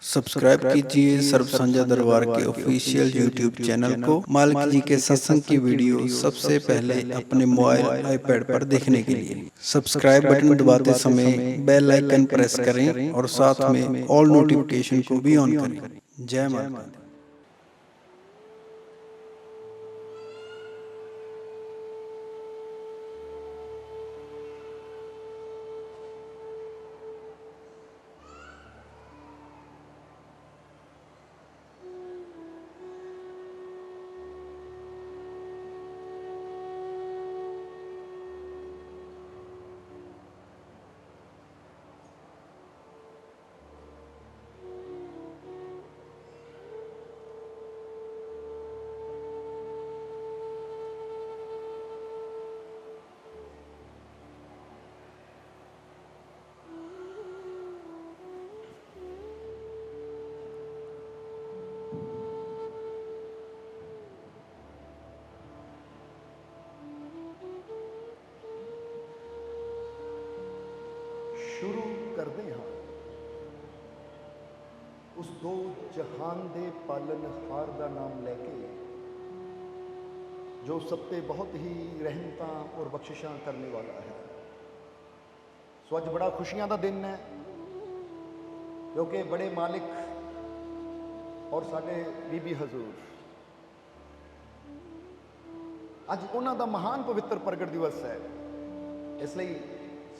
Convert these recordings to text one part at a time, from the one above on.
Subscribe कीजिए सर्व साझा दरबार के ऑफिशियल यूट्यूब चैनल को। मालिक जी के सत्संग की वीडियो सबसे पहले अपने मोबाइल आईपैड पर देखने के लिए सब्सक्राइब बटन दबाते समय बेल आइकन प्रेस करें और साथ में ऑल नोटिफिकेशन को भी ऑन करें। जय माता दी। शुरू करते हाँ उस दो जहान दे पालनहार का नाम लैके जो सब ते बहुत ही रहमतां और बख्शिशां करने वाला है। सो अज बड़ा खुशियां का दिन है क्योंकि बड़े मालिक और साडे बीबी हजूर अज उन्हां दा महान पवित्र प्रगट दिवस है। इसलिए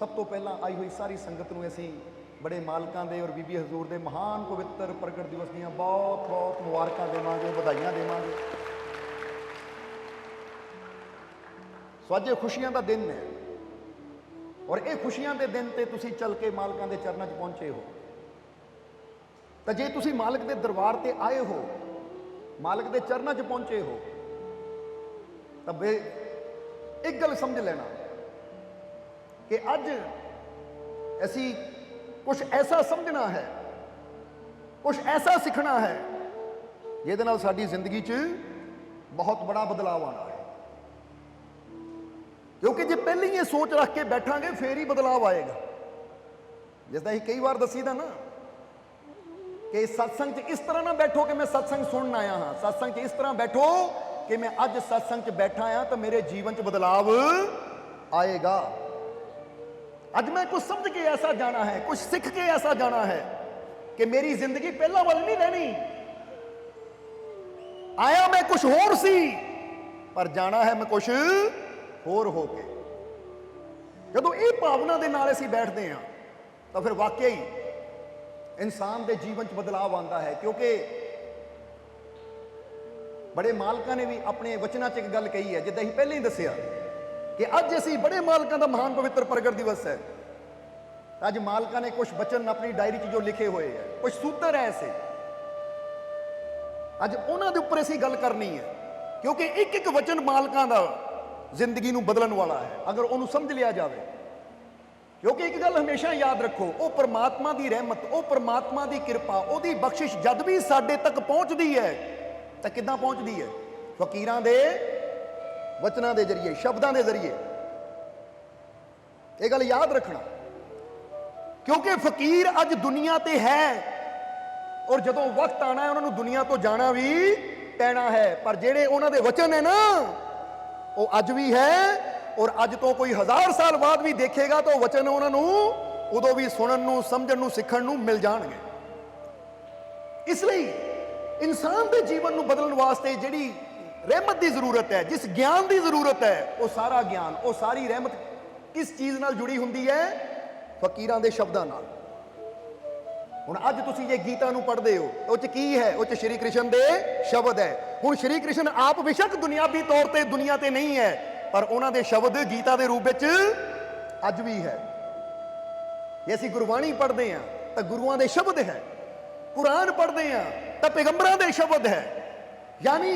सब तो पहला आई हुई सारी संगत नूं असीं बड़े मालकां दे और बीबी हजूर दे महान पवित्र प्रगट दिवस दीआं बहुत बहुत मुबारकां देवांगे, बधाइयां देवांगे। सो अज खुशियां दा दिन है और ये खुशियां दे दिन ते तुसीं चल के मालकां दे चरनां 'च पहुंचे हो। तो जे तुसीं मालक दे दरबार ते आए हो, मालक दे चरनां 'च पहुंचे हो, तब एक गल समझ लेना कि अज असी कुछ ऐसा समझना है, कुछ ऐसा सीखना है जिहदे नाल साडी जिंदगी च बहुत बड़ा बदलाव आना है। क्योंकि जे पहले ही ये सोच रख के बैठांगे फिर ही बदलाव आएगा। जिसदा ही कई बार दसीदा ना कि सत्संग च इस तरह ना बैठो कि मैं सत्संग सुनन आया हाँ, सत्संग च इस तरह बैठो कि मैं अज सत्संग च बैठा हाँ तो मेरे जीवन च बदलाव आएगा। आज मैं कुछ समझ के ऐसा जाना है, कुछ सीख के ऐसा जाना है कि मेरी जिंदगी पहला वाली नहीं रहनी। आया मैं कुछ होर सी पर जाना है मैं कुछ होर होके। जदों ये भावना दे नाल असीं बैठते हैं तो फिर वाकई इंसान के जीवन च बदलाव आता है। क्योंकि बड़े मालकां ने भी अपने वचनां च एक गल कही है, जिद्दां असीं पहले ही दसिया कि अज असी बड़े मालकां का महान पवित्र प्रगट दिवस है। अज मालकां ने कुछ वचन अपनी डायरी च जो लिखे हुए हैं, कुछ सूत्र है ऐसे, अज उन्हां दे उपर असी गल करनी है। क्योंकि एक एक वचन मालकां दा जिंदगी नूं बदलण वाला है अगर उन्होंने समझ लिया जाए। क्योंकि एक गल हमेशा याद रखो, वो परमात्मा की रहमत, वो परमात्मा की कृपा, उसकी बख्शिश जद भी साडे तक पहुंचती है तो किदां पहुंचती है? फकीरां दे वचनां दे जरिए, शब्दां दे जरिए। ये गल याद रखना। क्योंकि फकीर अज दुनिया ते है और जदों वक्त आना है उन्होंने दुनिया तो जाना भी पैना है। पर जेड़े उन्हां दे वचन है ना वो अज भी है और अज तो कोई 1000 साल बाद भी देखेगा तो वचन उन्होंने उदों भी सुनन नूं, समझण नूं, सीखण नूं मिल जाणगे। इसलिए इंसान के जीवन नूं बदलण वास्ते जिहड़ी रहमत की जरूरत है, जिस ज्ञान की जरूरत है, वो सारा ज्ञान, वो सारी रहमत किस चीज़ नाल जुड़ी हुंदी है? फकीरां दे शब्दां नाल। हुण अज तुसीं जे गीता नूं पढ़दे हो उह च की है? उह च श्री कृष्ण दे शब्द है। हुण श्री कृष्ण आप बेशक दुनियावी तौर पर दुनिया ते नहीं है पर उन्हां दे शब्द गीता के रूप विच अज भी है। जे असीं गुरबाणी पढ़दे हां तां गुरुआं दे शब्द है, कुरान पढ़दे हां तां पैगंबरां दे शब्द है। यानी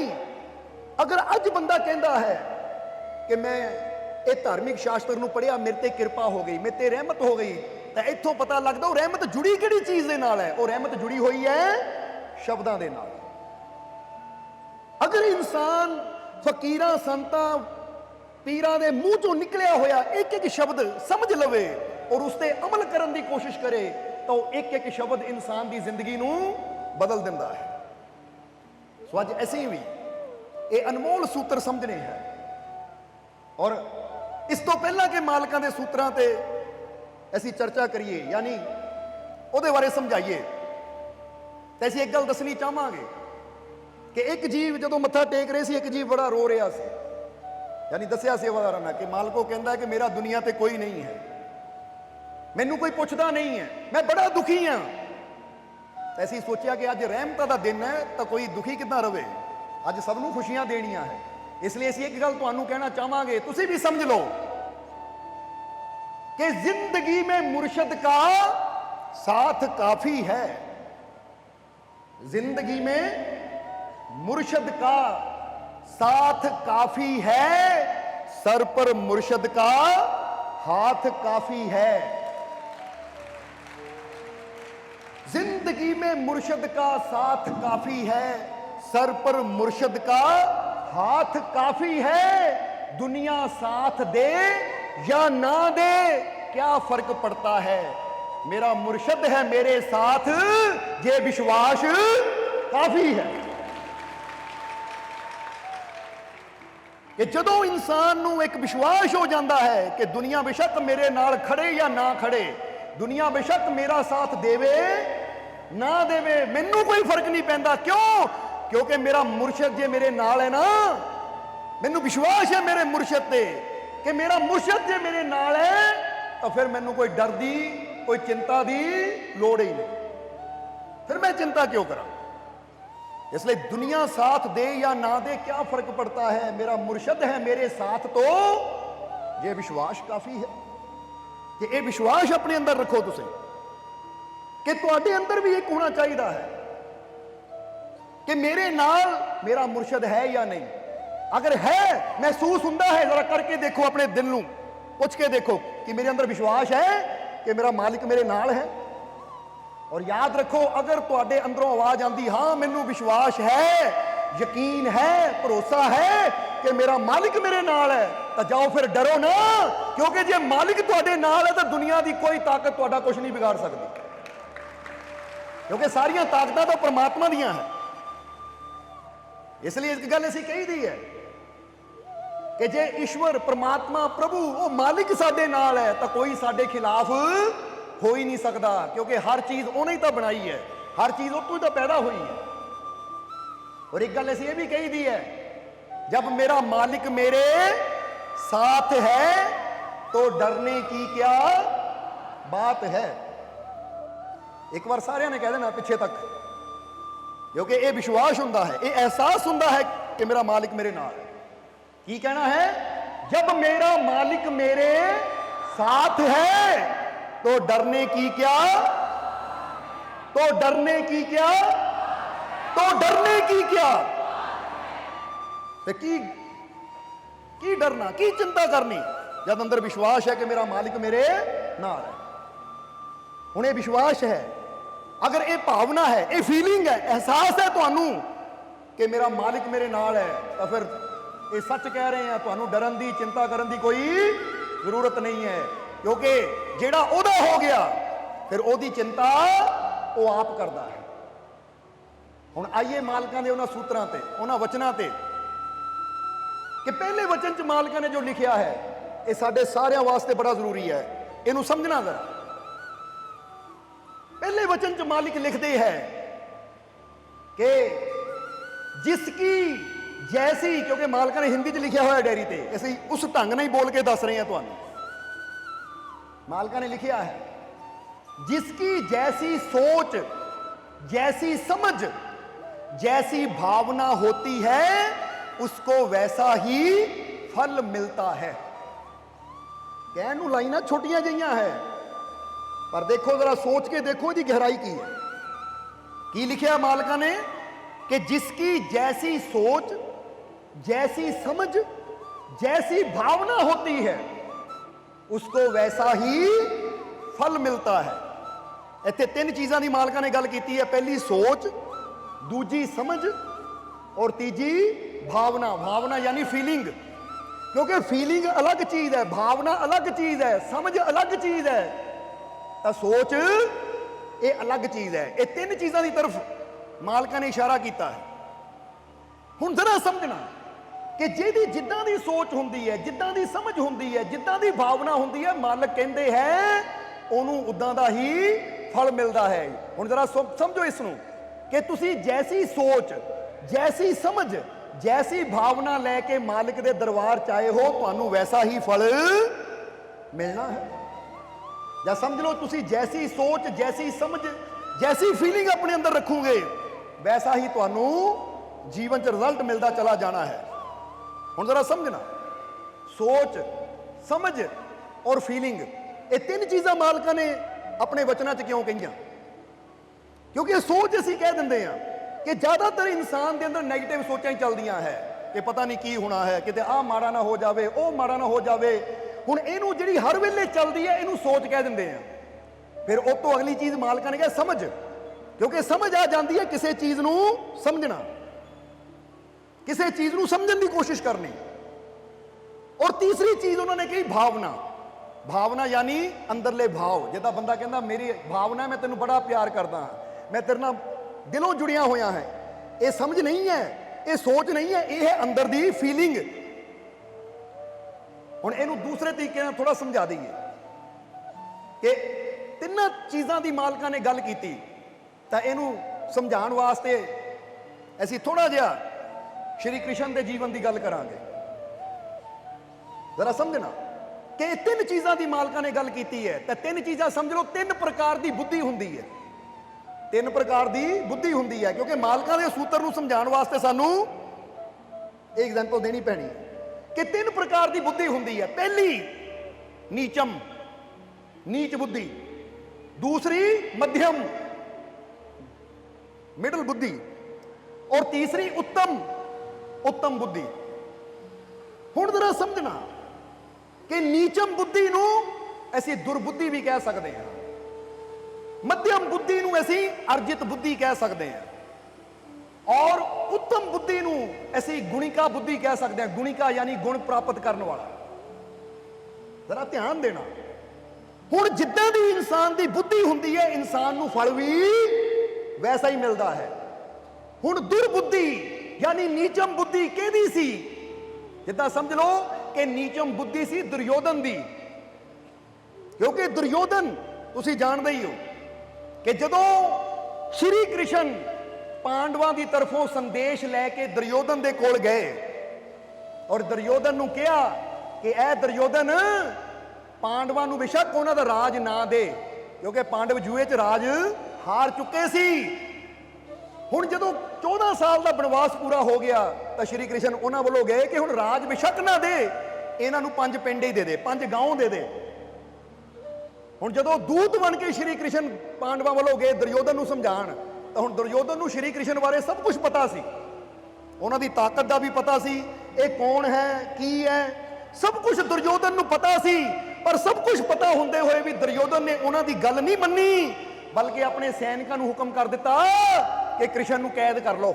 अगर अज बंदा कहता है कि मैं ये धार्मिक शास्त्र नूं पढ़िया, मेरे ते कृपा हो गई, मेरे ते रहमत हो गई, तो इत्थों पता लगता वो रहमत जुड़ी किहड़ी चीज़ दे नाल है? वो रहमत जुड़ी हुई है शब्दां दे नाल। अगर इंसान फकीरां, संतां, पीरां दे मूँह चों निकलिया होया एक एक शब्द समझ लवे और उस पर अमल करने की कोशिश करे ਤਾਂ ਉਹ ਇੱਕ ਇੱਕ ਸ਼ਬਦ ਇਨਸਾਨ ਦੀ ਜ਼ਿੰਦਗੀ ਨੂੰ ਬਦਲ ਦਿੰਦਾ ਹੈ। ਸੋ ਅੱਜ ਅਸੀਂ ਵੀ ਇਹ ਅਨਮੋਲ ਸੂਤਰ ਸਮਝਣੇ ਹੈ, ਔਰ ਇਸ ਤੋਂ ਪਹਿਲਾਂ ਕਿ ਮਾਲਕਾਂ ਦੇ ਸੂਤਰਾਂ ਤੇ ਅਸੀਂ ਚਰਚਾ ਕਰੀਏ, ਯਾਨੀ ਉਹਦੇ ਬਾਰੇ ਸਮਝਾਈਏ, ਤੇ ਅਸੀਂ ਇੱਕ ਗੱਲ ਦੱਸਣੀ ਚਾਹਾਂਗੇ ਕਿ ਇੱਕ ਜੀਵ ਜਦੋਂ ਮੱਥਾ ਟੇਕ ਰਹੇ ਸੀ, ਇੱਕ ਜੀਵ ਬੜਾ ਰੋ ਰਿਹਾ ਸੀ। ਯਾਨੀ ਦੱਸਿਆ ਸੇਵਾਦਾਰਾਂ ਨੇ ਕਿ ਮਾਲਕੋ ਕਹਿੰਦਾ ਕਿ ਮੇਰਾ ਦੁਨੀਆ ਤੇ ਕੋਈ ਨਹੀਂ ਹੈ, ਮੈਨੂੰ ਕੋਈ ਪੁੱਛਦਾ ਨਹੀਂ ਹੈ, ਮੈਂ ਬੜਾ ਦੁਖੀ ਹਾਂ। ਅਸੀਂ ਸੋਚਿਆ ਕਿ ਅੱਜ ਰਹਿਮਤਾਂ ਦਾ ਦਿਨ ਹੈ, ਤਾਂ ਕੋਈ ਦੁਖੀ ਕਿੱਦਾਂ ਰਵੇ, ਅੱਜ ਸਭ ਨੂੰ ਖੁਸ਼ੀਆਂ ਦੇਣੀਆਂ ਹੈ। ਇਸ ਲਈ ਅਸੀਂ ਇੱਕ ਗੱਲ ਤੁਹਾਨੂੰ ਕਹਿਣਾ ਚਾਹਾਂਗੇ, ਤੁਸੀਂ ਵੀ ਸਮਝ ਲਓ कि जिंदगी में मुर्शद का साथ काफी है। जिंदगी में मुर्शद का साथ काफी है, सर पर मुर्शद का हाथ काफी है। जिंदगी में मुर्शद का साथ काफी है, सर पर मुर्शद का हाथ काफी है। दुनिया साथ दे या ना दे क्या फर्क पड़ता है, मेरा मुर्शद है मेरे साथ, ये विश्वास काफी है। कि जदों इंसान नूं एक विश्वास हो जाता है कि दुनिया बेशक मेरे नाल खड़े या ना खड़े, दुनिया बेशक मेरा साथ देवे ना देवे, मैनू कोई फर्क नहीं पैंदा। क्यों? क्योंकि मेरा मुर्शद जे मेरे नाल है ना, मैनू विश्वास है मेरे मुर्शद ते कि मेरा मुर्शद जे मेरे नाल है, तो फिर मैनू कोई डर दी कोई चिंता दी लोड़ ही नहीं, फिर मैं चिंता क्यों करा। इसलिए दुनिया साथ दे या ना दे क्या फर्क पड़ता है, मेरा मुर्शद है मेरे साथ, तो ये विश्वास काफी है। कि ये विश्वास अपने अंदर रखो तुसीं कि तुहाडे अंदर भी एक होना चाहिए है कि मेरे नाल मेरा मुर्शद है या नहीं। अगर है, महसूस हुंदा है, जरा करके देखो, अपने दिल नूं पुछ के देखो कि मेरे अंदर विश्वास है कि मेरा मालिक मेरे नाल है। और याद रखो, अगर तुहाडे अंदरों आवाज आंदी हाँ मैनू विश्वास है, यकीन है, भरोसा है कि मेरा मालिक मेरे नाल है, तो जाओ फिर डरो ना, क्योंकि जे मालिक तुहाडे नाल है तो दुनिया की कोई ताकत तुहाडा कुछ नहीं बिगाड़ सकती, क्योंकि सारियां ताकतां तो परमात्मा दियां हैं। इसलिए एक गल असीं कही दी है कि जे ईश्वर परमात्मा प्रभु वो मालिक साडे नाल है, तो कोई साडे खिलाफ हो ही नहीं सकता, क्योंकि हर चीज उन्हें ही तो बनाई है, हर चीज उतो ही तो पैदा हुई है। और एक गल ऐसी ये भी कही दी है, जब मेरा मालिक मेरे साथ है तो डरने की क्या बात है। एक बार सारे ने कह देना पिछे तक, क्योंकि ये विश्वास हुंदा है, ये एहसास हुंदा है कि मेरा मालिक मेरे नाल है। की कहना है, जब मेरा मालिक मेरे साथ है तो डरने की क्या, तो डरने की क्या, तो डरने की क्या, तो की डरना, की चिंता करनी, जब अंदर विश्वास है कि मेरा मालिक मेरे नाल है। हुणे विश्वास है, अगर ये भावना है, ये फीलिंग है, एहसास है तुहानू कि मेरा मालिक मेरे नाल है, तो फिर ये सच कह रहे हैं, तुहानू डरन दी चिंता करन दी कोई जरूरत नहीं है, क्योंकि जेड़ा ओदा हो गया फिर ओदी चिंता वो आप करता है। हुण आइए मालकां दे उन्हां सूत्रां ते, उन्हां वचनां ते, कि पहले वचन च मालकां ने जो लिखिया है ये साडे सारियां वास्ते बड़ा जरूरी है, इहनूं समझना जरा। पहले वचन च मालिक लिखते हैं कि जिसकी जैसी, क्योंकि मालकां ने हिंदी च लिखिया हुआ है डायरी ते, ਅਸੀਂ उस ढंग नहीं बोल के दस रहे हैं ਤੁਹਾਨੂੰ। मालका ने लिखा है, जिसकी जैसी सोच, जैसी समझ, जैसी भावना होती है उसको वैसा ही फल मिलता है। कहने नूं लाइनां छोटियां जिहियां है, पर देखो जरा सोच के देखो जी गहराई की है। की लिखा मालका ने कि जिसकी जैसी सोच, जैसी समझ, जैसी भावना होती है उसको वैसा ही फल मिलता है। इत्थे तीन चीज़ों की मालका ने गल की है, पहली सोच, दूजी समझ और तीजी भावना। भावना यानी फीलिंग, क्योंकि फीलिंग अलग चीज़ है, भावना अलग चीज़ है, समझ अलग चीज़ है, तो सोच ये अलग चीज है। ये तीन चीज़ों की तरफ मालका ने इशारा किया है। हुण जरा समझना कि जिहदी जिद्दां दी सोच हुंदी है, जिद्दां दी समझ हुंदी है, जिद्दां दी भावना हुंदी है, मालक कहंदे है उहनूं उदां दा ही फल मिलदा है। हुण जरा समझो इसनूं कि तुसीं जैसी सोच, जैसी समझ, जैसी भावना लैके मालिक दे दरबार च आए हो, तुहानूं वैसा ही फल मिलना है। या समझ लो तुसीं जैसी सोच, जैसी समझ, जैसी फीलिंग अपने अंदर रखोगे, वैसा ही तुहानूं जीवन च रिजल्ट मिलता चला जाना है। हुण जरा समझना, सोच, समझ और फीलिंग, ये तीन चीज़ां मालका ने अपने वचनां च क्यों कहियां? क्योंकि सोच असीं कह दिंदे हां कि ज़्यादातर इंसान के अंदर नैगेटिव सोचां ही चलदियां है कि पता नहीं की होना है, किते आ माड़ा ना हो जाए, वो माड़ा ना हो जाए। हुण इहनूं जिहड़ी हर वेले चलदी है, इहनूं सोच कह दिंदे हां। फिर उस तो अगली चीज़ मालका ने कहा समझ, क्योंकि समझ आ जाती है किसी चीज़ नूं समझना, किसी चीज़ नूं समझण की कोशिश करनी। और तीसरी चीज़ उन्होंने कही भावना। भावना यानी अंदरले भाव, जिद्दां बंदा कहंदा मेरी भावना, मैं तेनों बड़ा प्यार करदा हां, मैं तेरे नाल दिलों जुड़िया होया है। ये समझ नहीं है, ये सोच नहीं है, ये है अंदर दी फीलिंग। हुण इहनूं दूसरे तरीके नाल थोड़ा समझा दईए कि तिन्नां चीज़ां दी मालका ने गल कीती, तां इहनूं समझाउण वास्ते असीं थोड़ा जिहा श्री कृष्ण के जीवन की गल करांगे। जरा समझना कि तीन चीज़ों की मालका ने गल की है, तो तीन चीज़ां समझ लो, तीन प्रकार की बुद्धि हुंदी है। तीन प्रकार की बुद्धि हुंदी है, क्योंकि मालका के सूत्र को समझाउण वास्ते सानू एग्जाम्पल देनी पैनी है कि तीन प्रकार की बुद्धि हुंदी है। पहली नीचम, नीच बुद्धि। दूसरी मध्यम, मिडल बुद्धि। और तीसरी उत्तम, उत्तम बुद्धि। हुण जरा समझना कि नीचम बुद्धि नूं असीं दुर्बुद्धि भी कह सकते हैं, मध्यम बुद्धि नूं असीं अर्जित बुद्धि कह सकते हैं, और उत्तम बुद्धि नूं असीं गुणिका बुद्धि कह सकते हैं। गुणिका यानी गुण प्राप्त करने वाला। जरा ध्यान देना, हुण जिद्दां दी इंसान दी बुद्धि हुंदी है, इंसान नूं फल भी वैसा ही मिलता है। हुण दुर्बुद्धि यानी नीचम बुद्धि किहदी सी? जिद्दां समझ लो कि नीचम बुद्धि सी दुर्योधन दी। क्योंकि दुर्योधन तुसीं जानदे ही हो कि जदों श्री कृष्ण पांडवां दी तरफों संदेश लैके दुर्योधन दे कोल गए और दुर्योधन नूं कहा कि ऐ दुर्योधन, पांडवां नूं बेशक उन्हां दा राज ना दे, क्योंकि पांडव जुए च राज हार चुके सी। हुण जदों 14 साल का बनवास पूरा हो गया तो श्री कृष्ण उन्हां वल्लों गए कि हुण राज बेशक ना दे, इन्हां नूं 5 पिंड ही दे दे, 5 गांव दे दे। हुण जदों दूत बन के श्री कृष्ण पांडवां वल्लों गए दुर्योधन नूं समझाण, तो हुण दुर्योधन नूं श्री कृष्ण बारे सब कुछ पता सी, उन्हां दी ताकत दा भी पता सी, ये कौन है की है, सब कुछ दुर्योधन नूं पता सी। पर सब कुछ पता होंदे होए भी दुर्योधन ने उन्हां दी गल नहीं मन्नी, बल्कि अपने सैनिकां नूं हुक्म कर दिता कि कृष्ण नूं कैद कर लो।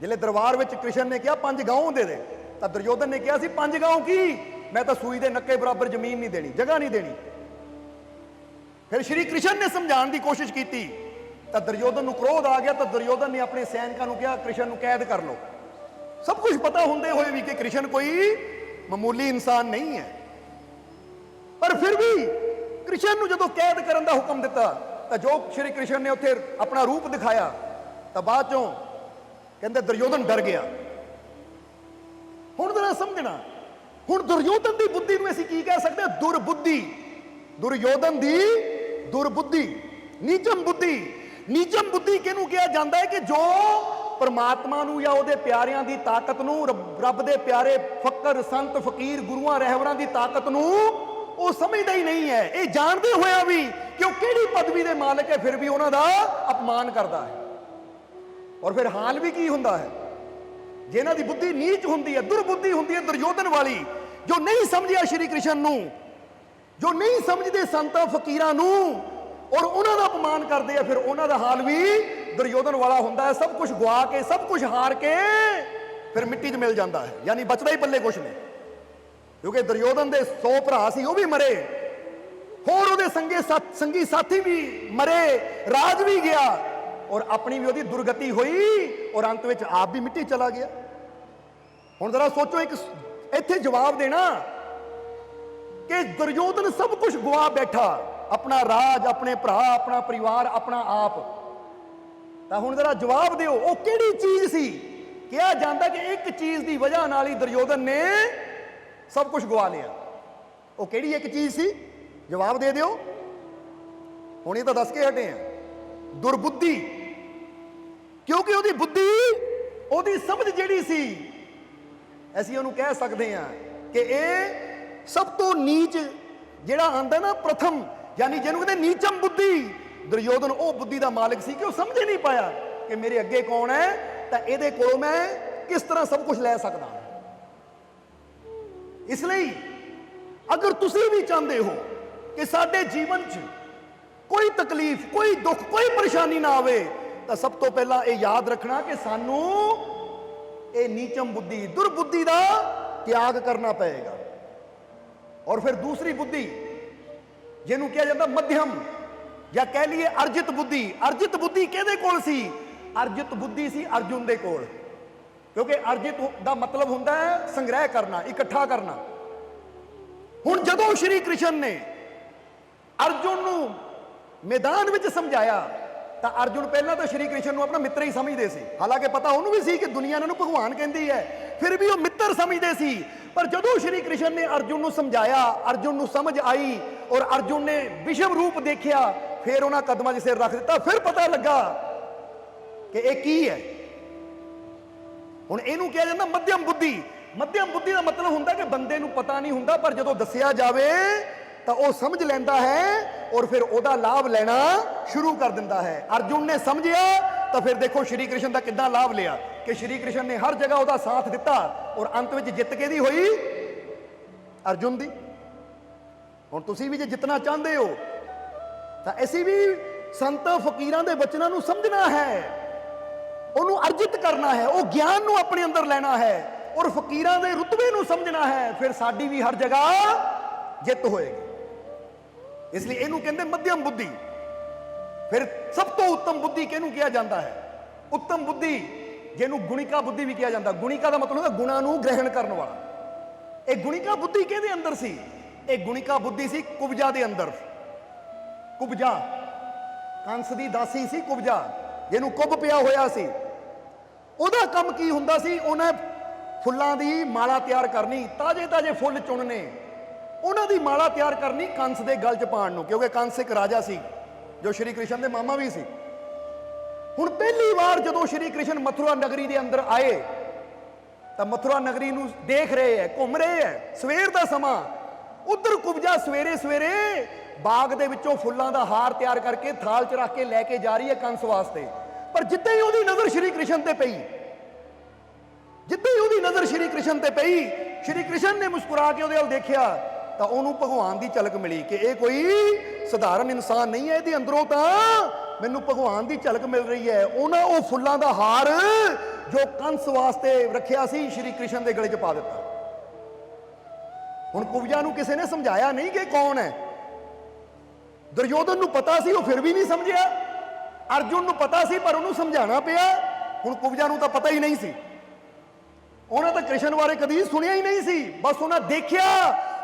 जिले दरबार में कृष्ण ने कहा 5 गांव दे दे, तो दुर्योधन ने कहा 5 गांव की, मैं तो सूई दे नक्के बराबर जमीन नहीं देनी, जगह नहीं देनी। फिर श्री कृष्ण ने समझाने की कोशिश की तो दुर्योधन नूं क्रोध आ गया, तो दुर्योधन ने अपने सैनिकां नूं कहा कृष्ण नूं कैद कर लो। सब कुछ पता होंदे होए भी कि कृष्ण कोई मामूली इंसान नहीं है, पर फिर भी कृष्ण नूं जदों कैद करने का हुक्म दिता तो जो श्री कृष्ण ने उत्थे अपना रूप दिखाया, तो बाद चों कहते दुर्योधन डर गया। हुण जरा समझना, हुण दुर्योधन की बुद्धि नूं असीं की कह सकते हैं? दुर्बुद्धि। दुर्योधन की दुर्बुद्धि, नीचम बुद्धि। नीचम बुद्धि किहनूं कहा जाता है? कि जो परमात्मा नूं या उहदे प्यारियां दी ताकत नूं, रब दे प्यारे फकर संत फकीर गुरुआं रहबरां दी ताकत नूं वो समझदा ही नहीं है। ये जानते हुए भी कि वो किहड़ी पदवी दे मालिक है, फिर भी उन्हां दा अपमान करदा है। और फिर हाल भी की हुंदा है? जिन्हां दी बुद्धि नीच हुंदी है, दुर्बुद्धि हुंदी है दुर्योधन वाली, जो नहीं समझिया श्री कृष्ण नूं, जो नहीं समझते संतां फकीरां नूं और उन्हां दा अपमान करदे आ, फिर उन्हां दा हाल भी दुर्योधन वाला हुंदा है। सब कुछ गवा के, सब कुछ हार के फिर मिट्टी 'च मिल जाता है, यानी बचदा ही पल्ले कुछ नहीं। क्योंकि दुर्योधन दे 100 भरा सी, वो भी मरे, होर उहदे संगी साथी भी मरे, राज भी गया और अपनी भी उहदी दुर्गति हुई और अंत विच आप भी मिट्टी चला गया। हुण जरा सोचो, एक इत्थे जवाब देना कि दुर्योधन सब कुछ गवा बैठा, अपना राज, अपने भरा, अपना परिवार, अपना आप। तो हुण जरा जवाब दिओ, वो किहड़ी चीज सी? कहा जाता कि एक चीज की वजह नाल ही दुर्योधन ने सब कुछ गवा लिया। वो किहड़ी एक चीज सी? जवाब दे दिओ। हुण ये तो दस के हटे हैं, दुर्बुद्धि। क्योंकि उसकी बुद्धि, उसकी समझ जिहड़ी सी, असीं उहनूं कह सकते हैं कि ये सब तो नीच जिहड़ा आंदा ना प्रथम, यानी जिहनूं कहंदे नीचम बुद्धि, दुर्योधन वो बुद्धि का मालिक सी कि वो समझ ही नहीं पाया कि मेरे अगे कौन है, तो ये कोलों मैं किस तरह सब कुछ लै सकदा। इसलिए अगर तुसीं भी चाहते हो कि साडे जीवन च कोई तकलीफ, कोई दुख, कोई परेशानी ना आवे, तो सब तो पहला ये याद रखना कि सानू ये नीचम बुद्धि, दुर्बुद्धि का त्याग करना पड़ेगा। और फिर दूसरी बुद्धि जिन्हों कहा जाता मध्यम, या कह लीए अर्जित बुद्धि। अर्जित बुद्धि किहदे कोल सी? अर्जित बुद्धि सी अर्जुन दे कोल। क्योंकि अर्जित का मतलब होता है संग्रह करना, इकट्ठा करना। हुण जदों श्री कृष्ण ने अर्जुन नूं मैदान विच समझाया, तो अर्जुन पहला तो श्री कृष्ण नूं अपना मित्र ही समझते सी। हालांकि पता उन्होंने भी सी कि दुनिया इन्हां नूं भगवान कहती है, फिर भी वो मित्र समझते सी। पर जदों श्री कृष्ण ने अर्जुन नूं समझाया, अर्जुन नूं समझ आई और अर्जुन ने विषम रूप देखा, फिर उन्हां कदमां 'च सिर रख दिता, फिर पता लगा कि यह की है। हुण इहनूं कहा जाता मध्यम बुद्धि। मध्यम बुद्धि का मतलब होंदा कि बंदे नूं पता नहीं हुंदा, पर जदों दस्सिया जावे तो वह समझ लैंदा है और फिर उहदा लाभ लेना शुरू कर दिंदा है। अर्जुन ने समझिया तो फिर देखो श्री कृष्ण का कितना लाभ लिया कि श्री कृष्ण ने हर जगह उहदा साथ दिता और अंत में जित के दी हुई अर्जुन दी। हुण तुसीं भी जे जितना चाहते हो तो असीं भी संत फकीरां दे वचनां नूं समझना है, उन्होंने अर्जित करना है, वो ज्ञान नूं अपने अंदर लेना है और फकीरां दे रुतबे नूं समझना है। फिर साडी भी हर जगह जित होएगी। इसलिए इहनूं कहंदे मध्यम बुद्धि। फिर सब तो उत्तम बुद्धि किहनूं कहा जाता है? उत्तम बुद्धि जिहनूं गुणिका बुद्धि भी कहा जाता। गुणिका का मतलब है गुणां नूं ग्रहण करने वाला। एक गुणिका बुद्धि किहदे अंदर सी? एक गुणिका बुद्धि सी कुब्जा दे अंदर। कुब्जा कंस दी दासी सी कुब्जा, जिहनूं कुब पिया होया सी। ਉਹਦਾ ਕੰਮ ਕੀ ਹੁੰਦਾ ਸੀ? ਉਹਨੇ ਫੁੱਲਾਂ ਦੀ ਮਾਲਾ ਤਿਆਰ ਕਰਨੀ, ਤਾਜ਼ੇ ਤਾਜ਼ੇ ਫੁੱਲ ਚੁਣਨੇ, ਉਹਨਾਂ ਦੀ ਮਾਲਾ ਤਿਆਰ ਕਰਨੀ ਕੰਸ ਦੇ ਗਲ 'ਚ ਪਾਉਣ ਨੂੰ, ਕਿਉਂਕਿ ਕੰਸ ਇੱਕ ਰਾਜਾ ਸੀ ਜੋ ਸ਼੍ਰੀ ਕ੍ਰਿਸ਼ਨ ਦੇ ਮਾਮਾ ਵੀ ਸੀ। ਹੁਣ ਪਹਿਲੀ ਵਾਰ ਜਦੋਂ ਸ਼੍ਰੀ ਕ੍ਰਿਸ਼ਨ ਮਥੁਰਾ ਨਗਰੀ ਦੇ ਅੰਦਰ ਆਏ ਤਾਂ ਮਥੁਰਾ ਨਗਰੀ ਨੂੰ ਦੇਖ ਰਹੇ ਹੈ, ਘੁੰਮ ਰਹੇ ਹੈ, ਸਵੇਰ ਦਾ ਸਮਾਂ। ਉਧਰ ਕੁਬਜਾ ਸਵੇਰੇ ਸਵੇਰੇ ਬਾਗ ਦੇ ਵਿੱਚੋਂ ਫੁੱਲਾਂ ਦਾ ਹਾਰ ਤਿਆਰ ਕਰਕੇ ਥਾਲ 'ਚ ਰੱਖ ਕੇ ਲੈ ਕੇ ਜਾ ਰਹੀ ਹੈ ਕੰਸ ਵਾਸਤੇ। पर जिद्दां ही उहदी नज़र श्री कृष्ण ते पई, जिद्दां ही उहदी नज़र श्री कृष्ण ते पई, श्री कृष्ण ने मुस्कुरा के उहदे वल देखिया तो उहनूं भगवान की झलक मिली कि यह कोई साधारण इंसान नहीं है, इहदे अंदरों तां मैनूं भगवान की झलक मिल रही है। उन्हां वो फुल्लां दा हार जो कंस वास्ते रखिया सी श्री कृष्ण के गले 'च पा दिता। हुण कुब्जा नूं किसी ने समझाया नहीं कि कौन है। दुर्योधन नूं पता सी, वो फिर भी नहीं समझिया। अर्जुन नूं पता सी पर उन्होंने समझाना पिया। हुण कुब्जा नूं तां पता ही नहीं सी, उन्हें तो कृष्ण बारे कदी सुनिया ही नहीं सी। बस उन्हें देखिया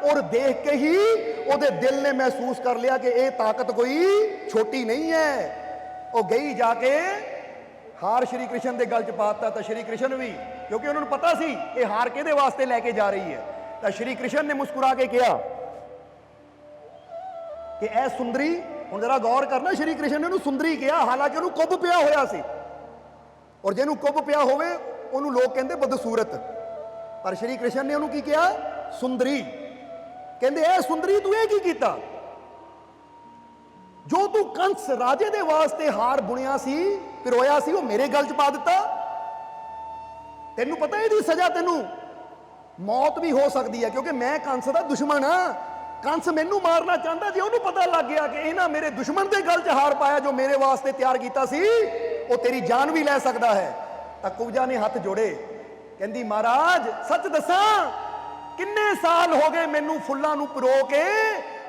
और देख के ही उहदे दिल ने महसूस कर लिया कि यह ताकत कोई छोटी नहीं है। वो गई जाके हार श्री कृष्ण के गल च पाता। तो श्री कृष्ण भी, क्योंकि उन्होंने पता सी ये हार किहदे वास्ते लैके जा रही है, तो श्री कृष्ण ने मुस्कुरा के कहा कि ऐ सुंदरी। हुण जरा गौर करना, श्री कृष्ण ने उन्होंने सुंदरी कहा, हालांकि उन्होंने कुब पिया होया सी। और जिन्हों कुब पिया होवे उन्होंने लोग कहते बदसूरत, पर श्री कृष्ण ने उन्होंने की कहा? सुंदरी। कहते ऐ सुंदरी तू ये की कीता? जो तू कंस राजे दे वास्ते हार बुनिया सी, पिरोया सी, वो मेरे गल च पा दिता। तेनू पता है सजा तेनू मौत भी हो सकती है, क्योंकि मैं कंस का दुश्मन हाँ। कंस मैनू मारना चाहता, जो उन्होंने पता लग गया कि इन्हें मेरे दुश्मन के गल च हार पाया जो मेरे वास्ते तैयार किया सी, वो तेरी जान भी ले सकता है। तो कुब्जा ने हथ जोड़े, कहती महाराज सच दसा किन्ने साल हो गए मैनू फुल्लां नूं पिरो के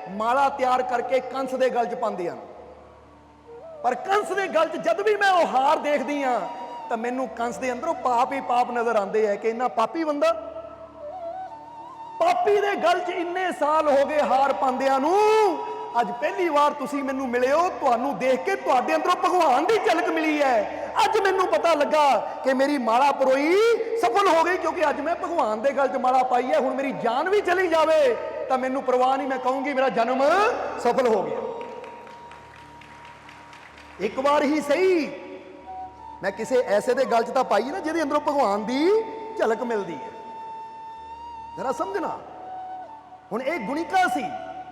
ਮਾਲਾ ਤਿਆਰ ਕਰਕੇ ਕੰਸ ਦੇ ਗਲ 'ਚ ਪਾਉਂਦੇ ਹਨ। ਪਰ ਕੰਸ ਦੇ ਗਲ 'ਚ ਜਦ ਵੀ ਮੈਂ ਉਹ ਹਾਰ ਦੇਖਦੀ ਆ ਤਾਂ ਮੈਨੂੰ ਕੰਸ ਦੇ ਅੰਦਰੋਂ ਪਾਪ ਹੀ ਪਾਪ ਨਜ਼ਰ ਆਉਂਦੇ ਆ ਕਿ ਇੰਨਾ ਪਾਪੀ ਬੰਦਾ, ਪਾਪੀ ਦੇ ਗਲ 'ਚ ਇੰਨੇ ਸਾਲ ਹੋ ਗਏ ਹਾਰ ਪਾਉਂਦਿਆਂ ਨੂੰ, ਅੱਜ ਪਹਿਲੀ ਵਾਰ ਤੁਸੀਂ ਮੈਨੂੰ ਮਿਲੇ ਹੋ, ਤੁਹਾਨੂੰ ਦੇਖ ਕੇ ਤੁਹਾਡੇ ਅੰਦਰੋਂ ਭਗਵਾਨ ਦੀ ਝਲਕ ਮਿਲੀ ਹੈ। ਅੱਜ ਮੈਨੂੰ ਪਤਾ ਲੱਗਾ ਕਿ ਮੇਰੀ ਮਾਲਾ ਪਰੋਈ ਸਫਲ ਹੋ ਗਈ, ਕਿਉਂਕਿ ਅੱਜ ਮੈਂ ਭਗਵਾਨ ਦੇ ਗਲ 'ਚ ਮਾਲਾ ਪਾਈ ਹੈ। ਹੁਣ ਮੇਰੀ ਜਾਨ ਵੀ ਚਲੀ ਜਾਵੇ ਤਾਂ ਮੈਨੂੰ ਪਰਵਾਹ ਨਹੀਂ, ਮੈਂ ਕਹੂੰਗੀ ਮੇਰਾ ਜਨਮ ਸਫਲ ਹੋ ਗਿਆ। ਇੱਕ ਵਾਰ ਹੀ ਸਹੀ ਮੈਂ ਕਿਸੇ ਐਸੇ ਦੇ ਗਲ 'ਚ ਤਾਂ ਪਾਈ ਨਾ ਜਿਹਦੇ ਅੰਦਰੋਂ ਭਗਵਾਨ ਦੀ ਝਲਕ ਮਿਲਦੀ ਹੈ। ਜਰਾ ਸਮਝਣਾ, ਹੁਣ ਇਹ ਗੁਣਿਕਾ ਸੀ,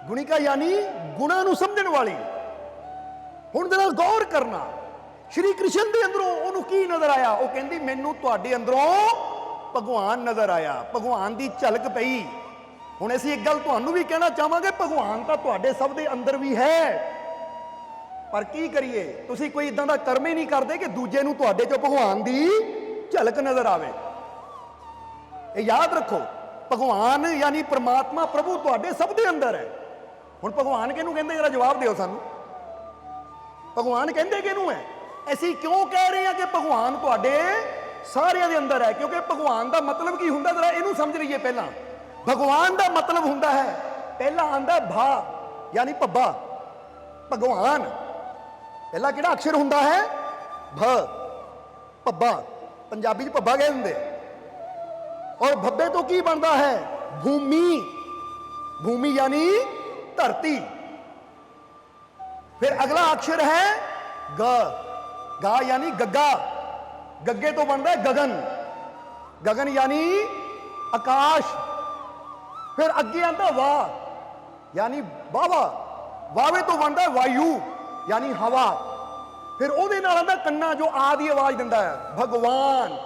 ਗੁਣਿਕਾ ਯਾਨੀ ਗੁਣਾਂ ਨੂੰ ਸਮਝਣ ਵਾਲੀ। ਹੁਣ ਜਰਾ ਗੌਰ ਕਰਨਾ, ਸ਼੍ਰੀ ਕ੍ਰਿਸ਼ਨ ਦੇ ਅੰਦਰੋਂ ਉਹਨੂੰ ਕੀ ਨਜ਼ਰ ਆਇਆ? ਉਹ ਕਹਿੰਦੀ ਮੈਨੂੰ ਤੁਹਾਡੇ ਅੰਦਰੋਂ ਭਗਵਾਨ ਨਜ਼ਰ ਆਇਆ, ਭਗਵਾਨ ਦੀ ਝਲਕ ਪਈ। ਹੁਣ ਅਸੀਂ ਇੱਕ ਗੱਲ ਤੁਹਾਨੂੰ ਵੀ ਕਹਿਣਾ ਚਾਹਾਂਗੇ, ਭਗਵਾਨ ਤਾਂ ਤੁਹਾਡੇ ਸਭ ਦੇ ਅੰਦਰ ਵੀ ਹੈ, ਪਰ ਕੀ ਕਰੀਏ, ਤੁਸੀਂ ਕੋਈ ਇਦਾਂ ਦਾ ਕਰਮ ਹੀ ਨਹੀਂ ਕਰਦੇ ਕਿ ਦੂਜੇ ਨੂੰ ਤੁਹਾਡੇ ਚੋਂ ਭਗਵਾਨ ਦੀ ਝਲਕ ਨਜ਼ਰ ਆਵੇ। ਇਹ ਯਾਦ ਰੱਖੋ, ਭਗਵਾਨ ਯਾਨੀ ਪ੍ਰਮਾਤਮਾ ਪ੍ਰਭੂ ਤੁਹਾਡੇ ਸਭ ਦੇ ਅੰਦਰ ਹੈ। ਹੁਣ ਭਗਵਾਨ ਕਿਹਨੂੰ ਕਹਿੰਦੇ, ਜਰਾ ਜਵਾਬ ਦਿਓ ਸਾਨੂੰ। ਭਗਵਾਨ ਕਹਿੰਦੇ ਕਿਹਨੂੰ ਹੈ? ਅਸੀਂ ਕਿਉਂ ਕਹਿ ਰਹੇ ਹਾਂ ਕਿ ਭਗਵਾਨ ਤੁਹਾਡੇ ਸਾਰਿਆਂ ਦੇ ਅੰਦਰ ਹੈ? ਕਿਉਂਕਿ ਭਗਵਾਨ ਦਾ ਮਤਲਬ ਕੀ ਹੁੰਦਾ, ਜਰਾ ਇਹਨੂੰ ਸਮਝ ਲਈਏ ਪਹਿਲਾਂ। ਭਗਵਾਨ ਦਾ ਮਤਲਬ ਹੁੰਦਾ ਹੈ, ਪਹਿਲਾਂ ਆਂਦਾ ਭਾ ਯਾਨੀ ਭੱਬਾ, ਭਗਵਾਨ। ਪਹਿਲਾ ਕਿਹੜਾ ਅਕਸ਼ਰ ਹੁੰਦਾ ਹੈ? ਭ, ਭੱਬਾ। ਪੰਜਾਬੀ 'ਚ ਭੱਬਾ ਕਹਿੰਦੇ ਹੁੰਦੇ। ਔਰ ਭੱਬੇ ਤੋਂ ਕੀ ਬਣਦਾ ਹੈ? ਭੂਮੀ, ਭੂਮੀ ਯਾਨੀ ਧਰਤੀ। ਫਿਰ ਅਗਲਾ ਅਕਸ਼ਰ ਹੈ ਗ, ਗਾ ਯਾਨੀ ਗੱਗਾ, ਗੱਗੇ ਤੋਂ ਬਣਦਾ ਹੈ ਗगन, ਗगन ਯਾਨੀ ਆਕਾਸ਼। ਫਿਰ ਅੱਗੇ ਆਂਦਾ ਵਾ ਯਾਨੀ ਵਾਵਾ, ਵਾਵੇ ਤੋਂ ਬਣਦਾ ਹੈ ਵਾਯੂ ਯਾਨੀ ਹਵਾ। ਫਿਰ ਉਹਦੇ ਨਾਲ ਆਂਦਾ ਕੰਨਾ ਜੋ ਆਦੀ ਆਵਾਜ਼ ਦਿੰਦਾ ਹੈ, ਭਗਵਾਨ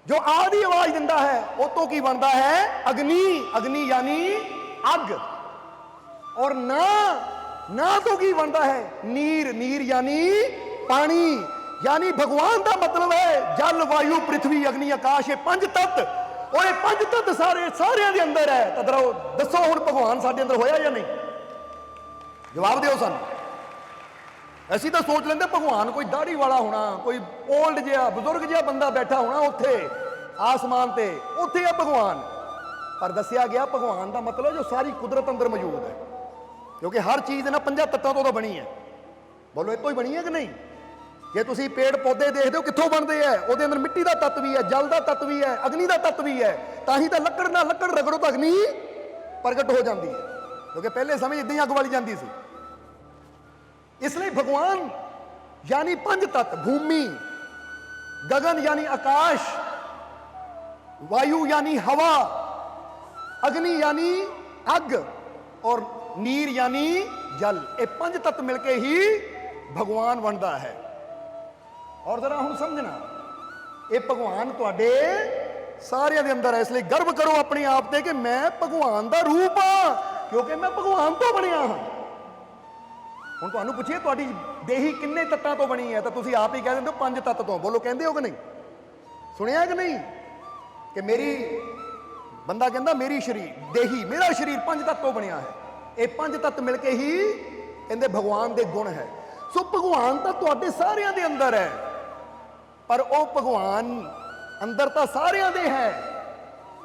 ਜੋ ਆਦੀ ਆਵਾਜ਼ ਦਿੰਦਾ ਹੈ। ਉਹ ਤੋਂ ਕੀ ਬਣਦਾ ਹੈ? ਅਗਨੀ, ਅਗਨੀ ਯਾਨੀ ਅੱਗ। ਔਰ ਨਾ ਤੋਂ ਕੀ ਬਣਦਾ ਹੈ? ਨੀਰ, ਨੀਰ ਯਾਨੀ ਪਾਣੀ। ਯਾਨੀ ਭਗਵਾਨ ਦਾ ਮਤਲਬ ਹੈ ਜਲ, ਵਾਯੂ, ਪ੍ਰਿਥਵੀ, ਅਗਨੀ, ਆਕਾਸ਼, ਇਹ ਪੰਜ ਤੱਤ। ਔਰ ਇਹ ਪੰਜ ਤੱਤ ਸਾਰਿਆਂ ਦੇ ਅੰਦਰ ਹੈ। ਤਾਂ ਦੱਸੋ ਹੁਣ ਭਗਵਾਨ ਸਾਡੇ ਅੰਦਰ ਹੋਇਆ ਜਾਂ ਨਹੀਂ? ਜਵਾਬ ਦਿਓ ਸਾਨੂੰ। ਅਸੀਂ ਤਾਂ ਸੋਚ ਲੈਂਦੇ ਭਗਵਾਨ ਕੋਈ ਦਾੜੀ ਵਾਲਾ ਹੋਣਾ, ਕੋਈ ਓਲਡ ਜਿਹਾ ਬਜ਼ੁਰਗ ਜਿਹਾ ਬੰਦਾ ਬੈਠਾ ਹੋਣਾ ਉੱਥੇ ਆਸਮਾਨ ਤੇ, ਉੱਥੇ ਹੈ ਭਗਵਾਨ। ਪਰ ਦੱਸਿਆ ਗਿਆ ਭਗਵਾਨ ਦਾ ਮਤਲਬ ਜੋ ਸਾਰੀ ਕੁਦਰਤ ਅੰਦਰ ਮੌਜੂਦ ਹੈ, ਕਿਉਂਕਿ ਹਰ ਚੀਜ਼ ਇਹਨਾਂ ਪੰਜਾਂ ਤੱਤਾਂ ਤੋਂ ਤਾਂ ਬਣੀ ਹੈ। ਬੋਲੋ ਇਹ ਤੋਂ ਹੀ ਬਣੀ ਹੈ ਕਿ ਨਹੀਂ? ਜੇ ਤੁਸੀਂ ਪੇੜ ਪੌਦੇ ਦੇਖਦੇ ਹੋ ਕਿੱਥੋਂ ਬਣਦੇ ਆ? ਉਹਦੇ ਅੰਦਰ ਮਿੱਟੀ ਦਾ ਤੱਤ ਵੀ ਹੈ, ਜਲ ਦਾ ਤੱਤ ਵੀ ਹੈ, ਅਗਨੀ ਦਾ ਤੱਤ ਵੀ ਹੈ। ਤਾਂ ਹੀ ਤਾਂ ਲੱਕੜ ਨਾਲ ਲੱਕੜ ਰਗੜੋ ਤਾਂ ਅਗਨੀ ਪ੍ਰਗਟ ਹੋ ਜਾਂਦੀ ਹੈ, ਕਿਉਂਕਿ ਪਹਿਲੇ ਸਮੇਂ ਇਦਾਂ ਹੀ ਅੱਗ ਵਾਲੀ ਜਾਂਦੀ ਸੀ। ਇਸ ਲਈ ਭਗਵਾਨ ਯਾਨੀ ਪੰਜ ਤੱਤ, ਭੂਮੀ, ਗगन यानी आकाश, वायु यानी हवा, अग्नि यानी अग और नीर यानी जल। ये पंज तत्व मिलके ही भगवान बनता है। और जरा हुण समझना, ये भगवान तुहाडे सारियां दे अंदर है। इसलिए गर्व करो अपने आप ते कि मैं भगवान दा रूप हाँ, क्योंकि मैं भगवान तो बनिया हाँ। ਹੁਣ ਤੁਹਾਨੂੰ ਪੁੱਛੀਏ ਤੁਹਾਡੀ ਦੇਹੀ ਕਿੰਨੇ ਤੱਤਾਂ ਤੋਂ ਬਣੀ ਹੈ, ਤਾਂ ਤੁਸੀਂ ਆਪ ਹੀ ਕਹਿ ਦਿੰਦੇ ਹੋ ਪੰਜ ਤੱਤ ਤੋਂ। ਬੋਲੋ ਕਹਿੰਦੇ ਹੋ ਕਿ ਨਹੀਂ? ਸੁਣਿਆ ਕਿ ਨਹੀਂ ਕਿ ਮੇਰੀ ਬੰਦਾ ਕਹਿੰਦਾ ਮੇਰੀ ਸਰੀਰ ਦੇਹੀ, ਮੇਰਾ ਸਰੀਰ ਪੰਜ ਤੱਤ ਤੋਂ ਬਣਿਆ ਹੈ। ਇਹ ਪੰਜ ਤੱਤ ਮਿਲ ਕੇ ਹੀ ਕਹਿੰਦੇ ਭਗਵਾਨ ਦੇ ਗੁਣ ਹੈ। ਸੋ ਭਗਵਾਨ ਤਾਂ ਤੁਹਾਡੇ ਸਾਰਿਆਂ ਦੇ ਅੰਦਰ ਹੈ, ਪਰ ਉਹ ਭਗਵਾਨ ਅੰਦਰ ਤਾਂ ਸਾਰਿਆਂ ਦੇ ਹੈ,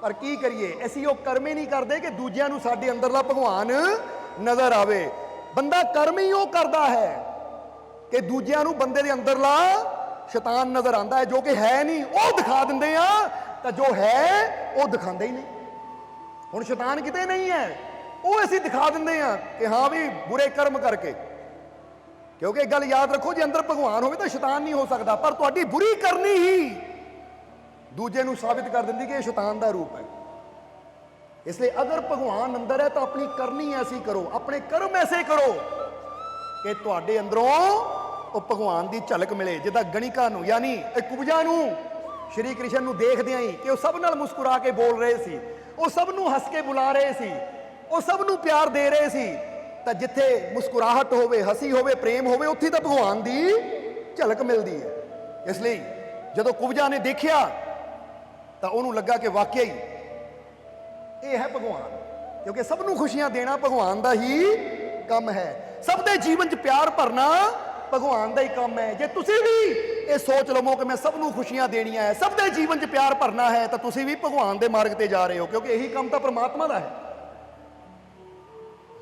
ਪਰ ਕੀ ਕਰੀਏ ਅਸੀਂ ਉਹ ਕਰਮ ਹੀ ਨਹੀਂ ਕਰਦੇ ਕਿ ਦੂਜਿਆਂ ਨੂੰ ਸਾਡੇ ਅੰਦਰਲਾ ਭਗਵਾਨ ਨਜ਼ਰ ਆਵੇ। ਬੰਦਾ ਕਰਮ ਹੀ ਉਹ ਕਰਦਾ ਹੈ ਕਿ ਦੂਜਿਆਂ ਨੂੰ ਬੰਦੇ ਦੇ ਅੰਦਰਲਾ ਸ਼ੈਤਾਨ ਨਜ਼ਰ ਆਉਂਦਾ ਹੈ, ਜੋ ਕਿ ਹੈ ਨਹੀਂ ਉਹ ਦਿਖਾ ਦਿੰਦੇ ਆ, ਤਾਂ ਜੋ ਹੈ ਉਹ ਦਿਖਾਉਂਦੇ ਹੀ ਨਹੀਂ। ਹੁਣ ਸ਼ੈਤਾਨ ਕਿਤੇ ਨਹੀਂ ਹੈ, ਉਹ ਅਸੀਂ ਦਿਖਾ ਦਿੰਦੇ ਆ ਕਿ ਹਾਂ ਵੀ ਬੁਰੇ ਕਰਮ ਕਰਕੇ। ਕਿਉਂਕਿ ਇੱਕ ਗੱਲ ਯਾਦ ਰੱਖੋ, ਜੇ ਅੰਦਰ ਭਗਵਾਨ ਹੋਵੇ ਤਾਂ ਸ਼ੈਤਾਨ ਨਹੀਂ ਹੋ ਸਕਦਾ, ਪਰ ਤੁਹਾਡੀ ਬੁਰੀ ਕਰਨੀ ਹੀ ਦੂਜੇ ਨੂੰ ਸਾਬਿਤ ਕਰ ਦਿੰਦੀ ਕਿ ਇਹ ਸ਼ੈਤਾਨ ਦਾ ਰੂਪ ਹੈ। इसलिए अगर भगवान अंदर है तो अपनी करनी ऐसी करो, अपने कर्म ऐसे करो कि तुहाडे अंदरों ਉਹ ਭਗਵਾਨ ਦੀ ਝਲਕ ਮਿਲੇ। ਜਿੱਦਾਂ ਗਣਿਕਾ ਨੂੰ ਯਾਨੀ ਕੁਬਜਾ ਨੂੰ ਸ਼੍ਰੀ ਕ੍ਰਿਸ਼ਨ ਨੂੰ ਦੇਖਦਿਆਂ ਹੀ ਕਿ ਉਹ ਸਭ ਨਾਲ ਮੁਸਕਰਾ ਕੇ ਬੋਲ ਰਹੇ ਸੀ, ਉਹ ਸਭ ਨੂੰ ਹੱਸ ਕੇ ਬੁਲਾ ਰਹੇ ਸੀ, ਉਹ ਸਭ ਨੂੰ ਪਿਆਰ ਦੇ ਰਹੇ ਸੀ। ਤਾਂ ਜਿੱਥੇ ਮੁਸਕਰਾਹਟ ਹੋਵੇ, ਹਸੀ ਹੋਵੇ, ਪ੍ਰੇਮ ਹੋਵੇ, ਉੱਥੇ ਤਾਂ ਭਗਵਾਨ ਦੀ ਝਲਕ ਮਿਲਦੀ ਹੈ। ਇਸ ਲਈ ਜਦੋਂ ਕੁਬਜਾ ਨੇ ਦੇਖਿਆ ਤਾਂ ਉਹਨੂੰ ਲੱਗਾ ਕਿ ਵਾਕਿਆ ਹੀ ਇਹ ਹੈ ਭਗਵਾਨ। ਕਿਉਂਕਿ ਸਭ ਨੂੰ ਖੁਸ਼ੀਆਂ ਦੇਣਾ ਭਗਵਾਨ ਦਾ ਹੀ ਕੰਮ ਹੈ। ਸਭ ਦੇ ਜੀਵਨ 'ਚ ਪਿਆਰ ਭਰਨਾ ਭਗਵਾਨ ਦਾ ਹੀ ਕੰਮ ਹੈ। ਜੇ ਤੁਸੀਂ ਵੀ ਇਹ ਸੋਚ ਲਵੋ ਕਿ ਮੈਂ ਸਭ ਨੂੰ ਖੁਸ਼ੀਆਂ ਦੇਣੀਆਂ ਹੈ, ਸਭ ਦੇ ਜੀਵਨ 'ਚ ਪਿਆਰ ਭਰਨਾ ਹੈ, ਤਾਂ ਤੁਸੀਂ ਵੀ ਭਗਵਾਨ ਦੇ ਮਾਰਗ ਤੇ ਜਾ ਰਹੇ ਹੋ, ਕਿਉਂਕਿ ਇਹੀ ਕੰਮ ਤਾਂ ਪਰਮਾਤਮਾ ਦਾ ਹੈ।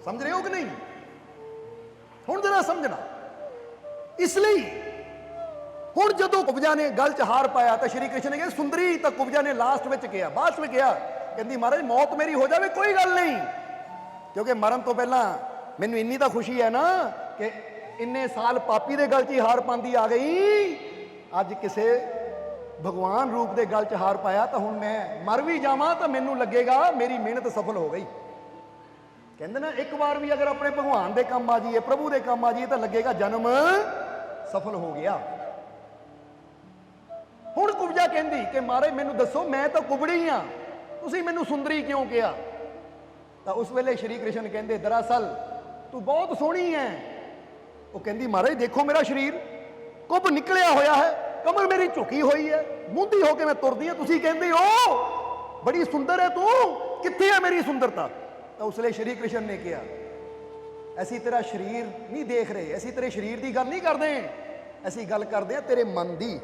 ਸਮਝ ਰਹੇ ਹੋ ਕਿ ਨਹੀਂ? ਹੁਣ ਜਰਾ ਸਮਝਣਾ। ਇਸ ਲਈ ਹੁਣ ਜਦੋਂ ਕੁਬਜਾ ਨੇ ਗੱਲ 'ਚ ਹਾਰ ਪਾਇਆ ਤਾਂ ਸ਼੍ਰੀ ਕ੍ਰਿਸ਼ਨ ਨੇ ਕਿਹਾ ਸੁੰਦਰੀ, ਤਾਂ ਕੁਬਜਾ ਨੇ ਲਾਸਟ ਵਿੱਚ ਕਿਹਾ, ਬਾਅਦ ਵਿੱਚ ਕਿਹਾ, ਕਹਿੰਦੀ ਮਹਾਰਾਜ ਮੌਤ ਮੇਰੀ ਹੋ ਜਾਵੇ ਕੋਈ ਗੱਲ ਨਹੀਂ, ਕਿਉਂਕਿ ਮਰਨ ਤੋਂ ਪਹਿਲਾਂ ਮੈਨੂੰ ਇੰਨੀ ਤਾਂ ਖੁਸ਼ੀ ਹੈ ਨਾ ਕਿ ਇੰਨੇ ਸਾਲ ਪਾਪੀ ਦੇ ਗਲ 'ਚ ਹੀ ਹਾਰ ਪਾਉਂਦੀ ਆ ਗਈ, ਅੱਜ ਕਿਸੇ ਭਗਵਾਨ ਰੂਪ ਦੇ ਗਲ 'ਚ ਹਾਰ ਪਾਇਆ, ਤਾਂ ਹੁਣ ਮੈਂ ਮਰ ਵੀ ਜਾਵਾਂ ਤਾਂ ਮੈਨੂੰ ਲੱਗੇਗਾ ਮੇਰੀ ਮਿਹਨਤ ਸਫਲ ਹੋ ਗਈ। ਕਹਿੰਦੇ ਨਾ ਇੱਕ ਵਾਰ ਵੀ ਅਗਰ ਆਪਣੇ ਭਗਵਾਨ ਦੇ ਕੰਮ ਆ ਜਾਈਏ, ਪ੍ਰਭੂ ਦੇ ਕੰਮ ਆ ਜਾਈਏ, ਤਾਂ ਲੱਗੇਗਾ ਜਨਮ ਸਫਲ ਹੋ ਗਿਆ। ਹੁਣ ਕੁਬਜਾ ਕਹਿੰਦੀ ਕਿ ਮਹਾਰਾਜ ਮੈਨੂੰ ਦੱਸੋ, ਮੈਂ ਤਾਂ ਕੁਬੜੀ ਆ, ਤੁਸੀਂ ਮੈਨੂੰ ਸੁੰਦਰੀ ਕਿਉਂ ਕਿਹਾ? ਤਾਂ ਉਸ ਵੇਲੇ ਸ਼੍ਰੀ ਕ੍ਰਿਸ਼ਨ ਕਹਿੰਦੇ ਦਰਅਸਲ ਤੂੰ ਬਹੁਤ ਸੋਹਣੀ ਹੈ। ਉਹ ਕਹਿੰਦੀ ਮਹਾਰਾਜ ਦੇਖੋ ਮੇਰਾ ਸਰੀਰ ਕੁੱਬ ਨਿਕਲਿਆ ਹੋਇਆ ਹੈ, ਕਮਰ ਮੇਰੀ ਝੁਕੀ ਹੋਈ ਹੈ, ਮੁੰਦੀ ਹੋ ਕੇ ਮੈਂ ਤੁਰਦੀ ਹਾਂ, ਤੁਸੀਂ ਕਹਿੰਦੇ ਹੋ ਬੜੀ ਸੁੰਦਰ ਹੈ ਤੂੰ, ਕਿੱਥੇ ਹੈ ਮੇਰੀ ਸੁੰਦਰਤਾ? ਤਾਂ ਉਸ ਵੇਲੇ ਸ਼੍ਰੀ ਕ੍ਰਿਸ਼ਨ ਨੇ ਕਿਹਾ ਅਸੀਂ ਤੇਰਾ ਸਰੀਰ ਨਹੀਂ ਦੇਖ ਰਹੇ, ਅਸੀਂ ਤੇਰੇ ਸਰੀਰ ਦੀ ਗੱਲ ਨਹੀਂ ਕਰਦੇ, ਅਸੀਂ ਗੱਲ ਕਰਦੇ ਹਾਂ ਤੇਰੇ ਮਨ ਦੀ,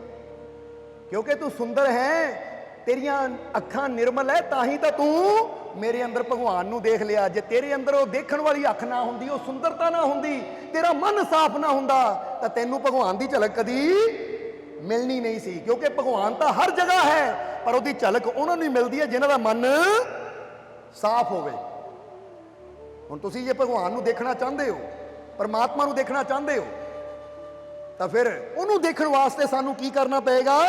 ਕਿਉਂਕਿ ਤੂੰ ਸੁੰਦਰ ਹੈ, ਤੇਰੀਆਂ ਅੱਖਾਂ ਨਿਰਮਲ ਹੈ, ਤਾਂ ਹੀ ਤਾਂ ਤੂੰ ਮੇਰੇ ਅੰਦਰ ਭਗਵਾਨ ਨੂੰ ਦੇਖ ਲਿਆ। ਜੇ ਤੇਰੇ ਅੰਦਰ ਉਹ ਦੇਖਣ ਵਾਲੀ ਅੱਖ ਨਾ ਹੁੰਦੀ, ਉਹ ਸੁੰਦਰਤਾ ਨਾ ਹੁੰਦੀ, ਤੇਰਾ ਮਨ ਸਾਫ਼ ਨਾ ਹੁੰਦਾ, ਤਾਂ ਤੈਨੂੰ ਭਗਵਾਨ ਦੀ ਝਲਕ ਕਦੀ ਮਿਲਣੀ ਨਹੀਂ ਸੀ। ਕਿਉਂਕਿ ਭਗਵਾਨ ਤਾਂ ਹਰ ਜਗ੍ਹਾ ਹੈ, ਪਰ ਉਹਦੀ ਝਲਕ ਉਹਨਾਂ ਨੂੰ ਹੀ ਮਿਲਦੀ ਹੈ ਜਿਨ੍ਹਾਂ ਦਾ ਮਨ ਸਾਫ਼ ਹੋਵੇ। ਹੁਣ ਤੁਸੀਂ ਜੇ ਭਗਵਾਨ ਨੂੰ ਦੇਖਣਾ ਚਾਹੁੰਦੇ ਹੋ, ਪਰਮਾਤਮਾ ਨੂੰ ਦੇਖਣਾ ਚਾਹੁੰਦੇ ਹੋ, ਤਾਂ ਫਿਰ ਉਹਨੂੰ ਦੇਖਣ ਵਾਸਤੇ ਸਾਨੂੰ ਕੀ ਕਰਨਾ ਪਏਗਾ?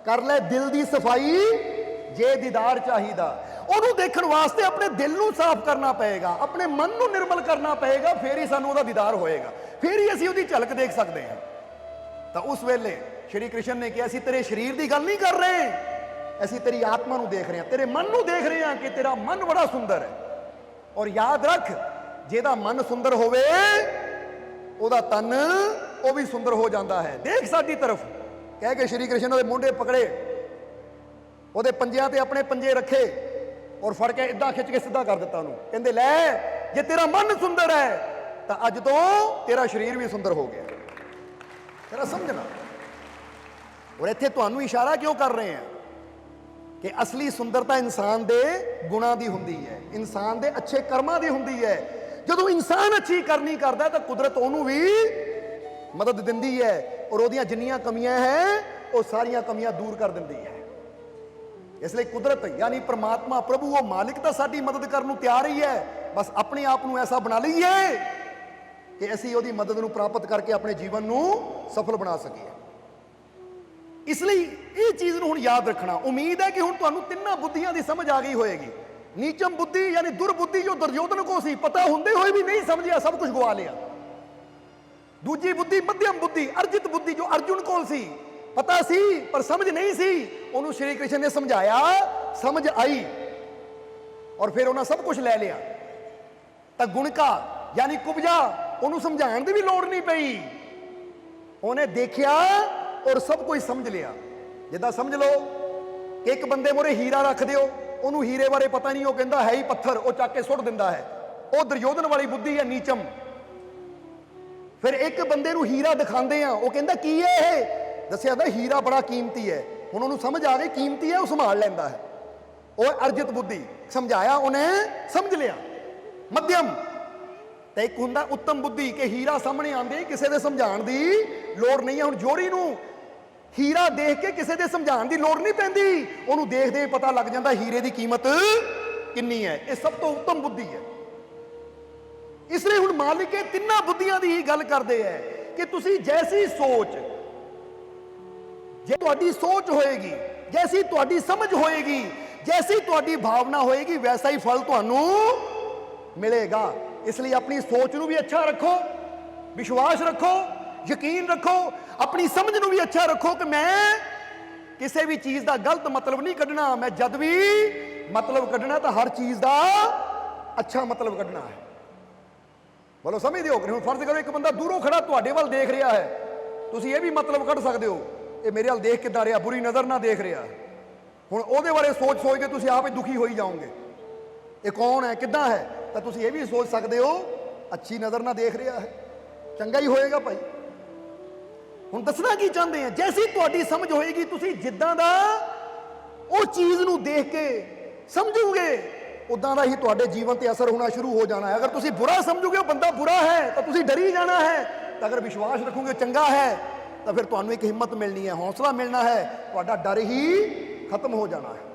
ਕਰ ਲੈ ਦਿਲ ਦੀ ਸਫਾਈ ਜੇ ਦੀਦਾਰ ਚਾਹੀਦਾ। ਉਹਨੂੰ ਦੇਖਣ ਵਾਸਤੇ ਆਪਣੇ ਦਿਲ ਨੂੰ ਸਾਫ਼ ਕਰਨਾ ਪਏਗਾ, ਆਪਣੇ ਮਨ ਨੂੰ ਨਿਰਮਲ ਕਰਨਾ ਪਏਗਾ, ਫਿਰ ਹੀ ਸਾਨੂੰ ਉਹਦਾ ਦੀਦਾਰ ਹੋਏਗਾ, ਫਿਰ ਹੀ ਅਸੀਂ ਉਹਦੀ ਝਲਕ ਦੇਖ ਸਕਦੇ ਹਾਂ। ਤਾਂ ਉਸ ਵੇਲੇ ਸ਼੍ਰੀ ਕ੍ਰਿਸ਼ਨ ਨੇ ਕਿਹਾ ਅਸੀਂ ਤੇਰੇ ਸਰੀਰ ਦੀ ਗੱਲ ਨਹੀਂ ਕਰ ਰਹੇ, ਅਸੀਂ ਤੇਰੀ ਆਤਮਾ ਨੂੰ ਦੇਖ ਰਹੇ ਹਾਂ, ਤੇਰੇ ਮਨ ਨੂੰ ਦੇਖ ਰਹੇ ਹਾਂ ਕਿ ਤੇਰਾ ਮਨ ਬੜਾ ਸੁੰਦਰ ਹੈ। ਔਰ ਯਾਦ ਰੱਖ, ਜਿਹਦਾ ਮਨ ਸੁੰਦਰ ਹੋਵੇ ਉਹਦਾ ਤਨ ਉਹ ਵੀ ਸੁੰਦਰ ਹੋ ਜਾਂਦਾ ਹੈ। ਦੇਖ ਸਾਡੀ ਤਰਫ, ਕਹਿ ਕੇ ਸ਼੍ਰੀ ਕ੍ਰਿਸ਼ਨ ਉਹਦੇ ਮੋਢੇ ਪਕੜੇ, ਉਹਦੇ ਪੰਜਿਆਂ ਤੇ ਆਪਣੇ ਪੰਜੇ ਰੱਖੇ ਔਰ ਫੜ ਕੇ ਇਦਾਂ ਖਿੱਚ ਕੇ ਸਿੱਧਾ ਕਰ ਦਿੱਤਾ ਉਹਨੂੰ। ਕਹਿੰਦੇ ਲੈ ਜੇ ਤੇਰਾ ਮਨ ਸੁੰਦਰ ਹੈ ਤਾਂ ਅੱਜ ਤੋਂ ਤੇਰਾ ਸਰੀਰ ਵੀ ਸੁੰਦਰ ਹੋ ਗਿਆ। ਜਰਾ ਸਮਝਣਾ। ਔਰ ਇੱਥੇ ਤੁਹਾਨੂੰ ਇਸ਼ਾਰਾ ਕਿਉਂ ਕਰ ਰਹੇ ਹਾਂ ਕਿ ਅਸਲੀ ਸੁੰਦਰਤਾ ਇਨਸਾਨ ਦੇ ਗੁਣਾਂ ਦੀ ਹੁੰਦੀ ਹੈ, ਇਨਸਾਨ ਦੇ ਅੱਛੇ ਕਰਮਾਂ ਦੀ ਹੁੰਦੀ ਹੈ। ਜਦੋਂ ਇਨਸਾਨ ਅੱਛੀ ਕਰਨੀ ਕਰਦਾ ਤਾਂ ਕੁਦਰਤ ਉਹਨੂੰ ਵੀ ਮਦਦ ਦਿੰਦੀ ਹੈ ਔਰ ਉਹਦੀਆਂ ਜਿੰਨੀਆਂ ਕਮੀਆਂ ਹੈ ਉਹ ਸਾਰੀਆਂ ਕਮੀਆਂ ਦੂਰ ਕਰ ਦਿੰਦੀ ਹੈ। ਇਸ ਲਈ ਕੁਦਰਤ ਯਾਨੀ ਪ੍ਰਮਾਤਮਾ ਪ੍ਰਭੂ ਉਹ ਮਾਲਿਕ ਤਾਂ ਸਾਡੀ ਮਦਦ ਕਰਨ ਨੂੰ ਤਿਆਰ ਹੀ ਹੈ, ਬਸ ਆਪਣੇ ਆਪ ਨੂੰ ਐਸਾ ਬਣਾ ਲਈਏ ਕਿ ਅਸੀਂ ਉਹਦੀ ਮਦਦ ਨੂੰ ਪ੍ਰਾਪਤ ਕਰਕੇ ਆਪਣੇ ਜੀਵਨ ਨੂੰ ਸਫਲ ਬਣਾ ਸਕੀਏ। ਇਸ ਲਈ ਇਹ ਚੀਜ਼ ਨੂੰ ਹੁਣ ਯਾਦ ਰੱਖਣਾ। ਉਮੀਦ ਹੈ ਕਿ ਹੁਣ ਤੁਹਾਨੂੰ ਤਿੰਨਾਂ ਬੁੱਧੀਆਂ ਦੀ ਸਮਝ ਆ ਗਈ ਹੋਏਗੀ। ਨੀਚਮ ਬੁੱਧੀ ਯਾਨੀ ਦੁਰਬੁੱਧੀ ਜੋ ਦੁਰਯੋਧਨ ਕੋ ਸੀ, ਪਤਾ ਹੁੰਦੇ ਹੋਏ ਵੀ ਨਹੀਂ ਸਮਝਿਆ, ਸਭ ਕੁਝ ਗਵਾ ਲਿਆ। ਦੂਜੀ ਬੁੱਧੀ ਮੱਧਮ ਬੁੱਧੀ, ਅਰਜਿਤ ਬੁੱਧੀ ਜੋ ਅਰਜੁਨ ਕੋਲ ਸੀ, ਪਤਾ ਸੀ ਪਰ ਸਮਝ ਨਹੀਂ ਸੀ, ਉਹਨੂੰ ਸ਼੍ਰੀ ਕ੍ਰਿਸ਼ਨ ਨੇ ਸਮਝਾਇਆ, ਸਮਝ ਆਈ ਔਰ ਫਿਰ ਉਹਨਾਂ ਸਭ ਕੁਝ ਲੈ ਲਿਆ। ਤਾਂ ਗੁਣਕਾ ਯਾਨੀ ਕੁਬਜਾ, ਉਹਨੂੰ ਸਮਝਾਉਣ ਦੀ ਵੀ ਲੋੜ ਨਹੀਂ ਪਈ, ਉਹਨੇ ਦੇਖਿਆ ਔਰ ਸਭ ਕੁਝ ਸਮਝ ਲਿਆ। ਜਿੱਦਾਂ ਸਮਝ ਲਓ ਕਿ ਇੱਕ ਬੰਦੇ ਮੂਹਰੇ ਹੀਰਾ ਰੱਖ ਦਿਓ, ਉਹਨੂੰ ਹੀਰੇ ਬਾਰੇ ਪਤਾ ਨਹੀਂ, ਉਹ ਕਹਿੰਦਾ ਹੈ ਹੀ ਪੱਥਰ, ਉਹ ਚੱਕ ਕੇ ਸੁੱਟ ਦਿੰਦਾ ਹੈ, ਉਹ ਦੁਰਯੋਧਨ ਵਾਲੀ ਬੁੱਧੀ ਹੈ, ਨੀਚਮ। ਫਿਰ ਇੱਕ ਬੰਦੇ ਨੂੰ ਹੀਰਾ ਦਿਖਾਉਂਦੇ ਆ, ਉਹ ਕਹਿੰਦਾ ਕੀ ਹੈ ਇਹ? ਦੱਸਿਆ ਜਾਂਦਾ ਹੀਰਾ ਬੜਾ ਕੀਮਤੀ ਹੈ, ਹੁਣ ਉਹਨੂੰ ਸਮਝ ਆ ਗਈ ਕੀਮਤੀ ਹੈ, ਉਹ ਸੰਭਾਲ ਲੈਂਦਾ ਹੈ, ਉਹ ਅਰਜਿਤ ਬੁੱਧੀ। ਸਮਝਾਇਆ ਉਹਨੇ, ਸਮਝ ਲਿਆ। ਮੱਧਮ ਤੇ ਇੱਕ ਹੁੰਦਾ ਉੱਤਮ ਬੁੱਧੀ ਕਿ ਹੀਰਾ ਸਾਹਮਣੇ ਆਉਂਦੇ ਕਿਸੇ ਦੇ ਸਮਝਾਉਣ ਦੀ ਲੋੜ ਨਹੀਂ ਹੈ। ਹੁਣ ਜੋੜੀ ਨੂੰ ਹੀਰਾ ਦੇਖ ਕੇ ਕਿਸੇ ਦੇ ਸਮਝਾਉਣ ਦੀ ਲੋੜ ਨਹੀਂ ਪੈਂਦੀ, ਉਹਨੂੰ ਦੇਖਦੇ ਪਤਾ ਲੱਗ ਜਾਂਦਾ ਹੀਰੇ ਦੀ ਕੀਮਤ ਕਿੰਨੀ ਹੈ। ਇਹ ਸਭ ਤੋਂ ਉੱਤਮ ਬੁੱਧੀ ਹੈ। ਇਸ ਲਈ ਹੁਣ ਮਾਲਿਕ ਇਹ ਤਿੰਨਾਂ ਬੁੱਧੀਆਂ ਦੀ ਹੀ ਗੱਲ ਕਰਦੇ ਹੈ ਕਿ ਤੁਸੀਂ ਜੈਸੀ ਸੋਚ, ਜੇ ਤੁਹਾਡੀ ਸੋਚ ਹੋਏਗੀ, ਜੈਸੀ ਤੁਹਾਡੀ ਸਮਝ ਹੋਏਗੀ, ਜੈਸੀ ਤੁਹਾਡੀ ਭਾਵਨਾ ਹੋਏਗੀ, ਵੈਸਾ ਹੀ ਫਲ ਤੁਹਾਨੂੰ ਮਿਲੇਗਾ। ਇਸ ਲਈ ਆਪਣੀ ਸੋਚ ਨੂੰ ਵੀ ਅੱਛਾ ਰੱਖੋ, ਵਿਸ਼ਵਾਸ ਰੱਖੋ, ਯਕੀਨ ਰੱਖੋ, ਆਪਣੀ ਸਮਝ ਨੂੰ ਵੀ ਅੱਛਾ ਰੱਖੋ ਕਿ ਮੈਂ ਕਿਸੇ ਵੀ ਚੀਜ਼ ਦਾ ਗਲਤ ਮਤਲਬ ਨਹੀਂ ਕੱਢਣਾ, ਮੈਂ ਜਦ ਵੀ ਮਤਲਬ ਕੱਢਣਾ ਤਾਂ ਹਰ ਚੀਜ਼ ਦਾ ਅੱਛਾ ਮਤਲਬ ਕੱਢਣਾ ਹੈ। ਬੋਲੋ ਸਮਝਦੇ ਹੋ ਕਿ ਹੁਣ ਫਰਜ਼ ਕਰੋ ਇੱਕ ਬੰਦਾ ਦੂਰੋਂ ਖੜਾ ਤੁਹਾਡੇ ਵੱਲ ਦੇਖ ਰਿਹਾ ਹੈ, ਤੁਸੀਂ ਇਹ ਵੀ ਮਤਲਬ ਕੱਢ ਸਕਦੇ ਹੋ ਇਹ ਮੇਰੇ ਵੱਲ ਦੇਖ ਕਿੱਦਾਂ ਰਿਹਾ, ਬੁਰੀ ਨਜ਼ਰ ਨਾਲ ਦੇਖ ਰਿਹਾ। ਹੁਣ ਉਹਦੇ ਬਾਰੇ ਸੋਚ ਕੇ ਤੁਸੀਂ ਆਪ ਹੀ ਦੁਖੀ ਹੋਈ ਜਾਓਗੇ। ਇਹ ਕੌਣ ਹੈ, ਕਿੱਦਾਂ ਹੈ, ਤਾਂ ਤੁਸੀਂ ਇਹ ਵੀ ਸੋਚ ਸਕਦੇ ਹੋ ਅੱਛੀ ਨਜ਼ਰ ਨਾਲ ਦੇਖ ਰਿਹਾ ਹੈ, ਚੰਗਾ ਹੀ ਹੋਏਗਾ ਭਾਈ। ਹੁਣ ਦੱਸਣਾ ਕੀ ਚਾਹੁੰਦੇ ਆ, ਜੈਸੀ ਤੁਹਾਡੀ ਸਮਝ ਹੋਏਗੀ ਤੁਸੀਂ ਜਿੱਦਾਂ ਦਾ ਉਹ ਚੀਜ਼ ਨੂੰ ਦੇਖ ਕੇ ਸਮਝੋਗੇ ਉਦਾਂ ਦਾ ਹੀ ਤੁਹਾਡੇ ਜੀਵਨ ਤੇ ਅਸਰ ਹੋਣਾ ਸ਼ੁਰੂ ਹੋ ਜਾਣਾ ਹੈ। ਅਗਰ ਤੁਸੀਂ ਬੁਰਾ ਸਮਝੋਗੇ ਉਹ ਬੰਦਾ ਬੁਰਾ ਹੈ ਤਾਂ ਤੁਸੀਂ ਡਰੀ ਜਾਣਾ ਹੈ, ਤਾਂ ਅਗਰ ਵਿਸ਼ਵਾਸ ਰੱਖੋਗੇ ਚੰਗਾ ਹੈ ਤਾਂ ਫਿਰ ਤੁਹਾਨੂੰ ਇੱਕ ਹਿੰਮਤ ਮਿਲਣੀ ਹੈ, ਹੌਸਲਾ ਮਿਲਣਾ ਹੈ, ਤੁਹਾਡਾ ਡਰ ਹੀ ਖਤਮ ਹੋ ਜਾਣਾ ਹੈ।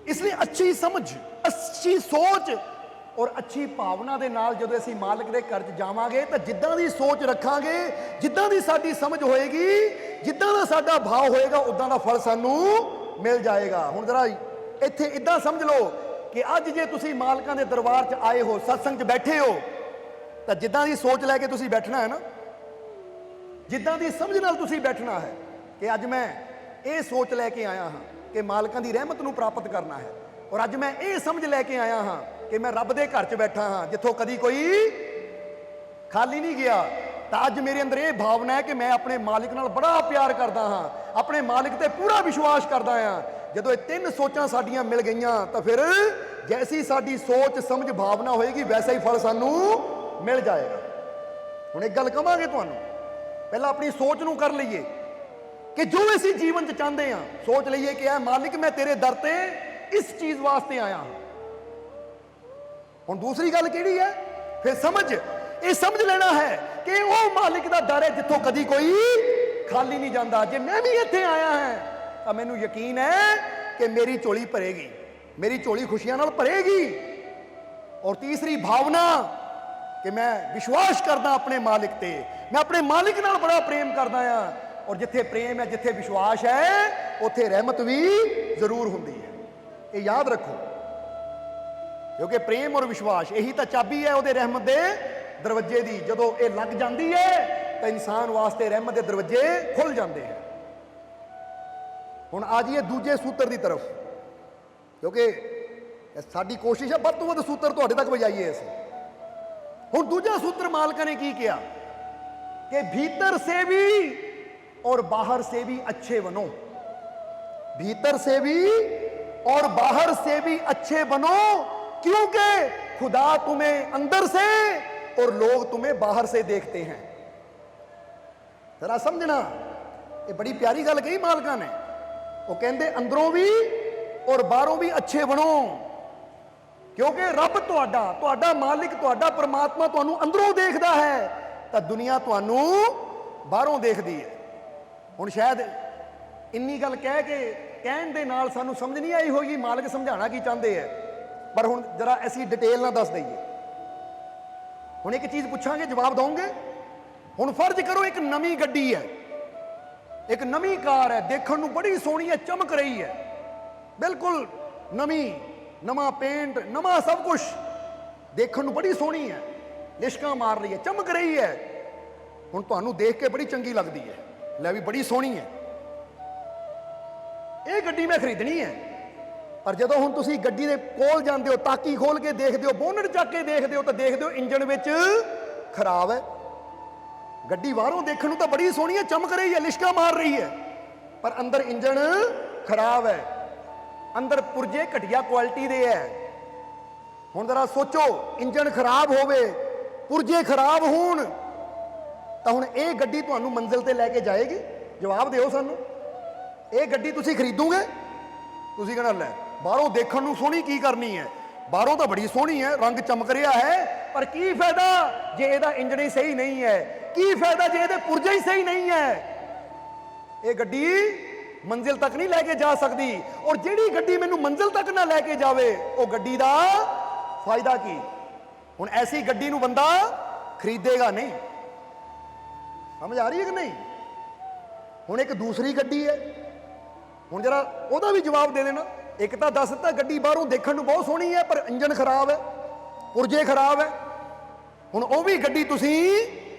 ਇਸ ਲਈ ਅੱਛੀ ਸਮਝ, ਅੱਛੀ ਸੋਚ ਔਰ ਅੱਛੀ ਭਾਵਨਾ ਦੇ ਨਾਲ ਜਦੋਂ ਅਸੀਂ ਮਾਲਕ ਦੇ ਘਰ 'ਚ ਜਾਵਾਂਗੇ ਤਾਂ ਜਿੱਦਾਂ ਦੀ ਸੋਚ ਰੱਖਾਂਗੇ, ਜਿੱਦਾਂ ਦੀ ਸਾਡੀ ਸਮਝ ਹੋਏਗੀ, ਜਿੱਦਾਂ ਦਾ ਸਾਡਾ ਭਾਵ ਹੋਏਗਾ ਉਦਾਂ ਦਾ ਫਲ ਸਾਨੂੰ ਮਿਲ ਜਾਏਗਾ। ਹੁਣ ਜ਼ਰਾ ਇੱਥੇ ਇਦਾਂ ਸਮਝ ਲਓ ਕਿ ਅੱਜ ਜੇ ਤੁਸੀਂ ਮਾਲਕਾਂ ਦੇ ਦਰਬਾਰ 'ਚ ਆਏ ਹੋ, ਸਤਸੰਗ 'ਚ ਬੈਠੇ ਹੋ, ਤਾਂ ਜਿੱਦਾਂ ਦੀ ਸੋਚ ਲੈ ਕੇ ਤੁਸੀਂ ਬੈਠਣਾ ਹੈ ਨਾ, ਜਿੱਦਾਂ ਦੀ ਸਮਝ ਨਾਲ ਤੁਸੀਂ ਬੈਠਣਾ ਹੈ ਕਿ ਅੱਜ ਮੈਂ ਇਹ ਸੋਚ ਲੈ ਕੇ ਆਇਆ ਹਾਂ ਕਿ ਮਾਲਕਾਂ ਦੀ ਰਹਿਮਤ ਨੂੰ ਪ੍ਰਾਪਤ ਕਰਨਾ ਹੈ, ਔਰ ਅੱਜ ਮੈਂ ਇਹ ਸਮਝ ਲੈ ਕੇ ਆਇਆ ਹਾਂ ਕਿ ਮੈਂ ਰੱਬ ਦੇ ਘਰ 'ਚ ਬੈਠਾ ਹਾਂ ਜਿੱਥੋਂ ਕਦੀ ਕੋਈ ਖਾਲੀ ਨਹੀਂ ਗਿਆ। ਤਾਂ ਅੱਜ ਮੇਰੇ ਅੰਦਰ ਇਹ ਭਾਵਨਾ ਹੈ ਕਿ ਮੈਂ ਆਪਣੇ ਮਾਲਿਕ ਨਾਲ ਬੜਾ ਪਿਆਰ ਕਰਦਾ ਹਾਂ, ਆਪਣੇ ਮਾਲਿਕ ਤੇ ਪੂਰਾ ਵਿਸ਼ਵਾਸ ਕਰਦਾ ਹਾਂ। ਜਦੋਂ ਇਹ ਤਿੰਨ ਸੋਚਾਂ ਸਾਡੀਆਂ ਮਿਲ ਗਈਆਂ ਤਾਂ ਫਿਰ ਜੈਸੀ ਸਾਡੀ ਸੋਚ, ਸਮਝ, ਭਾਵਨਾ ਹੋਏਗੀ ਵੈਸਾ ਹੀ ਫਲ ਸਾਨੂੰ ਮਿਲ ਜਾਏਗਾ। ਹੁਣ ਇੱਕ ਗੱਲ ਕਹਾਂਗੇ ਤੁਹਾਨੂੰ, ਪਹਿਲਾਂ ਆਪਣੀ ਸੋਚ ਨੂੰ ਕਰ ਲਈਏ ਕਿ ਜੋ ਅਸੀਂ ਜੀਵਨ 'ਚ ਚਾਹੁੰਦੇ ਹਾਂ, ਸੋਚ ਲਈਏ ਕਿ ਇਹ ਮਾਲਿਕ ਮੈਂ ਤੇਰੇ ਦਰ ਤੇ ਇਸ ਚੀਜ਼ ਵਾਸਤੇ ਆਇਆ ਹਾਂ। ਹੁਣ ਦੂਸਰੀ ਗੱਲ ਕਿਹੜੀ ਹੈ, ਫਿਰ ਸਮਝ, ਇਹ ਸਮਝ ਲੈਣਾ ਹੈ ਕਿ ਉਹ ਮਾਲਿਕ ਦਾ ਦਰ ਹੈ ਜਿੱਥੋਂ ਕਦੀ ਕੋਈ ਖਾਲੀ ਨਹੀਂ ਜਾਂਦਾ। ਜੇ ਮੈਂ ਵੀ ਇੱਥੇ ਆਇਆ ਹਾਂ ਤਾਂ ਮੈਨੂੰ ਯਕੀਨ ਹੈ ਕਿ ਮੇਰੀ ਝੋਲੀ ਭਰੇਗੀ, ਮੇਰੀ ਝੋਲੀ ਖੁਸ਼ੀਆਂ ਨਾਲ ਭਰੇਗੀ। ਔਰ ਤੀਸਰੀ ਭਾਵਨਾ ਕਿ ਮੈਂ ਵਿਸ਼ਵਾਸ ਕਰਦਾ ਆਪਣੇ ਮਾਲਿਕ ਤੇ, ਮੈਂ ਆਪਣੇ ਮਾਲਿਕ ਨਾਲ ਬੜਾ ਪ੍ਰੇਮ ਕਰਦਾ ਹਾਂ, ਔਰ ਜਿੱਥੇ ਪ੍ਰੇਮ ਹੈ, ਜਿੱਥੇ ਵਿਸ਼ਵਾਸ ਹੈ, ਉੱਥੇ ਰਹਿਮਤ ਵੀ ਜ਼ਰੂਰ ਹੁੰਦੀ ਹੈ। ਇਹ ਯਾਦ ਰੱਖੋ, ਕਿਉਂਕਿ ਪ੍ਰੇਮ ਔਰ ਵਿਸ਼ਵਾਸ ਇਹੀ ਤਾਂ ਚਾਬੀ ਹੈ ਉਹਦੇ ਰਹਿਮਤ ਦੇ ਦਰਵਾਜ਼ੇ ਦੀ। ਜਦੋਂ ਇਹ ਲੱਗ ਜਾਂਦੀ ਹੈ ਤਾਂ ਇਨਸਾਨ ਵਾਸਤੇ ਰਹਿਮਤ ਦੇ ਦਰਵਾਜ਼ੇ ਖੁੱਲ ਜਾਂਦੇ ਹਨ। ਹੁਣ ਆ ਜਾਈਏ ਦੂਜੇ ਸੂਤਰ ਦੀ ਤਰਫ, ਕਿਉਂਕਿ ਸਾਡੀ ਕੋਸ਼ਿਸ਼ ਹੈ ਵੱਧ ਤੋਂ ਵੱਧ ਸੂਤਰ ਤੁਹਾਡੇ ਤੱਕ ਪਹੁੰਚਾਈਏ ਅਸੀਂ। ਹੁਣ ਦੂਜਾ ਸੂਤਰ ਮਾਲਕਾਂ ਨੇ ਕੀ ਕਿਹਾ कि भीतर से भी और बाहर से भी अच्छे बनो, भीतर से भी और बाहर से भी अच्छे बनो, क्योंकि खुदा तुम्हें अंदर से और लोग तुम्हें बाहर से देखते हैं। जरा समझना, ये बड़ी प्यारी गल कही मालका ने। वो कहते अंदरों भी और बाहरों भी अच्छे बनो, क्योंकि रब तुहाडा मालिक, तुहाडा परमात्मा तुहानू अंदरों देखदा है ਤਾਂ ਦੁਨੀਆ ਤੁਹਾਨੂੰ ਬਾਹਰੋਂ ਦੇਖਦੀ ਹੈ। ਹੁਣ ਸ਼ਾਇਦ ਇੰਨੀ ਗੱਲ ਕਹਿਣ ਦੇ ਨਾਲ ਸਾਨੂੰ ਸਮਝ ਨਹੀਂ ਆਈ ਹੋਈ ਮਾਲਕ ਸਮਝਾਉਣਾ ਕੀ ਚਾਹੁੰਦੇ ਹੈ, ਪਰ ਹੁਣ ਜਰਾ ਅਸੀਂ ਡਿਟੇਲ ਨਾਲ ਦੱਸ ਦਈਏ। ਹੁਣ ਇੱਕ ਚੀਜ਼ ਪੁੱਛਾਂਗੇ, ਜਵਾਬ ਦਵਾਂਗੇ। ਹੁਣ ਫਰਜ਼ ਕਰੋ ਇੱਕ ਨਵੀਂ ਗੱਡੀ ਹੈ, ਇੱਕ ਨਵੀਂ ਕਾਰ ਹੈ, ਦੇਖਣ ਨੂੰ ਬੜੀ ਸੋਹਣੀ ਹੈ, ਚਮਕ ਰਹੀ ਹੈ, ਬਿਲਕੁਲ ਨਵੀਂ, ਨਵਾਂ ਪੇਂਟ, ਨਵਾਂ ਸਭ ਕੁਝ, ਦੇਖਣ ਨੂੰ ਬੜੀ ਸੋਹਣੀ ਹੈ, ਲਿਸ਼ਕਾਂ ਮਾਰ ਰਹੀ ਹੈ, ਚਮਕ ਰਹੀ ਹੈ। ਹੁਣ ਤੁਹਾਨੂੰ ਦੇਖ ਕੇ ਬੜੀ ਚੰਗੀ ਲੱਗਦੀ ਹੈ, ਲੈ ਵੀ ਬੜੀ ਸੋਹਣੀ ਹੈ, ਇਹ ਗੱਡੀ ਮੈਂ ਖਰੀਦਣੀ ਹੈ। ਪਰ ਜਦੋਂ ਹੁਣ ਤੁਸੀਂ ਗੱਡੀ ਦੇ ਕੋਲ ਜਾਂਦੇ ਹੋ, ਤਾਕੀ ਖੋਲ ਕੇ ਦੇਖਦੇ ਹੋ, ਬੋਨਟ ਚੱਕ ਕੇ ਦੇਖਦੇ ਹੋ, ਤਾਂ ਦੇਖਦੇ ਹੋ ਇੰਜਣ ਵਿੱਚ ਖਰਾਬ ਹੈ। ਗੱਡੀ ਬਾਹਰੋਂ ਦੇਖਣ ਨੂੰ ਤਾਂ ਬੜੀ ਸੋਹਣੀ ਹੈ, ਚਮਕ ਰਹੀ ਹੈ, ਲਿਸ਼ਕਾਂ ਮਾਰ ਰਹੀ ਹੈ, ਪਰ ਅੰਦਰ ਇੰਜਣ ਖਰਾਬ ਹੈ, ਅੰਦਰ ਪੁਰਜੇ ਘਟੀਆ ਕੁਆਲਿਟੀ ਦੇ ਹੈ। ਹੁਣ ਜ਼ਰਾ ਸੋਚੋ, ਇੰਜਣ ਖਰਾਬ ਹੋਵੇ, ਪੁਰਜੇ ਖਰਾਬ ਹੋਣ, ਤਾਂ ਹੁਣ ਇਹ ਗੱਡੀ ਤੁਹਾਨੂੰ ਮੰਜ਼ਿਲ ਤੇ ਲੈ ਕੇ ਜਾਏਗੀ? ਜਵਾਬ ਦਿਓ ਸਾਨੂੰ। ਇਹ ਗੱਡੀ ਤੁਸੀਂ ਖਰੀਦੋਗੇ? ਤੁਸੀਂ ਕਹਿਣਾ ਲੈ ਬਾਹਰੋਂ ਦੇਖਣ ਨੂੰ ਸੋਹਣੀ ਕੀ ਕਰਨੀ ਹੈ, ਬਾਹਰੋਂ ਤਾਂ ਬੜੀ ਸੋਹਣੀ ਹੈ, ਰੰਗ ਚਮਕ ਰਿਹਾ ਹੈ, ਪਰ ਕੀ ਫਾਇਦਾ ਜੇ ਇਹਦਾ ਇੰਜਣ ਹੀ ਸਹੀ ਨਹੀਂ ਹੈ, ਕੀ ਫਾਇਦਾ ਜੇ ਇਹਦੇ ਪੁਰਜੇ ਹੀ ਸਹੀ ਨਹੀਂ ਹੈ। ਇਹ ਗੱਡੀ ਮੰਜ਼ਿਲ ਤੱਕ ਨਹੀਂ ਲੈ ਕੇ ਜਾ ਸਕਦੀ। ਔਰ ਜਿਹੜੀ ਗੱਡੀ ਮੈਨੂੰ ਮੰਜ਼ਿਲ ਤੱਕ ਨਾ ਲੈ ਕੇ ਜਾਵੇ, ਉਹ ਗੱਡੀ ਦਾ ਫਾਇਦਾ ਕੀ? ਹੁਣ ਐਸੀ ਗੱਡੀ ਨੂੰ ਬੰਦਾ ਖਰੀਦੇਗਾ ਨਹੀਂ। ਸਮਝ ਆ ਰਹੀ ਹੈ ਕਿ ਨਹੀਂ? ਹੁਣ ਇੱਕ ਦੂਸਰੀ ਗੱਡੀ ਹੈ, ਹੁਣ ਜਰਾ ਉਹਦਾ ਵੀ ਜਵਾਬ ਦੇ ਦੇਣਾ। ਇੱਕ ਤਾਂ ਦੱਸ ਦਿੱਤਾ ਗੱਡੀ ਬਾਹਰੋਂ ਦੇਖਣ ਨੂੰ ਬਹੁਤ ਸੋਹਣੀ ਹੈ, ਪਰ ਇੰਜਣ ਖਰਾਬ ਹੈ, ਪੁਰਜੇ ਖਰਾਬ ਹੈ। ਹੁਣ ਉਹ ਵੀ ਗੱਡੀ ਤੁਸੀਂ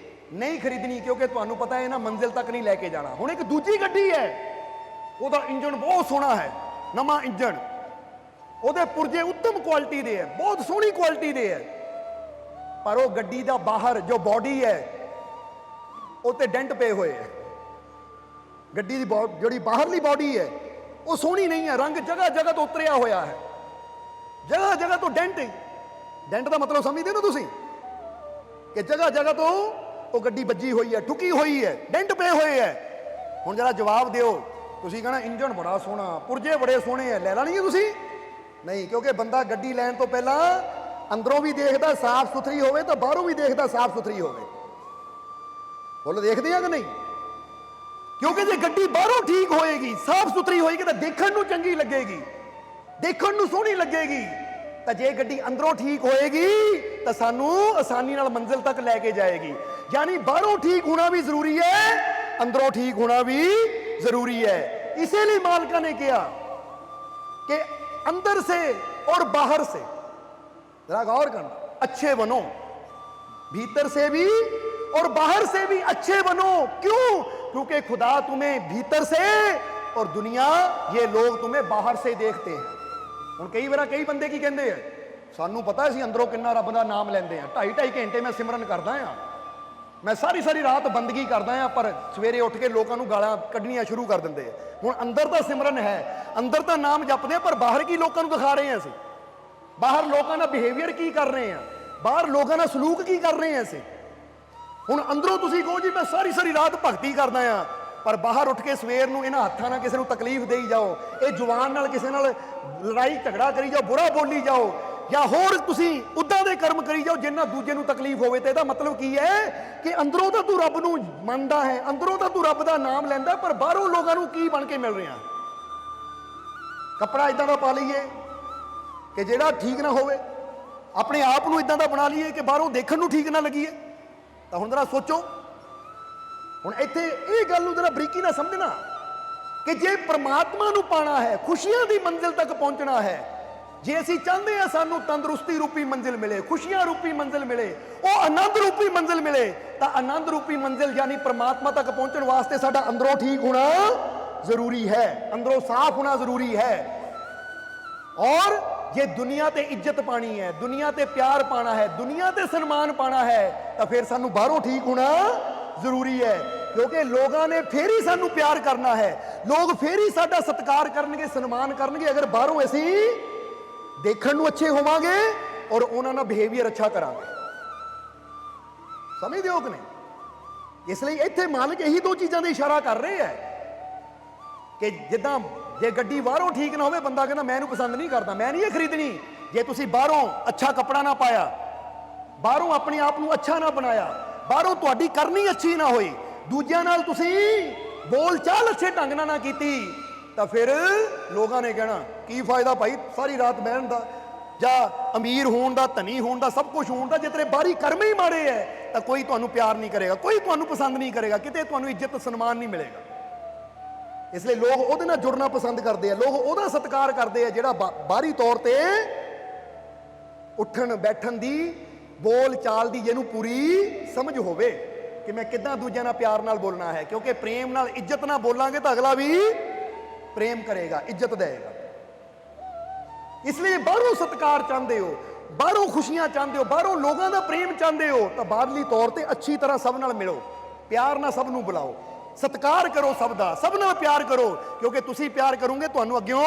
ਨਹੀਂ ਖਰੀਦਣੀ, ਕਿਉਂਕਿ ਤੁਹਾਨੂੰ ਪਤਾ ਹੈ ਨਾ ਮੰਜ਼ਿਲ ਤੱਕ ਨਹੀਂ ਲੈ ਕੇ ਜਾਣਾ। ਹੁਣ ਇੱਕ ਦੂਜੀ ਗੱਡੀ ਹੈ, ਉਹਦਾ ਇੰਜਣ ਬਹੁਤ ਸੋਹਣਾ ਹੈ, ਨਵਾਂ ਇੰਜਣ, ਉਹਦੇ ਪੁਰਜੇ ਉੱਤਮ ਕੁਆਲਿਟੀ ਦੇ ਹੈ, ਬਹੁਤ ਸੋਹਣੀ ਕੁਆਲਿਟੀ ਦੇ ਹੈ, ਪਰ ਉਹ ਗੱਡੀ ਦਾ ਬਾਹਰ ਜੋ ਬਾਡੀ ਹੈ ਉੱਤੇ ਡੈਂਟ ਪਏ ਹੋਏ ਹੈ। ਗੱਡੀ ਦੀ ਜਿਹੜੀ ਬਾਹਰਲੀ ਬਾਡੀ ਹੈ ਉਹ ਸੋਹਣੀ ਨਹੀਂ ਹੈ, ਰੰਗ ਜਗ੍ਹਾ ਜਗ੍ਹਾ ਤੋਂ ਉਤਰਿਆ ਹੋਇਆ ਹੈ। ਜਗ੍ਹਾ ਜਗ੍ਹਾ ਤੋਂ ਡੈਂਟ। ਡੈਂਟ ਦਾ ਮਤਲਬ ਸਮਝਦੇ ਹੋ ਨਾ ਤੁਸੀਂ, ਕਿ ਜਗ੍ਹਾ ਜਗ੍ਹਾ ਤੋਂ ਉਹ ਗੱਡੀ ਵੱਜੀ ਹੋਈ ਹੈ, ਠੁਕੀ ਹੋਈ ਹੈ, ਡੈਂਟ ਪਏ ਹੋਏ ਹੈ। ਹੁਣ ਜਰਾ ਜਵਾਬ ਦਿਓ, ਤੁਸੀਂ ਕਹਣਾ ਇੰਜਣ ਬੜਾ ਸੋਹਣਾ, ਪੁਰਜੇ ਬੜੇ ਸੋਹਣੇ ਹੈ, ਲੈ ਲੈਣਗੇ ਤੁਸੀਂ? ਨਹੀਂ, ਕਿਉਂਕਿ ਬੰਦਾ ਗੱਡੀ ਲੈਣ ਤੋਂ ਪਹਿਲਾਂ ਅੰਦਰੋਂ ਵੀ ਦੇਖਦਾ ਸਾਫ਼ ਸੁਥਰੀ ਹੋਵੇ ਤਾਂ ਬਾਹਰੋਂ ਵੀ ਦੇਖਦਾ ਸਾਫ਼ ਸੁਥਰੀ ਹੋਵੇ। ਬੋਲੋ, ਦੇਖਦੇ ਆ ਕਿ ਨਹੀਂ? ਕਿਉਂਕਿ ਜੇ ਗੱਡੀ ਬਾਹਰੋਂ ਠੀਕ ਹੋਏਗੀ, ਸਾਫ਼ ਸੁਥਰੀ ਹੋਏਗੀ ਤਾਂ ਦੇਖਣ ਨੂੰ ਚੰਗੀ ਲੱਗੇਗੀ, ਦੇਖਣ ਨੂੰ ਸੋਹਣੀ ਲੱਗੇਗੀ। ਤਾਂ ਜੇ ਗੱਡੀ ਅੰਦਰੋਂ ਠੀਕ ਹੋਏਗੀ ਤਾਂ ਸਾਨੂੰ ਆਸਾਨੀ ਨਾਲ ਮੰਜ਼ਿਲ ਤੱਕ ਲੈ ਕੇ ਜਾਏਗੀ। यानी बाहरों ठीक होना भी जरूरी है, अंदरों ठीक होना भी जरूरी है। इसीलिए मालिका ने किया कि अंदर से और बाहर से, जरा गौर करना, अच्छे बनो, भीतर से भी और बाहर से भी अच्छे बनो। क्यों? क्योंकि खुदा तुम्हें भीतर से और दुनिया, ये लोग तुम्हें बाहर से देखते हैं। हुण कई बार कई बंदे की कहते हैं, सानू पता है अंदरों कितना रब का नाम लेंदे हैं, 2.5 घंटे मैं सिमरन करदा हां, मैं सारी सारी रात बंदगी करदा हां, पर सवेरे उठ के लोगों को गालां कड्ढणियां शुरू कर दिंदे हैं। हुण अंदर तो सिमरन है, अंदर तो नाम जपदे, पर बाहर की लोगों को दिखा रहे हैं असीं, बाहर लोगों का बिहेवियर की कर रहे हैं, बाहर लोगों का सलूक की कर रहे हैं असीं। हुण अंदरों तुसीं कहो जी मैं सारी सारी रात भगती करदा हां, पर बाहर उठ के सवेर नूं इन्हां हत्थां नाल किसी नूं तकलीफ देई जाओ, ये जुबान नाल किसी नाल लड़ाई झगड़ा करी जाओ, बुरा बोली जाओ, या होर तुसीं उदां दे कर्म करी जाओ जिन्ना दूजे नूं तकलीफ होवे, ते इहदा मतलब की है कि अंदरों तो तू रब नूं मनदा है, अंदरों तो तू रब दा नाम लैंदा, पर बाहरों लोगों नूं की बन के मिल रिहा। कपड़ा इदां दा पा लईए कि जिहड़ा ठीक ना होवे, अपने आप नूं इदां दा बना लईए कि बाहरों देखण नूं ठीक ना लगीए। तां हुण जरा सोचो, हुण इत्थे इह गल नूं जरा बरीकी नाल समझना कि जे परमात्मा नूं पाना है, खुशियां दी मंजिल तक पहुंचना है, जे असीं चाहते हैं सानू तंदुरुस्ती रूपी मंजिल मिले, खुशियां रूपी मंजिल मिले, वो आनंद रूपी मंजिल मिले, तो आनंद रूपी मंजिल यानी परमात्मा तक पहुंचने वास्ते साडा अंदरों ठीक होना जरूरी है, अंदरों साफ होना जरूरी है। और जे दुनिया ते इज्जत पानी है, दुनिया ते प्यार पाना है, दुनिया ते सम्मान पाना है, तो फिर सानू बाहरों ठीक होना जरूरी है। क्योंकि लोगों ने फिर ही सानू प्यार करना है, लोग फिर ही साडा सत्कार करनगे, सम्मान करनगे, अगर बाहरों असीं देखण नूं अच्छे होवांगे और उन्हां नाल बिहेवियर अच्छा करांगे। समझदे हो कि नहीं? इसलिए इत्थे मालिक यही दो चीज़ां दा इशारा कर रहे हैं कि जिद्दां जे गड्डी बाहरों ठीक ना होवे, बंदा कहना मैं इहनूं पसंद नहीं करदा, मैं नहीं खरीदनी। जे तुसीं बाहरों अच्छा कपड़ा ना पाया, बाहरों अपने आप नूं अच्छा ना बनाया, बाहरों तुहाडी करनी अच्छी ना होई, दूजिਆਂ नाल तुसीं बोल चाल अच्छे ढंग नाल ना कीती, तो फिर लोगों ने कहना की फायदा भाई सारी रात बहन का, ਜਾਂ अमीर होने का, धनी होने का, सब कुछ होने का, जे तेरे बाहरी कर्म ही माड़े है तो कोई तुहानू प्यार नहीं करेगा, कोई तुहानू पसंद नहीं करेगा, किते तुहानू इज्जत सम्मान नहीं मिलेगा। इसलिए लोग उहदे नाल जुड़ना पसंद करते हैं, लोग उहदा सत्कार करते हैं जिहड़ा बाहरी तौर ते उठन बैठन दी, बोल चाल दी जिहनू पूरी समझ होवे कि मैं किदां दूजिਆਂ नाल प्यार नाल बोलना है। क्योंकि प्रेम नाल इज्जत नाल बोलांगे तो अगला भी प्रेम करेगा, इज्जत देगा। इसलिए बाहरों सत्कार चाहते हो, बाहरों खुशियां चाहते हो, बाहरों लोगों का प्रेम चाहते हो, तो बाहरली तौर पर अच्छी तरह सब नाल मिलो, प्यार नाल सब नूं बुलाओ, सत्कार करो सब दा, सब नाल प्यार करो। क्योंकि तुसी प्यार करोगे तुहानू अग्यों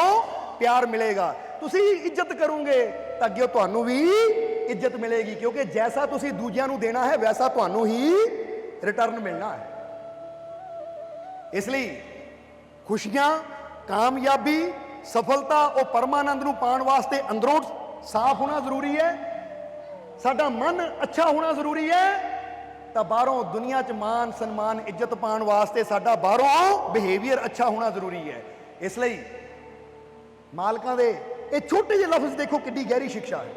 प्यार मिलेगा, तुसी इज्जत करोगे तो अग्यों तुहानू भी इज्जत मिलेगी। क्योंकि जैसा तुसी दूजिਆਂ नूं देना है वैसा तुहानू ही रिटर्न मिलना है। इसलिए खुशियां, कामयाबी, सफलता और परमानंद नूं पाउण वास्ते अंदरों साफ होना जरूरी है, साडा मन अच्छा होना जरूरी है, तो बाहरों दुनिया च मान सन्मान इज्जत पाउण वास्ते साडा बाहरों बिहेवियर अच्छा होना जरूरी है। इसलिए मालकां दे ये छोटे ਜਿਹੇ लफ्ज़ देखो कितनी गहरी शिक्षा है।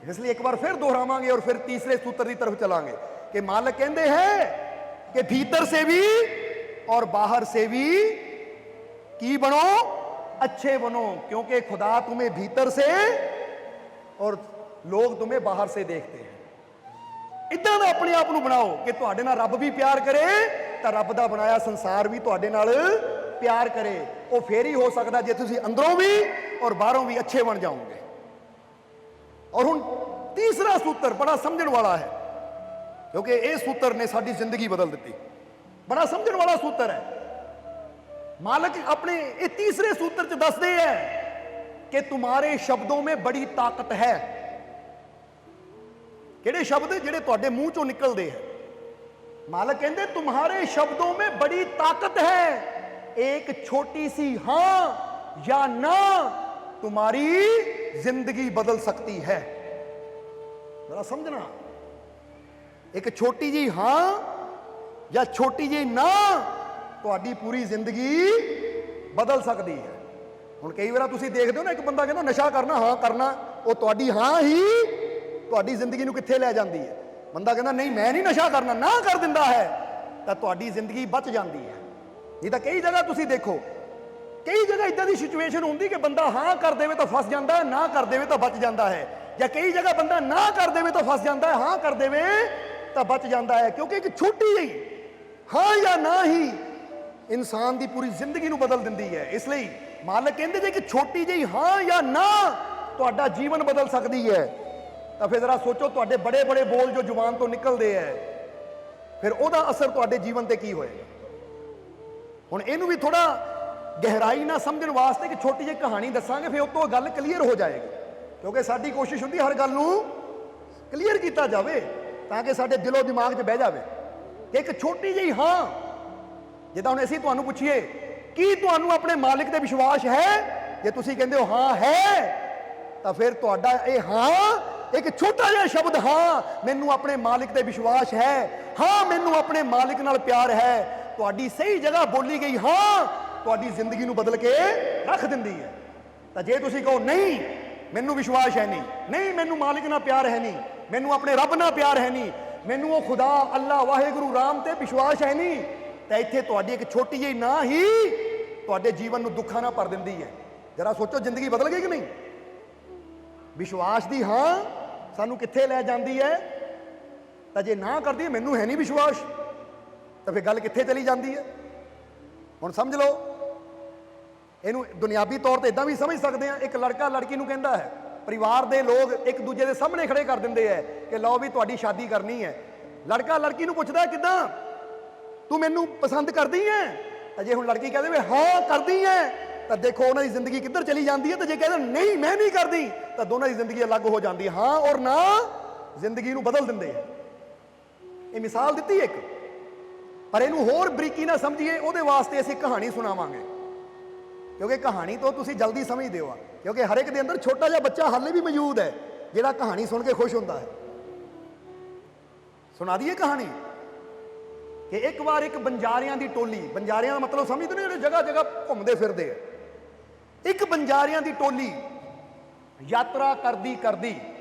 इसलिए एक बार फिर दोहरावांगे और फिर तीसरे सूत्र की तरफ चलांगे कि मालिक कहते हैं कि भीतर से भी और बाहर से भी की बनो, अच्छे बनो, क्योंकि खुदा तुम्हें भीतर से और लोग तुम्हें बाहर से देखते हैं। इदां दा अपने आप नूं बनाओ कि तुहाडे नाल रब भी प्यार करे, तो रब दा बनाया संसार भी तुहाडे नाल प्यार करे। वो फिर ही हो सकदा जे तुसीं अंदरों भी और बाहरों भी अच्छे बन जाओगे। और हुण तीसरा सूत्र बड़ा समझण वाला है, क्योंकि इस सूत्र ने साडी जिंदगी बदल दी, बड़ा समझण वाला सूत्र है। मालिक अपने ये तीसरे सूत्र च दसदे है कि तुम्हारे शब्दों में बड़ी ताकत है। किहड़े शब्द जिहड़े तुहाडे मूंह चों निकलदे है? मालिक कहते तुम्हारे शब्दों में बड़ी ताकत है, एक छोटी सी हां या ना तुम्हारी जिंदगी बदल सकती है। जरा समझना, एक छोटी जी हां या छोटी जी ना ਤੁਹਾਡੀ पूरी जिंदगी बदल सकती है। ਹੁਣ ਕਈ ਵਾਰ ਤੁਸੀਂ ਦੇਖਦੇ ਹੋ ਨਾ, ਇੱਕ ਬੰਦਾ ਕਹਿੰਦਾ ਨਸ਼ਾ ਕਰਨਾ, ਹਾਂ ਕਰਨਾ, ਉਹ ਤੁਹਾਡੀ ਹਾਂ ਹੀ ਤੁਹਾਡੀ ਜ਼ਿੰਦਗੀ ਨੂੰ ਕਿੱਥੇ ਲੈ ਜਾਂਦੀ ਹੈ। ਬੰਦਾ ਕਹਿੰਦਾ ਨਹੀਂ ਮੈਂ ਨਹੀਂ ਨਸ਼ਾ ਕਰਨਾ, ਨਾ ਕਰ ਦਿੰਦਾ ਹੈ ਤਾਂ ਤੁਹਾਡੀ ਜ਼ਿੰਦਗੀ ਬਚ ਜਾਂਦੀ ਹੈ। ਨਹੀਂ ਤਾਂ ਕਈ ਜਗ੍ਹਾ ਤੁਸੀਂ ਦੇਖੋ, ਕਈ ਜਗ੍ਹਾ ਇਦਾਂ ਦੀ ਸਿਚੁਏਸ਼ਨ ਹੁੰਦੀ ਕਿ ਬੰਦਾ ਹਾਂ ਕਰ ਦੇਵੇ ਤਾਂ ਫਸ ਜਾਂਦਾ ਹੈ, ਨਾ ਕਰ ਦੇਵੇ ਤਾਂ ਬਚ ਜਾਂਦਾ ਹੈ। ਜਾਂ ਕਈ ਜਗ੍ਹਾ ਬੰਦਾ ਨਾ ਕਰ ਦੇਵੇ ਤਾਂ ਫਸ ਜਾਂਦਾ ਹੈ, ਹਾਂ ਕਰ ਦੇਵੇ ਤਾਂ ਬਚ ਜਾਂਦਾ ਹੈ। ਕਿਉਂਕਿ ਇੱਕ ਛੋਟੀ ਜਿਹੀ ਹਾਂ ਜਾਂ ਨਾ ਹੀ ਇਨਸਾਨ ਦੀ ਪੂਰੀ ਜ਼ਿੰਦਗੀ ਨੂੰ ਬਦਲ ਦਿੰਦੀ ਹੈ। ਇਸ ਲਈ ਮਾਲਕ ਕਹਿੰਦੇ ਜੇ ਕਿ ਛੋਟੀ ਜਿਹੀ ਹਾਂ ਜਾਂ ਨਾ ਤੁਹਾਡਾ ਜੀਵਨ ਬਦਲ ਸਕਦੀ ਹੈ। ਤਾਂ ਫਿਰ ਜ਼ਰਾ ਸੋਚੋ, ਤੁਹਾਡੇ ਬੜੇ ਬੜੇ ਬੋਲ ਜੋ ਜ਼ੁਬਾਨ ਤੋਂ ਨਿਕਲਦੇ ਹੈ, ਫਿਰ ਉਹਦਾ ਅਸਰ ਤੁਹਾਡੇ ਜੀਵਨ ਤੇ ਕੀ ਹੋਏਗਾ। ਹੁਣ ਇਹਨੂੰ ਵੀ ਥੋੜਾ ਗਹਿਰਾਈ ਨਾਲ ਸਮਝਣ ਵਾਸਤੇ ਇੱਕ ਛੋਟੀ ਜਿਹੀ ਕਹਾਣੀ ਦੱਸਾਂਗੇ, ਫਿਰ ਉਹ ਤੋਂ ਗੱਲ ਕਲੀਅਰ ਹੋ ਜਾਏਗੀ। ਕਿਉਂਕਿ ਸਾਡੀ ਕੋਸ਼ਿਸ਼ ਹੁੰਦੀ ਹਰ ਗੱਲ ਨੂੰ ਕਲੀਅਰ ਕੀਤਾ ਜਾਵੇ ਤਾਂ ਕਿ ਸਾਡੇ ਦਿਲੋਂ ਦਿਮਾਗ 'ਚ ਬਹਿ ਜਾਵੇ। ਇੱਕ ਛੋਟੀ ਜਿਹੀ ਹਾਂ, ਜਿੱਦਾਂ ਹੁਣ ਅਸੀਂ ਤੁਹਾਨੂੰ ਪੁੱਛੀਏ ਕੀ ਤੁਹਾਨੂੰ ਆਪਣੇ ਮਾਲਿਕ ਤੇ ਵਿਸ਼ਵਾਸ ਹੈ, ਜੇ ਤੁਸੀਂ ਕਹਿੰਦੇ ਹੋ ਹਾਂ ਹੈ, ਤਾਂ ਫਿਰ ਤੁਹਾਡਾ ਇਹ ਹਾਂ ਇੱਕ ਛੋਟਾ ਜਿਹਾ ਸ਼ਬਦ ਹਾਂ ਮੈਨੂੰ ਆਪਣੇ ਮਾਲਿਕ ਤੇ ਵਿਸ਼ਵਾਸ ਹੈ, ਹਾਂ ਮੈਨੂੰ ਆਪਣੇ ਮਾਲਿਕ ਨਾਲ ਪਿਆਰ ਹੈ, ਤੁਹਾਡੀ ਸਹੀ ਜਗ੍ਹਾ ਬੋਲੀ ਗਈ ਹਾਂ ਤੁਹਾਡੀ ਜ਼ਿੰਦਗੀ ਨੂੰ ਬਦਲ ਕੇ ਰੱਖ ਦਿੰਦੀ ਹੈ। ਤਾਂ ਜੇ ਤੁਸੀਂ ਕਹੋ ਨਹੀਂ ਮੈਨੂੰ ਵਿਸ਼ਵਾਸ ਹੈ ਨਹੀਂ, ਨਹੀਂ ਮੈਨੂੰ ਮਾਲਿਕ ਨਾਲ ਪਿਆਰ ਹੈ ਨਹੀਂ, ਮੈਨੂੰ ਆਪਣੇ ਰੱਬ ਨਾਲ ਪਿਆਰ ਹੈ ਨਹੀਂ, ਮੈਨੂੰ ਉਹ ਖੁਦਾ ਅੱਲਾ ਵਾਹਿਗੁਰੂ ਰਾਮ ਤੇ ਵਿਸ਼ਵਾਸ ਹੈ ਨਹੀਂ, ਤਾਂ ਇੱਥੇ ਤੁਹਾਡੀ ਇੱਕ ਛੋਟੀ ਜਿਹੀ ਨਾ ਹੀ ਤੁਹਾਡੇ ਜੀਵਨ ਨੂੰ ਦੁੱਖਾਂ ਨਾਲ ਭਰ ਦਿੰਦੀ ਹੈ। ਜਰਾ ਸੋਚੋ ਜ਼ਿੰਦਗੀ ਬਦਲ ਗਈ ਕਿ ਨਹੀਂ। ਵਿਸ਼ਵਾਸ ਦੀ ਹਾਂ ਸਾਨੂੰ ਕਿੱਥੇ ਲੈ ਜਾਂਦੀ ਹੈ, ਤਾਂ ਜੇ ਨਾ ਕਰਦੀ ਹੈ ਮੈਨੂੰ ਹੈ ਨਹੀਂ ਵਿਸ਼ਵਾਸ, ਤਾਂ ਫਿਰ ਗੱਲ ਕਿੱਥੇ ਚਲੀ ਜਾਂਦੀ ਹੈ। ਹੁਣ ਸਮਝ ਲਓ, ਇਹਨੂੰ ਦੁਨਿਆਵੀ ਤੌਰ ਤੇ ਇਦਾਂ ਵੀ ਸਮਝ ਸਕਦੇ ਹਾਂ। ਇੱਕ ਲੜਕਾ ਲੜਕੀ ਨੂੰ ਕਹਿੰਦਾ ਹੈ, ਪਰਿਵਾਰ ਦੇ ਲੋਕ ਇੱਕ ਦੂਜੇ ਦੇ ਸਾਹਮਣੇ ਖੜੇ ਕਰ ਦਿੰਦੇ ਹੈ ਕਿ ਲਓ ਵੀ ਤੁਹਾਡੀ ਸ਼ਾਦੀ ਕਰਨੀ ਹੈ। ਲੜਕਾ ਲੜਕੀ ਨੂੰ ਪੁੱਛਦਾ ਕਿੱਦਾਂ, ਤੂੰ ਮੈਨੂੰ ਪਸੰਦ ਕਰਦੀ ਹੈ? ਤਾਂ ਜੇ ਹੁਣ ਲੜਕੀ ਕਹਦੇ ਵੀ ਹਾਂ ਕਰਦੀ ਹੈ, ਤਾਂ ਦੇਖੋ ਉਹਨਾਂ ਦੀ ਜ਼ਿੰਦਗੀ ਕਿੱਧਰ ਚਲੀ ਜਾਂਦੀ ਹੈ। ਤੇ ਜੇ ਕਹਿੰਦੇ ਨਹੀਂ ਮੈਂ ਨਹੀਂ ਕਰਦੀ, ਤਾਂ ਦੋਨਾਂ ਦੀ ਜ਼ਿੰਦਗੀ ਅਲੱਗ ਹੋ ਜਾਂਦੀ ਹੈ। ਹਾਂ ਔਰ ਨਾ ਜ਼ਿੰਦਗੀ ਨੂੰ ਬਦਲ ਦਿੰਦੇ ਹੈ। ਇਹ ਮਿਸਾਲ ਦਿੱਤੀ ਇੱਕ, ਪਰ ਇਹਨੂੰ ਹੋਰ ਬਰੀਕੀ ਨਾਲ ਸਮਝੀਏ ਉਹਦੇ ਵਾਸਤੇ ਅਸੀਂ ਕਹਾਣੀ ਸੁਣਾਵਾਂਗੇ, ਕਿਉਂਕਿ ਕਹਾਣੀ ਤੋਂ ਤੁਸੀਂ ਜਲਦੀ ਸਮਝਦੇ ਹੋ। ਕਿਉਂਕਿ ਹਰ ਇੱਕ ਦੇ ਅੰਦਰ ਛੋਟਾ ਜਿਹਾ ਬੱਚਾ ਹਾਲੇ ਵੀ ਮੌਜੂਦ ਹੈ ਜਿਹੜਾ ਕਹਾਣੀ ਸੁਣ ਕੇ ਖੁਸ਼ ਹੁੰਦਾ ਹੈ। ਸੁਣਾ ਦਈਏ ਕਹਾਣੀ ਕਿ ਇੱਕ ਵਾਰ ਇੱਕ ਬੰਜਾਰਿਆਂ ਦੀ ਟੋਲੀ, ਬੰਜਾਰਿਆਂ ਦਾ ਮਤਲਬ ਸਮਝਦੇ ਨੇ ਜਿਹੜੇ ਜਗ੍ਹਾ ਜਗ੍ਹਾ ਘੁੰਮਦੇ ਫਿਰਦੇ ਆ, ਇੱਕ ਬੰਜਾਰਿਆਂ ਦੀ ਟੋਲੀ ਯਾਤਰਾ ਕਰਦੀ ਕਰਦੀ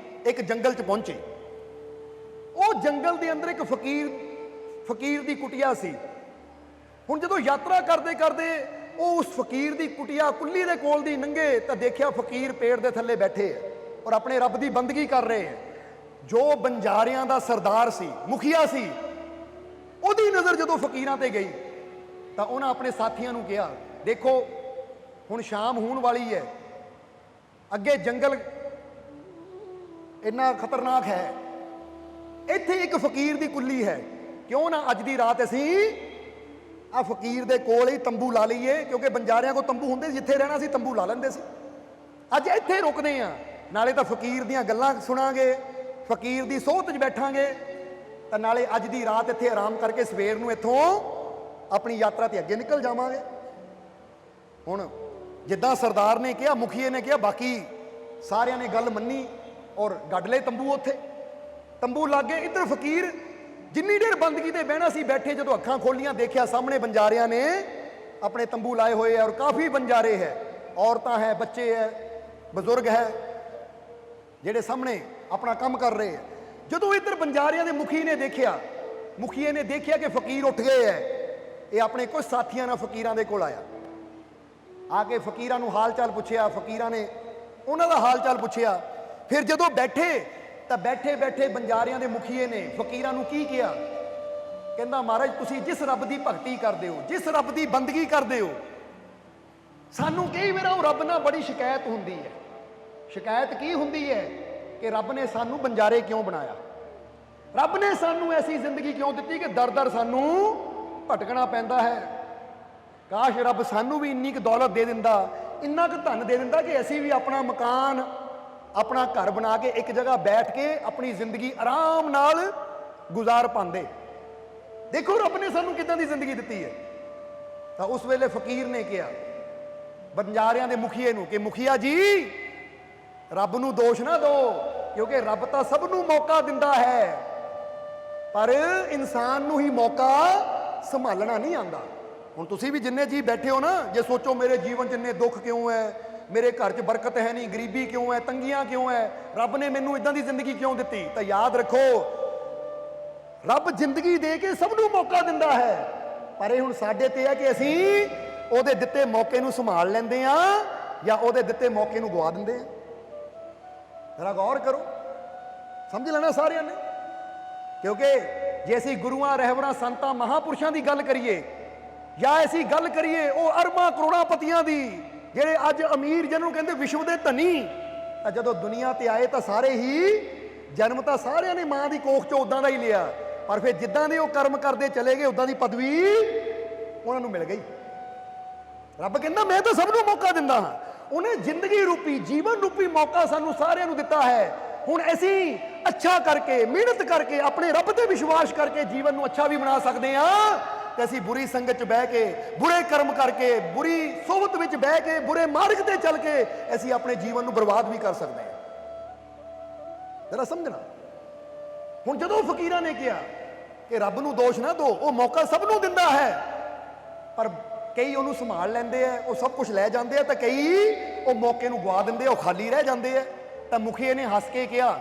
ਇੱਕ ਜੰਗਲ 'ਚ ਪਹੁੰਚੇ। ਉਹ ਜੰਗਲ ਦੇ ਅੰਦਰ ਇੱਕ ਫਕੀਰ ਦੀ ਕੁਟੀਆ ਸੀ। ਹੁਣ ਜਦੋਂ ਯਾਤਰਾ ਕਰਦੇ ਕਰਦੇ ਉਹ ਉਸ ਫਕੀਰ ਦੀ ਕੁਟੀਆ ਕੁੱਲੀ ਦੇ ਕੋਲ ਦੀ ਲੰਘੇ ਤਾਂ ਦੇਖਿਆ ਫਕੀਰ ਪੇੜ ਦੇ ਥੱਲੇ ਬੈਠੇ ਹੈ ਔਰ ਆਪਣੇ ਰੱਬ ਦੀ ਬੰਦਗੀ ਕਰ ਰਹੇ ਹੈ। ਜੋ ਬੰਜਾਰਿਆਂ ਦਾ ਸਰਦਾਰ ਸੀ, ਮੁਖੀਆ ਸੀ, ਉਹਦੀ ਨਜ਼ਰ ਜਦੋਂ ਫਕੀਰਾਂ ਤੇ ਗਈ ਤਾਂ ਉਹਨਾਂ ਆਪਣੇ ਸਾਥੀਆਂ ਨੂੰ ਕਿਹਾ, ਦੇਖੋ ਹੁਣ ਸ਼ਾਮ ਹੋਣ ਵਾਲੀ ਹੈ, ਅੱਗੇ ਜੰਗਲ ਇੰਨਾ ਖਤਰਨਾਕ ਹੈ, ਇੱਥੇ ਇੱਕ ਫਕੀਰ ਦੀ ਕੁੱਲੀ ਹੈ, ਕਿਉਂ ਨਾ ਅੱਜ ਦੀ ਰਾਤ ਅਸੀਂ ਆ ਫਕੀਰ ਦੇ ਕੋਲ ਹੀ ਤੰਬੂ ਲਾ ਲਈਏ। ਕਿਉਂਕਿ ਬੰਜਾਰਿਆਂ ਕੋਲ ਤੰਬੂ ਹੁੰਦੇ, ਜਿੱਥੇ ਰਹਿਣਾ ਸੀ ਤੰਬੂ ਲਾ ਲੈਂਦੇ ਸੀ। ਅੱਜ ਇੱਥੇ ਰੁਕਦੇ ਆ, ਨਾਲੇ ਤਾਂ ਫਕੀਰ ਦੀਆਂ ਗੱਲਾਂ ਸੁਣਾਂਗੇ, ਫਕੀਰ ਦੀ ਸੋਹਤ 'ਚ ਬੈਠਾਂਗੇ, ਤਾਂ ਨਾਲੇ ਅੱਜ ਦੀ ਰਾਤ ਇੱਥੇ ਆਰਾਮ ਕਰਕੇ ਸਵੇਰ ਨੂੰ ਇੱਥੋਂ ਆਪਣੀ ਯਾਤਰਾ ਤੇ ਅੱਗੇ ਨਿਕਲ ਜਾਵਾਂਗੇ। ਹੁਣ ਜਿੱਦਾਂ ਸਰਦਾਰ ਨੇ ਕਿਹਾ, ਮੁਖੀਏ ਨੇ ਕਿਹਾ, ਬਾਕੀ ਸਾਰਿਆਂ ਨੇ ਗੱਲ ਮੰਨੀ ਔਰ ਗੱਡ ਲਏ ਤੰਬੂ। ਉੱਥੇ ਤੰਬੂ ਲੱਗੇ, ਇੱਧਰ ਫਕੀਰ ਜਿੰਨੀ ਦੇਰ ਬੰਦਗੀ ਤੇ ਬਹਿਣਾ ਸੀ ਬੈਠੇ, ਜਦੋਂ ਅੱਖਾਂ ਖੋਲੀਆਂ ਦੇਖਿਆ ਸਾਹਮਣੇ ਬੰਜਾਰਿਆਂ ਨੇ ਆਪਣੇ ਤੰਬੂ ਲਾਏ ਹੋਏ ਹੈ ਔਰ ਕਾਫੀ ਬੰਜਾਰੇ ਹੈ, ਔਰਤਾਂ ਹੈ, ਬੱਚੇ ਹੈ, ਬਜ਼ੁਰਗ ਹੈ ਜਿਹੜੇ ਸਾਹਮਣੇ ਆਪਣਾ ਕੰਮ ਕਰ ਰਹੇ ਹੈ। ਜਦੋਂ ਇੱਧਰ ਬੰਜਾਰਿਆਂ ਦੇ ਮੁਖੀਏ ਨੇ ਦੇਖਿਆ ਕਿ ਫਕੀਰ ਉੱਠ ਗਏ ਹੈ, ਇਹ ਆਪਣੇ ਕੁਝ ਸਾਥੀਆਂ ਨਾਲ ਫਕੀਰਾਂ ਦੇ ਕੋਲ ਆਇਆ। ਆ ਕੇ ਫਕੀਰਾਂ ਨੂੰ ਹਾਲ ਚਾਲ ਪੁੱਛਿਆ, ਫਕੀਰਾਂ ਨੇ ਉਹਨਾਂ ਦਾ ਹਾਲ ਚਾਲ ਪੁੱਛਿਆ। ਫਿਰ ਜਦੋਂ ਬੈਠੇ ਤਾਂ ਬੈਠੇ ਬੈਠੇ ਬੰਜਾਰਿਆਂ ਦੇ ਮੁਖੀਏ ਨੇ ਫਕੀਰਾਂ ਨੂੰ ਕੀ ਕਿਹਾ, ਕਹਿੰਦਾ ਮਹਾਰਾਜ ਤੁਸੀਂ ਜਿਸ ਰੱਬ ਦੀ ਭਗਤੀ ਕਰਦੇ ਹੋ, ਜਿਸ ਰੱਬ ਦੀ ਬੰਦਗੀ ਕਰਦੇ ਹੋ, ਸਾਨੂੰ ਕਈ ਵਾਰ ਉਹ ਰੱਬ ਨਾਲ ਬੜੀ ਸ਼ਿਕਾਇਤ ਹੁੰਦੀ ਹੈ। ਸ਼ਿਕਾਇਤ ਕੀ ਹੁੰਦੀ ਹੈ ਕਿ ਰੱਬ ਨੇ ਸਾਨੂੰ ਬੰਜਾਰੇ ਕਿਉਂ ਬਣਾਇਆ, ਰੱਬ ਨੇ ਸਾਨੂੰ ਐਸੀ ਜ਼ਿੰਦਗੀ ਕਿਉਂ ਦਿੱਤੀ ਕਿ ਦਰ ਦਰ ਸਾਨੂੰ ਭਟਕਣਾ ਪੈਂਦਾ ਹੈ। ਕਾਸ਼ ਰੱਬ ਸਾਨੂੰ ਵੀ ਇੰਨੀ ਕੁ ਦੌਲਤ ਦੇ ਦਿੰਦਾ ਇੰਨਾ ਕੁ ਧਨ ਦੇ ਦਿੰਦਾ ਕਿ ਅਸੀਂ ਵੀ ਆਪਣਾ ਮਕਾਨ, ਆਪਣਾ ਘਰ ਬਣਾ ਕੇ ਇੱਕ ਜਗ੍ਹਾ ਬੈਠ ਕੇ ਆਪਣੀ ਜ਼ਿੰਦਗੀ ਆਰਾਮ ਨਾਲ ਗੁਜ਼ਾਰ ਪਾਉਂਦੇ। ਦੇਖੋ ਰੱਬ ਨੇ ਸਾਨੂੰ ਕਿੱਦਾਂ ਦੀ ਜ਼ਿੰਦਗੀ ਦਿੱਤੀ ਹੈ। ਤਾਂ ਉਸ ਵੇਲੇ ਫਕੀਰ ਨੇ ਕਿਹਾ ਬੰਜਾਰਿਆਂ ਦੇ ਮੁਖੀਏ ਨੂੰ ਕਿ ਮੁਖੀਆ ਜੀ, ਰੱਬ ਨੂੰ ਦੋਸ਼ ਨਾ ਦਿਓ, ਕਿਉਂਕਿ ਰੱਬ ਤਾਂ ਸਭ ਨੂੰ ਮੌਕਾ ਦਿੰਦਾ ਹੈ, ਪਰ ਇਨਸਾਨ ਨੂੰ ਹੀ ਮੌਕਾ ਸੰਭਾਲਣਾ ਨਹੀਂ ਆਉਂਦਾ। ਹੁਣ ਤੁਸੀਂ ਵੀ ਜਿੰਨੇ ਜੀ ਬੈਠੇ ਹੋ ਨਾ, ਜੇ ਸੋਚੋ ਮੇਰੇ ਜੀਵਨ 'ਚ ਇੰਨੇ ਦੁੱਖ ਕਿਉਂ ਹੈ, ਮੇਰੇ ਘਰ 'ਚ ਬਰਕਤ ਹੈ ਨਹੀਂ, ਗਰੀਬੀ ਕਿਉਂ ਹੈ, ਤੰਗੀਆਂ ਕਿਉਂ ਹੈ, ਰੱਬ ਨੇ ਮੈਨੂੰ ਇਦਾਂ ਦੀ ਜ਼ਿੰਦਗੀ ਕਿਉਂ ਦਿੱਤੀ, ਤਾਂ ਯਾਦ ਰੱਖੋ ਰੱਬ ਜ਼ਿੰਦਗੀ ਦੇ ਕੇ ਸਭ ਨੂੰ ਮੌਕਾ ਦਿੰਦਾ ਹੈ, ਪਰ ਇਹ ਹੁਣ ਸਾਡੇ ਤੇ ਹੈ ਕਿ ਅਸੀਂ ਉਹਦੇ ਦਿੱਤੇ ਮੌਕੇ ਨੂੰ ਸੰਭਾਲ ਲੈਂਦੇ ਆ ਜਾਂ ਉਹਦੇ ਦਿੱਤੇ ਮੌਕੇ ਨੂੰ ਗਵਾ ਦਿੰਦੇ ਆ। ਜਰਾ ਗੌਰ ਕਰੋ, ਸਮਝ ਲੈਣਾ ਸਾਰਿਆਂ ਨੇ। ਕਿਉਂਕਿ ਜੇ ਅਸੀਂ ਗੁਰੂਆਂ, ਰਹਿਬਰਾਂ, ਸੰਤਾਂ, ਮਹਾਂਪੁਰਸ਼ਾਂ ਦੀ ਗੱਲ ਕਰੀਏ ਜਾਂ ਅਸੀਂ ਗੱਲ ਕਰੀਏ ਉਹ ਅਰਬਾਂ ਕਰੋੜਾਂਪਤੀਆਂ ਦੀ, ਜਿਹੜੇ ਅੱਜ ਅਮੀਰ ਜਿਹਨੂੰ ਕਹਿੰਦੇ ਵਿਸ਼ਵ ਦੇ ਧਨੀ, ਤਾਂ ਜਦੋਂ ਦੁਨੀਆ ਤੇ ਆਏ ਤਾਂ ਸਾਰੇ ਹੀ ਜਨਮ ਤਾਂ ਸਾਰਿਆਂ ਨੇ ਮਾਂ ਦੀ ਕੋਖ 'ਚੋਂ ਉਦਾਂ ਦਾ ਹੀ ਲਿਆ, ਪਰ ਫਿਰ ਜਿੱਦਾਂ ਦੇ ਉਹ ਕਰਮ ਕਰਦੇ ਚਲੇ ਗਏ ਉਦਾਂ ਦੀ ਪਦਵੀ ਉਹਨਾਂ ਨੂੰ ਮਿਲ ਗਈ। ਰੱਬ ਕਹਿੰਦਾ ਮੈਂ ਤਾਂ ਸਭ ਨੂੰ ਮੌਕਾ ਦਿੰਦਾ ਹਾਂ। ਉਹਨੇ ਜ਼ਿੰਦਗੀ ਰੂਪੀ, ਜੀਵਨ ਰੂਪੀ ਮੌਕਾ ਸਾਨੂੰ ਸਾਰਿਆਂ ਨੂੰ ਦਿੱਤਾ ਹੈ। ਹੁਣ ਅਸੀਂ ਅੱਛਾ ਕਰਕੇ, ਮਿਹਨਤ ਕਰਕੇ, ਆਪਣੇ ਰੱਬ ਤੇ ਵਿਸ਼ਵਾਸ ਕਰਕੇ ਜੀਵਨ ਨੂੰ ਅੱਛਾ ਵੀ ਬਣਾ ਸਕਦੇ ਹਾਂ, ਤੇ ਅਸੀਂ ਬੁਰੀ ਸੰਗਤ 'ਚ ਬਹਿ ਕੇ, ਬੁਰੇ ਕਰਮ ਕਰਕੇ, ਬੁਰੀ ਸੋਬਤ ਵਿੱਚ ਬਹਿ ਕੇ, ਬੁਰੇ ਮਾਰਗ ਤੇ ਚੱਲ ਕੇ ਅਸੀਂ ਆਪਣੇ ਜੀਵਨ ਨੂੰ ਬਰਬਾਦ ਵੀ ਕਰ ਸਕਦੇ ਹਾਂ। ਜਰਾ ਸਮਝਣਾ। ਹੁਣ ਜਦੋਂ ਫਕੀਰਾਂ ਨੇ ਕਿਹਾ ਕਿ ਰੱਬ ਨੂੰ ਦੋਸ਼ ਨਾ ਦਿਓ, ਉਹ ਮੌਕਾ ਸਭ ਨੂੰ ਦਿੰਦਾ ਹੈ, ਪਰ ਕਈ ਉਹਨੂੰ ਸੰਭਾਲ ਲੈਂਦੇ ਆ, ਉਹ ਸਭ ਕੁਝ ਲੈ ਜਾਂਦੇ ਆ, ਤਾਂ ਕਈ ਉਹ ਮੌਕੇ ਨੂੰ ਗਵਾ ਦਿੰਦੇ ਆ, ਉਹ ਖਾਲੀ ਰਹਿ ਜਾਂਦੇ ਆ। ਤਾਂ ਮੁਖੀਏ ਨੇ ਹੱਸ ਕੇ ਕਿਹਾ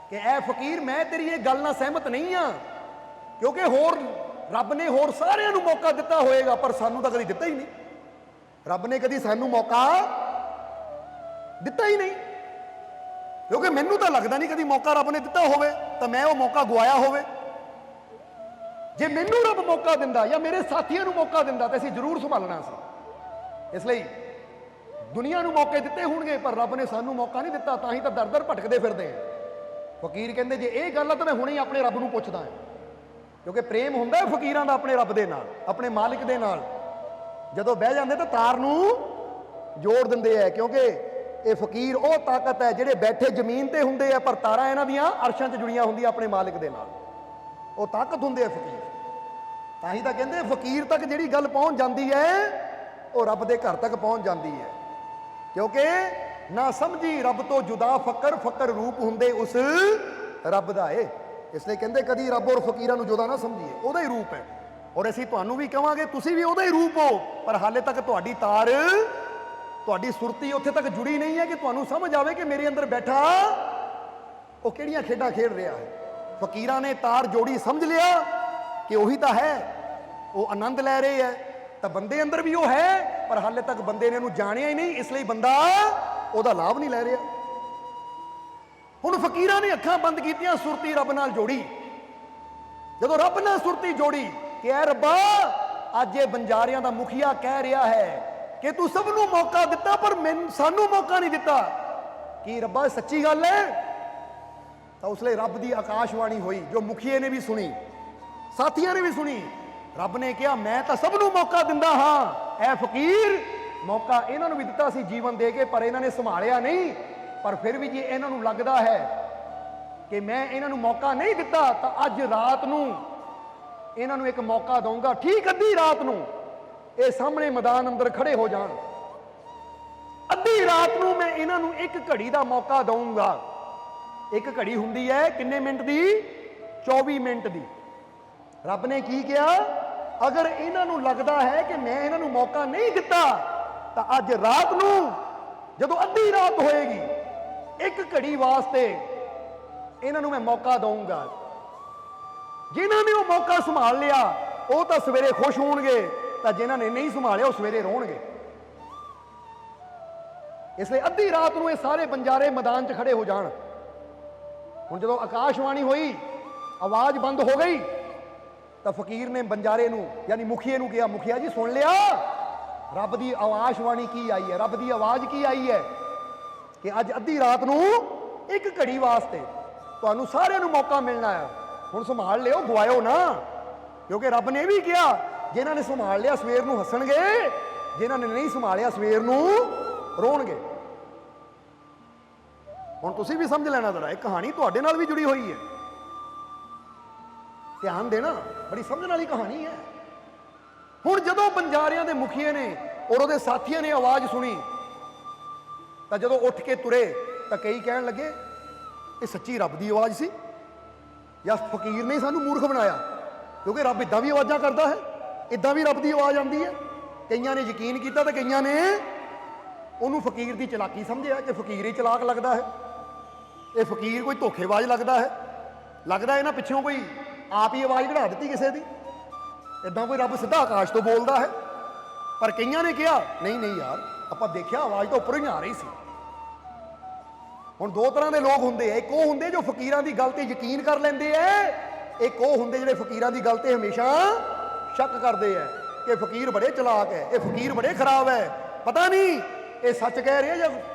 ਕਿ ਐ ਫਕੀਰ, ਮੈਂ ਤੇਰੀ ਇਹ ਗੱਲ ਨਾਲ ਸਹਿਮਤ ਨਹੀਂ ਆ, ਕਿਉਂਕਿ ਹੋਰ ਰੱਬ ਨੇ ਹੋਰ ਸਾਰਿਆਂ ਨੂੰ ਮੌਕਾ ਦਿੱਤਾ ਹੋਏਗਾ, ਪਰ ਸਾਨੂੰ ਤਾਂ ਕਦੀ ਦਿੱਤਾ ਹੀ ਨਹੀਂ। ਰੱਬ ਨੇ ਕਦੀ ਸਾਨੂੰ ਮੌਕਾ ਦਿੱਤਾ ਹੀ ਨਹੀਂ, ਕਿਉਂਕਿ ਮੈਨੂੰ ਤਾਂ ਲੱਗਦਾ ਨਹੀਂ ਕਦੀ ਮੌਕਾ ਰੱਬ ਨੇ ਦਿੱਤਾ ਹੋਵੇ ਤਾਂ ਮੈਂ ਉਹ ਮੌਕਾ ਗਵਾਇਆ ਹੋਵੇ। ਜੇ ਮੈਨੂੰ ਰੱਬ ਮੌਕਾ ਦਿੰਦਾ ਜਾਂ ਮੇਰੇ ਸਾਥੀਆਂ ਨੂੰ ਮੌਕਾ ਦਿੰਦਾ ਤਾਂ ਅਸੀਂ ਜ਼ਰੂਰ ਸੰਭਾਲਣਾ ਸੀ। ਇਸ ਲਈ ਦੁਨੀਆ ਨੂੰ ਮੌਕੇ ਦਿੱਤੇ ਹੋਣਗੇ, ਪਰ ਰੱਬ ਨੇ ਸਾਨੂੰ ਮੌਕਾ ਨਹੀਂ ਦਿੱਤਾ, ਤਾਂ ਹੀ ਤਾਂ ਦਰ ਦਰ ਭਟਕਦੇ ਫਿਰਦੇ ਆ। ਫਕੀਰ ਕਹਿੰਦੇ ਜੇ ਇਹ ਗੱਲ ਆ ਤਾਂ ਮੈਂ ਹੁਣੇ ਹੀ ਆਪਣੇ ਰੱਬ ਨੂੰ ਪੁੱਛਦਾ ਹਾਂ, ਕਿਉਂਕਿ ਪ੍ਰੇਮ ਹੁੰਦਾ ਹੈ ਫਕੀਰਾਂ ਦਾ ਆਪਣੇ ਰੱਬ ਦੇ ਨਾਲ, ਆਪਣੇ ਮਾਲਿਕ ਦੇ ਨਾਲ। ਜਦੋਂ ਬਹਿ ਜਾਂਦੇ ਤਾਂ ਤਾਰ ਨੂੰ ਜੋੜ ਦਿੰਦੇ ਆ, ਕਿਉਂਕਿ ਇਹ ਫਕੀਰ ਉਹ ਤਾਕਤ ਹੈ ਜਿਹੜੇ ਬੈਠੇ ਜ਼ਮੀਨ ਤੇ ਹੁੰਦੇ ਆ, ਪਰ ਤਾਰਾਂ ਇਹਨਾਂ ਦੀਆਂ ਅਰਸ਼ਾਂ 'ਚ ਜੁੜੀਆਂ ਹੁੰਦੀਆਂ ਆਪਣੇ ਮਾਲਿਕ ਦੇ ਨਾਲ। ਉਹ ਤਾਕਤ ਹੁੰਦੇ ਆ ਫਕੀਰ। ਤਾਂ ਹੀ ਤਾਂ ਕਹਿੰਦੇ ਫਕੀਰ ਤੱਕ ਜਿਹੜੀ ਗੱਲ ਪਹੁੰਚ ਜਾਂਦੀ ਹੈ ਉਹ ਰੱਬ ਦੇ ਘਰ ਤੱਕ ਪਹੁੰਚ ਜਾਂਦੀ ਹੈ, ਕਿਉਂਕਿ ਨਾ ਸਮਝੀ ਰੱਬ ਤੋਂ ਜੁਦਾ ਫਕਰ, ਫਕਰ ਰੂਪ ਹੁੰਦੇ ਉਸ ਰੱਬ ਦਾ ਏ। ਇਸ ਲਈ ਕਹਿੰਦੇ ਕਦੀ ਰੱਬ ਔਰ ਫਕੀਰਾਂ ਨੂੰ ਜੁਦਾ ਨਾ ਸਮਝੀਏ, ਉਹਦਾ ਹੀ ਰੂਪ ਹੈ। ਔਰ ਅਸੀਂ ਤੁਹਾਨੂੰ ਵੀ ਕਹਾਂਗੇ ਤੁਸੀਂ ਵੀ ਉਹਦਾ ਹੀ ਰੂਪ ਹੋ, ਪਰ ਹਾਲੇ ਤੱਕ ਤੁਹਾਡੀ ਤਾਰ, ਤੁਹਾਡੀ ਸੁਰਤੀ ਉੱਥੇ ਤੱਕ ਜੁੜੀ ਨਹੀਂ ਹੈ ਕਿ ਤੁਹਾਨੂੰ ਸਮਝ ਆਵੇ ਕਿ ਮੇਰੇ ਅੰਦਰ ਬੈਠਾ ਉਹ ਕਿਹੜੀਆਂ ਖੇਡਾਂ ਖੇਡ ਰਿਹਾ ਹੈ। ਫਕੀਰਾਂ ਨੇ ਤਾਰ ਜੋੜੀ, ਸਮਝ ਲਿਆ ਕਿ ਉਹੀ ਤਾਂ ਹੈ, ਉਹ ਆਨੰਦ ਲੈ ਰਹੇ ਹੈ, ਤਾਂ ਬੰਦੇ ਅੰਦਰ ਵੀ ਉਹ ਹੈ, ਪਰ ਹਾਲੇ ਤੱਕ ਬੰਦੇ ਨੇ ਉਹਨੂੰ ਜਾਣਿਆ ਹੀ ਨਹੀਂ, ਇਸ ਲਈ ਬੰਦਾ ਉਹਦਾ ਲਾਭ ਨਹੀਂ ਲੈ ਰਿਹਾ। ਹੁਣ ਫਕੀਰਾਂ ਨੇ ਅੱਖਾਂ ਬੰਦ ਕੀਤੀਆਂ, ਸੁਰਤੀ ਰੱਬ ਨਾਲ ਜੋੜੀ। ਜਦੋਂ ਰੱਬ ਨਾਲ ਸੁਰਤੀ ਜੋੜੀ ਕਿ ਐ ਰੱਬਾ, ਅੱਜ ਇਹ ਬੰਜਾਰਿਆਂ ਦਾ ਮੁਖੀਆ ਕਹਿ ਰਿਹਾ ਹੈ ਕਿ ਤੂੰ ਸਭ ਨੂੰ ਮੌਕਾ ਦਿੱਤਾ, ਪਰ ਸਾਨੂੰ ਮੌਕਾ ਨਹੀਂ ਦਿੱਤਾ, ਕੀ ਰੱਬਾ ਸੱਚੀ ਗੱਲ ਹੈ? ਤਾਂ ਉਸ ਲਈ ਰੱਬ ਦੀ ਆਕਾਸ਼ਵਾਣੀ ਹੋਈ, ਜੋ ਮੁਖੀਏ ਨੇ ਵੀ ਸੁਣੀ, ਸਾਥੀਆਂ ਨੇ ਵੀ ਸੁਣੀ। ਰੱਬ ਨੇ ਕਿਹਾ ਮੈਂ ਤਾਂ ਸਭ ਨੂੰ ਮੌਕਾ ਦਿੰਦਾ ਹਾਂ, ਐ ਫਕੀਰ ਮੌਕਾ ਇਹਨਾਂ ਨੂੰ ਵੀ ਦਿੱਤਾ ਸੀ ਜੀਵਨ ਦੇ ਕੇ, ਪਰ ਇਹਨਾਂ ਨੇ ਸੰਭਾਲਿਆ ਨਹੀਂ। ਪਰ ਫਿਰ ਵੀ ਜੇ ਇਹਨਾਂ ਨੂੰ ਲੱਗਦਾ ਹੈ ਕਿ ਮੈਂ ਇਹਨਾਂ ਨੂੰ ਮੌਕਾ ਨਹੀਂ ਦਿੱਤਾ, ਤਾਂ ਅੱਜ ਰਾਤ ਨੂੰ ਇਹਨਾਂ ਨੂੰ ਇੱਕ ਮੌਕਾ ਦਊਂਗਾ। ਠੀਕ ਅੱਧੀ ਰਾਤ ਨੂੰ ਇਹ ਸਾਹਮਣੇ ਮੈਦਾਨ ਅੰਦਰ ਖੜੇ ਹੋ ਜਾਣ, ਅੱਧੀ ਰਾਤ ਨੂੰ ਮੈਂ ਇਹਨਾਂ ਨੂੰ ਇੱਕ ਘੜੀ ਦਾ ਮੌਕਾ ਦਊਂਗਾ। ਇੱਕ ਘੜੀ ਹੁੰਦੀ ਹੈ ਕਿੰਨੇ ਮਿੰਟ ਦੀ? 24 ਮਿੰਟ ਦੀ। ਰੱਬ ਨੇ ਕੀ ਕਿਹਾ? ਅਗਰ ਇਹਨਾਂ ਨੂੰ ਲੱਗਦਾ ਹੈ ਕਿ ਮੈਂ ਇਹਨਾਂ ਨੂੰ ਮੌਕਾ ਨਹੀਂ ਦਿੱਤਾ, ਤਾਂ ਅੱਜ ਰਾਤ ਨੂੰ ਜਦੋਂ ਅੱਧੀ ਰਾਤ ਹੋਏਗੀ, ਇੱਕ ਘੜੀ ਵਾਸਤੇ ਇਹਨਾਂ ਨੂੰ ਮੈਂ ਮੌਕਾ ਦਊਂਗਾ। ਜਿਨ੍ਹਾਂ ਨੇ ਉਹ ਮੌਕਾ ਸੰਭਾਲ ਲਿਆ ਉਹ ਤਾਂ ਸਵੇਰੇ ਖੁਸ਼ ਹੋਣਗੇ, ਤਾਂ ਜਿਨ੍ਹਾਂ ਨੇ ਨਹੀਂ ਸੰਭਾਲਿਆ ਉਹ ਸਵੇਰੇ ਰੋਣਗੇ। ਇਸ ਲਈ ਅੱਧੀ ਰਾਤ ਨੂੰ ਇਹ ਸਾਰੇ ਬੰਜਾਰੇ ਮੈਦਾਨ 'ਚ ਖੜੇ ਹੋ ਜਾਣ। ਹੁਣ ਜਦੋਂ ਆਕਾਸ਼ਵਾਣੀ ਹੋਈ, ਆਵਾਜ਼ ਬੰਦ ਹੋ ਗਈ, ਤਾਂ ਫਕੀਰ ਨੇ ਬੰਜਾਰੇ ਨੂੰ ਯਾਨੀ ਮੁਖੀਏ ਨੂੰ ਕਿਹਾ, ਮੁਖੀਆ ਜੀ ਸੁਣ ਲਿਆ ਰੱਬ ਦੀ ਆਕਾਸ਼ਵਾਣੀ ਕੀ ਆਈ ਹੈ, ਰੱਬ ਦੀ ਆਵਾਜ਼ ਕੀ ਆਈ ਹੈ ਕਿ ਅੱਜ ਅੱਧੀ ਰਾਤ ਨੂੰ ਇੱਕ ਘੜੀ ਵਾਸਤੇ ਤੁਹਾਨੂੰ ਸਾਰਿਆਂ ਨੂੰ ਮੌਕਾ ਮਿਲਣਾ ਹੈ। ਹੁਣ ਸੰਭਾਲ ਲਿਓ, ਗਵਾਇਓ ਨਾ, ਕਿਉਂਕਿ ਰੱਬ ਨੇ ਵੀ ਕਿਹਾ ਜਿਨ੍ਹਾਂ ਨੇ ਸੰਭਾਲ ਲਿਆ ਸਵੇਰ ਨੂੰ ਹੱਸਣਗੇ, ਜਿਨ੍ਹਾਂ ਨੇ ਨਹੀਂ ਸੰਭਾਲਿਆ ਸਵੇਰ ਨੂੰ ਰੋਣਗੇ। ਹੁਣ ਤੁਸੀਂ ਵੀ ਸਮਝ ਲੈਣਾ ਜ਼ਰਾ, ਇਹ ਕਹਾਣੀ ਤੁਹਾਡੇ ਨਾਲ ਵੀ ਜੁੜੀ ਹੋਈ ਹੈ, ਧਿਆਨ ਦੇਣਾ, ਬੜੀ ਸਮਝਣ ਵਾਲੀ ਕਹਾਣੀ ਹੈ। ਹੁਣ ਜਦੋਂ ਬੰਜਾਰਿਆਂ ਦੇ ਮੁਖੀਏ ਨੇ ਔਰ ਉਹਦੇ ਸਾਥੀਆਂ ਨੇ ਆਵਾਜ਼ ਸੁਣੀ ਤਾਂ ਜਦੋਂ ਉੱਠ ਕੇ ਤੁਰੇ ਤਾਂ ਕਈ ਕਹਿਣ ਲੱਗੇ ਇਹ ਸੱਚੀ ਰੱਬ ਦੀ ਆਵਾਜ਼ ਸੀ ਜਾਂ ਫਕੀਰ ਨੇ ਸਾਨੂੰ ਮੂਰਖ ਬਣਾਇਆ, ਕਿਉਂਕਿ ਰੱਬ ਇਦਾਂ ਵੀ ਆਵਾਜ਼ਾਂ ਕਰਦਾ ਹੈ, ਇਦਾਂ ਵੀ ਰੱਬ ਦੀ ਆਵਾਜ਼ ਆਉਂਦੀ ਹੈ। ਕਈਆਂ ਨੇ ਯਕੀਨ ਕੀਤਾ ਤੇ ਕਈਆਂ ਨੇ ਉਹਨੂੰ ਫਕੀਰ ਦੀ ਚਲਾਕੀ ਸਮਝਿਆ ਕਿ ਫਕੀਰ ਹੀ ਚਲਾਕ ਲੱਗਦਾ ਹੈ, ਇਹ ਫਕੀਰ ਕੋਈ ਧੋਖੇਬਾਜ਼ ਲੱਗਦਾ ਹੈ, ਲੱਗਦਾ ਇਹਨਾਂ ਪਿੱਛੋਂ ਕੋਈ ਆਪ ਹੀ ਆਵਾਜ਼ ਕਢਾ ਦਿੱਤੀ ਕਿਸੇ ਦੀ, ਇਦਾਂ ਕੋਈ ਰੱਬ ਸਿੱਧਾ ਆਕਾਸ਼ ਤੋਂ ਬੋਲਦਾ ਹੈ। ਪਰ ਕਈਆਂ ਨੇ ਕਿਹਾ ਨਹੀਂ ਨਹੀਂ ਯਾਰ, ਆਪਾਂ ਦੇਖਿਆ ਆਵਾਜ਼ ਤਾਂ ਉੱਪਰੋਂ ਹੀ ਆ ਰਹੀ ਸੀ। ਹੁਣ ਦੋ ਤਰ੍ਹਾਂ ਦੇ ਲੋਕ ਹੁੰਦੇ ਆ, ਇੱਕ ਉਹ ਹੁੰਦੇ ਜੋ ਫਕੀਰਾਂ ਦੀ ਗੱਲ ਤੇ ਯਕੀਨ ਕਰ ਲੈਂਦੇ ਐ, ਇੱਕ ਉਹ ਹੁੰਦੇ ਜਿਹੜੇ ਫਕੀਰਾਂ ਦੀ ਗੱਲ ਤੇ ਹਮੇਸ਼ਾ ਸ਼ੱਕ ਕਰਦੇ ਐ ਕਿ ਫਕੀਰ ਬੜੇ ਚਲਾਕ ਹੈ, ਇਹ ਫਕੀਰ ਬੜੇ ਖਰਾਬ ਹੈ, ਪਤਾ ਨਹੀਂ ਇਹ ਸੱਚ ਕਹਿ ਰਿਹਾ ਜਾਂ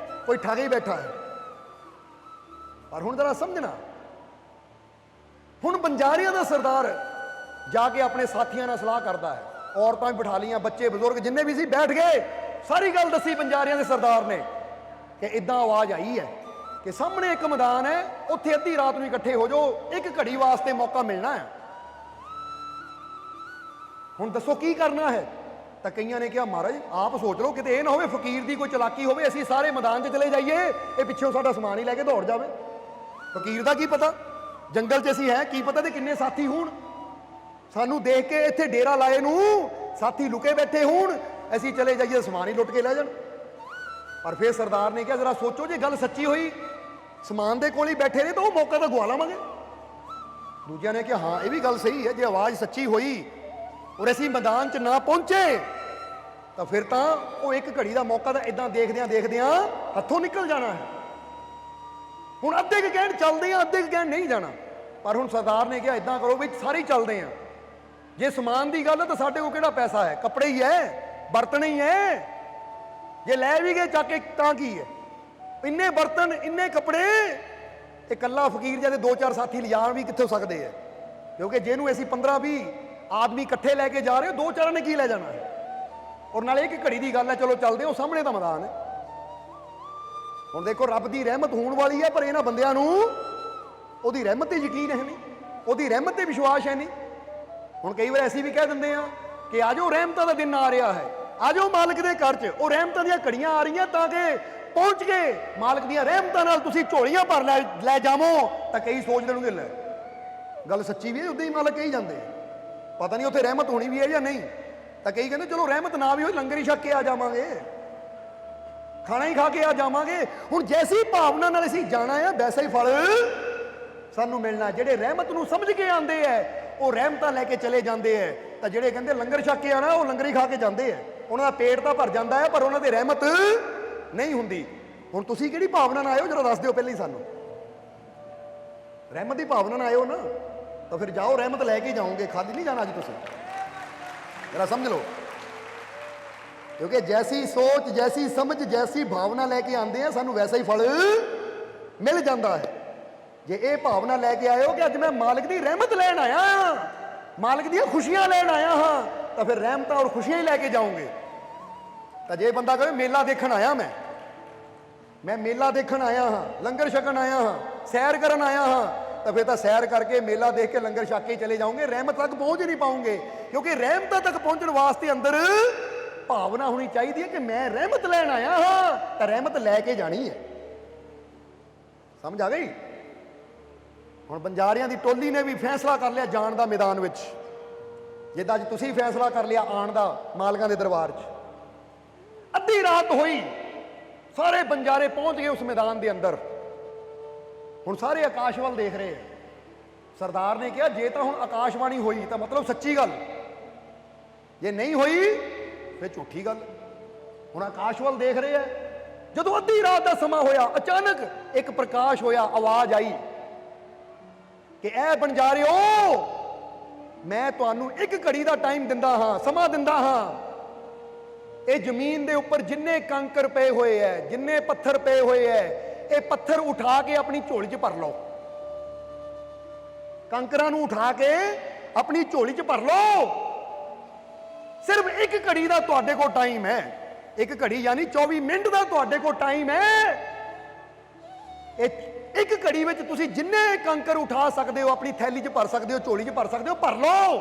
ਕੋਈ ਠੱਗ ਹੀ ਬੈਠਾ ਹੈ। ਪਰ ਹੁਣ ਜਰਾ ਸਮਝਣਾ, ਹੁਣ ਬੰਜਾਰਿਆਂ ਦਾ ਸਰਦਾਰ ਜਾ ਕੇ ਆਪਣੇ ਸਾਥੀਆਂ ਨਾਲ ਸਲਾਹ ਕਰਦਾ ਹੈ, ਔਰਤਾਂ ਵੀ ਬਿਠਾ ਲਈਆਂ, ਬੱਚੇ ਬਜ਼ੁਰਗ ਜਿੰਨੇ ਵੀ ਸੀ ਬੈਠ ਗਏ, ਸਾਰੀ ਗੱਲ ਦੱਸੀ ਬੰਜਾਰਿਆਂ ਦੇ ਸਰਦਾਰ ਨੇ ਕਿ ਇਦਾਂ ਆਵਾਜ਼ ਆਈ ਹੈ ਕਿ ਸਾਹਮਣੇ ਇੱਕ ਮੈਦਾਨ ਹੈ, ਉੱਥੇ ਅੱਧੀ ਰਾਤ ਨੂੰ ਇਕੱਠੇ ਹੋ ਜਾਓ, ਇੱਕ ਘੜੀ ਵਾਸਤੇ ਮੌਕਾ ਮਿਲਣਾ ਹੈ, ਹੁਣ ਦੱਸੋ ਕੀ ਕਰਨਾ ਹੈ। ਤਾਂ ਕਈਆਂ ਨੇ ਕਿਹਾ ਮਹਾਰਾਜ ਆਪ ਸੋਚ ਲਓ, ਕਿਤੇ ਇਹ ਨਾ ਹੋਵੇ ਫਕੀਰ ਦੀ ਕੋਈ ਚਲਾਕੀ ਹੋਵੇ, ਅਸੀਂ ਸਾਰੇ ਮੈਦਾਨ 'ਚ ਚਲੇ ਜਾਈਏ, ਇਹ ਪਿੱਛੋਂ ਸਾਡਾ ਸਮਾਨ ਹੀ ਲੈ ਕੇ ਦੌੜ ਜਾਵੇ। ਫਕੀਰ ਦਾ ਕੀ ਪਤਾ, ਜੰਗਲ 'ਚ ਅਸੀਂ ਹੈ, ਕੀ ਪਤਾ ਤੇ ਕਿੰਨੇ ਸਾਥੀ ਹੋਣ, ਸਾਨੂੰ ਦੇਖ ਕੇ ਇੱਥੇ ਡੇਰਾ ਲਾਏ ਨੂੰ ਸਾਥੀ ਲੁਕੇ ਬੈਠੇ ਹੋਣ, ਅਸੀਂ ਚਲੇ ਜਾਈਏ ਸਮਾਨ ਹੀ ਲੁੱਟ ਕੇ ਲੈ ਜਾਣ। ਪਰ ਫਿਰ ਸਰਦਾਰ ਨੇ ਕਿਹਾ ਜਰਾ ਸੋਚੋ, ਜੇ ਗੱਲ ਸੱਚੀ ਹੋਈ, ਸਮਾਨ ਦੇ ਕੋਲ ਹੀ ਬੈਠੇ ਨੇ ਤਾਂ ਉਹ ਮੌਕਾ ਤਾਂ ਗਵਾ ਲਾਵਾਂਗੇ। ਦੂਜਿਆਂ ਨੇ ਕਿਹਾ ਹਾਂ ਇਹ ਵੀ ਗੱਲ ਸਹੀ ਹੈ, ਜੇ ਆਵਾਜ਼ ਸੱਚੀ ਹੋਈ ਔਰ ਅਸੀਂ ਮੈਦਾਨ 'ਚ ਨਾ ਪਹੁੰਚੇ ਤਾਂ ਫਿਰ ਤਾਂ ਉਹ ਇੱਕ ਘੜੀ ਦਾ ਮੌਕਾ ਤਾਂ ਇਦਾਂ ਦੇਖਦਿਆਂ ਦੇਖਦਿਆਂ ਹੱਥੋਂ ਨਿਕਲ ਜਾਣਾ ਹੈ। ਹੁਣ ਅੱਧੇ ਕੁ ਕਹਿਣ ਚੱਲਦੇ ਆ, ਅੱਧੇ ਕੁ ਕਹਿਣ ਨਹੀਂ ਜਾਣਾ। ਪਰ ਹੁਣ ਸਰਦਾਰ ਨੇ ਕਿਹਾ ਇਦਾਂ ਕਰੋ ਵੀ ਸਾਰੇ ਹੀ ਚੱਲਦੇ ਆ, ਜੇ ਸਮਾਨ ਦੀ ਗੱਲ ਹੈ ਤਾਂ ਸਾਡੇ ਕੋਲ ਕਿਹੜਾ ਪੈਸਾ ਹੈ, ਕੱਪੜੇ ਹੀ ਹੈ, ਬਰਤਨ ਹੀ ਹੈ, ਜੇ ਲੈ ਵੀ ਗਏ ਚੱਕ ਕੇ ਤਾਂ ਕੀ ਹੈ, ਇੰਨੇ ਬਰਤਨ ਇੰਨੇ ਕੱਪੜੇ ਇਕੱਲਾ ਫਕੀਰ ਜਿਹਦੇ ਦੋ ਚਾਰ ਸਾਥੀ ਲਿਜਾਣ ਵੀ ਕਿੱਥੋਂ ਸਕਦੇ ਹੈ, ਕਿਉਂਕਿ ਜਿਹਨੂੰ ਅਸੀਂ 15-20 ਆਦਮੀ ਇਕੱਠੇ ਲੈ ਕੇ ਜਾ ਰਹੇ ਹੋ, ਦੋ ਚਾਰਾਂ ਨੇ ਕੀ ਲੈ ਜਾਣਾ ਹੈ। ਔਰ ਨਾਲੇ ਇੱਕ ਘੜੀ ਦੀ ਗੱਲ ਹੈ, ਚਲੋ ਚੱਲਦੇ ਹੋ, ਸਾਹਮਣੇ ਦਾ ਮੈਦਾਨ ਹੈ। ਹੁਣ ਦੇਖੋ ਰੱਬ ਦੀ ਰਹਿਮਤ ਹੋਣ ਵਾਲੀ ਹੈ, ਪਰ ਇਹਨਾਂ ਬੰਦਿਆਂ ਨੂੰ ਉਹਦੀ ਰਹਿਮਤ ਤੇ ਯਕੀਨ ਹੈ ਨਹੀਂ, ਉਹਦੀ ਰਹਿਮਤ ਤੇ ਵਿਸ਼ਵਾਸ ਹੈ ਨਹੀਂ। ਹੁਣ ਕਈ ਵਾਰ ਅਸੀਂ ਵੀ ਕਹਿ ਦਿੰਦੇ ਆ ਕਿ ਆਜੋ ਰਹਿਮਤਾਂ ਦਾ ਦਿਨ ਆ ਰਿਹਾ ਹੈ, ਆਜੋ ਮਾਲਕ ਦੇ ਘਰ 'ਚ, ਉਹ ਰਹਿਮਤਾਂ ਦੀਆਂ ਘੜੀਆਂ ਆ ਰਹੀਆਂ ਤਾਂ ਕਿ ਪਹੁੰਚ ਕੇ ਮਾਲਕ ਦੀਆਂ ਰਹਿਮਤਾਂ ਨਾਲ ਤੁਸੀਂ ਝੋਲੀਆਂ ਭਰ ਲੈ ਜਾਵੋ। ਤਾਂ ਕਈ ਸੋਚ ਦੇਣਗੇ ਲੈ ਗੱਲ ਸੱਚੀ ਵੀ ਹੈ, ਉਦਾਂ ਹੀ ਮਾਲਕ ਕਹੀ ਜਾਂਦੇ, ਪਤਾ ਨਹੀਂ ਉੱਥੇ ਰਹਿਮਤ ਹੋਣੀ ਵੀ ਹੈ ਜਾਂ ਨਹੀਂ। ਤਾਂ ਕਈ ਕਹਿੰਦੇ ਚਲੋ ਰਹਿਮਤ ਨਾ ਵੀ ਹੋਈ, ਲੰਗਰ ਹੀ ਛਕ ਕੇ ਆ ਜਾਵਾਂਗੇ, ਖਾਣਾ ਹੀ ਖਾ ਕੇ ਆ ਜਾਵਾਂਗੇ। ਹੁਣ ਜੈਸੀ ਭਾਵਨਾ ਨਾਲ ਅਸੀਂ ਜਾਣਾ ਹੈ ਵੈਸਾ ਹੀ ਫਲ ਸਾਨੂੰ ਮਿਲਣਾ। ਜਿਹੜੇ ਰਹਿਮਤ ਨੂੰ ਸਮਝ ਕੇ ਆਉਂਦੇ ਐ ਉਹ ਰਹਿਮਤਾਂ ਲੈ ਕੇ ਚਲੇ ਜਾਂਦੇ ਐ, ਤਾਂ ਜਿਹੜੇ ਕਹਿੰਦੇ ਲੰਗਰ ਛਕ ਕੇ ਆਣਾ ਉਹ ਲੰਗਰ ਹੀ ਖਾ ਕੇ ਜਾਂਦੇ ਐ, ਉਹਨਾਂ ਦਾ ਪੇਟ ਤਾਂ ਭਰ ਜਾਂਦਾ ਹੈ ਪਰ ਉਹਨਾਂ ਦੀ ਰਹਿਮਤ ਨਹੀਂ ਹੁੰਦੀ। ਹੁਣ ਤੁਸੀਂ ਕਿਹੜੀ ਭਾਵਨਾ ਨਾਲ ਆਇਓ ਜਰਾ ਦੱਸ ਦਿਓ ਪਹਿਲਾਂ ਹੀ ਸਾਨੂੰ, ਰਹਿਮਤ ਦੀ ਭਾਵਨਾ ਨਾਲ ਆਇਓ ਨਾ, ਤਾਂ ਫਿਰ ਜਾਓ ਰਹਿਮਤ ਲੈ ਕੇ ਜਾਓਗੇ, ਖਾਲੀ ਨਹੀਂ ਜਾਣਾ ਅੱਜ ਤੁਸੀਂ, ਜਰਾ ਸਮਝ ਲਓ। ਕਿਉਂਕਿ ਜੈਸੀ ਸੋਚ ਜੈਸੀ ਸਮਝ ਜੈਸੀ ਭਾਵਨਾ ਲੈ ਕੇ ਆਉਂਦੇ ਆ ਸਾਨੂੰ ਵੈਸਾ ਹੀ ਫਲ ਮਿਲ ਜਾਂਦਾ ਹੈ। ਜੇ ਇਹ ਭਾਵਨਾ ਲੈ ਕੇ ਆਇਓ ਕਿ ਅੱਜ ਮੈਂ ਮਾਲਕ ਦੀ ਰਹਿਮਤ ਲੈਣ ਆਇਆ ਹਾਂ, ਮਾਲਕ ਦੀਆਂ ਖੁਸ਼ੀਆਂ ਲੈਣ ਆਇਆ ਹਾਂ, ਤਾਂ ਫਿਰ ਰਹਿਮਤਾਂ ਔਰ ਖੁਸ਼ੀਆਂ ਹੀ ਲੈ ਕੇ ਜਾਓਗੇ। ਤਾਂ ਜੇ ਬੰਦਾ ਕਹੇ ਮੇਲਾ ਦੇਖਣ ਆਇਆ, ਮੈਂ ਮੇਲਾ ਦੇਖਣ ਆਇਆ ਹਾਂ, ਲੰਗਰ ਛਕਣ ਆਇਆ ਹਾਂ, ਸੈਰ ਕਰਨ ਆਇਆ ਹਾਂ, ਤਾਂ ਫਿਰ ਤਾਂ ਸੈਰ ਕਰਕੇ ਮੇਲਾ ਦੇਖ ਕੇ ਲੰਗਰ ਛਕ ਕੇ ਚਲੇ ਜਾਓਗੇ, ਰਹਿਮਤ ਤੱਕ ਪਹੁੰਚ ਨਹੀਂ ਪਾਓਗੇ। ਕਿਉਂਕਿ ਰਹਿਮਤਾਂ ਤੱਕ ਪਹੁੰਚਣ ਵਾਸਤੇ ਅੰਦਰ ਭਾਵਨਾ ਹੋਣੀ ਚਾਹੀਦੀ ਹੈ ਕਿ ਮੈਂ ਰਹਿਮਤ ਲੈਣ ਆਇਆ ਹਾਂ, ਤਾਂ ਰਹਿਮਤ ਲੈ ਕੇ ਜਾਣੀ ਹੈ। ਸਮਝ ਆ ਗਈ? ਹੁਣ ਬੰਜਾਰਿਆਂ ਦੀ ਟੋਲੀ ਨੇ ਵੀ ਫੈਸਲਾ ਕਰ ਲਿਆ ਜਾਣ ਦਾ ਮੈਦਾਨ ਵਿੱਚ, ਜਿੱਦਾਂ ਅੱਜ ਤੁਸੀਂ ਫੈਸਲਾ ਕਰ ਲਿਆ ਆਉਣ ਦਾ ਮਾਲਕਾਂ ਦੇ ਦਰਬਾਰ 'ਚ। ਅੱਧੀ ਰਾਤ ਹੋਈ, ਸਾਰੇ ਬੰਜਾਰੇ ਪਹੁੰਚ ਗਏ ਉਸ ਮੈਦਾਨ ਦੇ ਅੰਦਰ। ਹੁਣ ਸਾਰੇ ਆਕਾਸ਼ ਵੱਲ ਦੇਖ ਰਹੇ ਆ। ਸਰਦਾਰ ਨੇ ਕਿਹਾ ਜੇ ਤਾਂ ਹੁਣ ਆਕਾਸ਼ਬਾਣੀ ਹੋਈ ਤਾਂ ਮਤਲਬ ਸੱਚੀ ਗੱਲ, ਜੇ ਨਹੀਂ ਹੋਈ ਫਿਰ ਝੂਠੀ ਗੱਲ। ਹੁਣ ਆਕਾਸ਼ ਵੱਲ ਦੇਖ ਰਹੇ ਆ। ਜਦੋਂ ਅੱਧੀ ਰਾਤ ਦਾ ਸਮਾਂ ਹੋਇਆ, ਅਚਾਨਕ ਇੱਕ ਪ੍ਰਕਾਸ਼ ਹੋਇਆ, ਆਵਾਜ਼ ਆਈ ਕਿ ਐ ਬੰਜਾਰਿਓ, ਮੈਂ ਤੁਹਾਨੂੰ ਇੱਕ ਘੜੀ ਦਾ ਟਾਈਮ ਦਿੰਦਾ ਹਾਂ, ਸਮਾਂ ਦਿੰਦਾ ਹਾਂ। ਇਹ ਜ਼ਮੀਨ ਦੇ ਉੱਪਰ ਜਿੰਨੇ ਕੰਕਰ ਪਏ ਹੋਏ ਐ, ਜਿੰਨੇ ਪੱਥਰ ਪਏ ਹੋਏ ਐ, ਇਹ ਪੱਥਰ ਉਠਾ ਕੇ ਆਪਣੀ ਝੋਲੀ 'ਚ ਭਰ ਲਓ। ਕੰਕਰਾਂ ਨੂੰ ਉਠਾ ਕੇ ਆਪਣੀ ਝੋਲੀ 'ਚ ਭਰ ਲਓ। ਸਿਰਫ ਇੱਕ ਘੜੀ ਦਾ ਤੁਹਾਡੇ ਕੋਲ ਟਾਈਮ ਹੈ, ਇੱਕ ਘੜੀ ਯਾਨੀ 24 ਮਿੰਟ ਦਾ ਤੁਹਾਡੇ ਕੋਲ ਟਾਈਮ ਹੈ। ਇੱਕ ਘੜੀ ਵਿੱਚ ਤੁਸੀਂ ਜਿੰਨੇ ਕੰਕਰ ਉਠਾ ਸਕਦੇ ਹੋ, ਆਪਣੀ ਥੈਲੀ 'ਚ ਭਰ ਸਕਦੇ ਹੋ, ਝੋਲੀ 'ਚ ਭਰ ਸਕਦੇ ਹੋ, ਭਰ ਲਓ।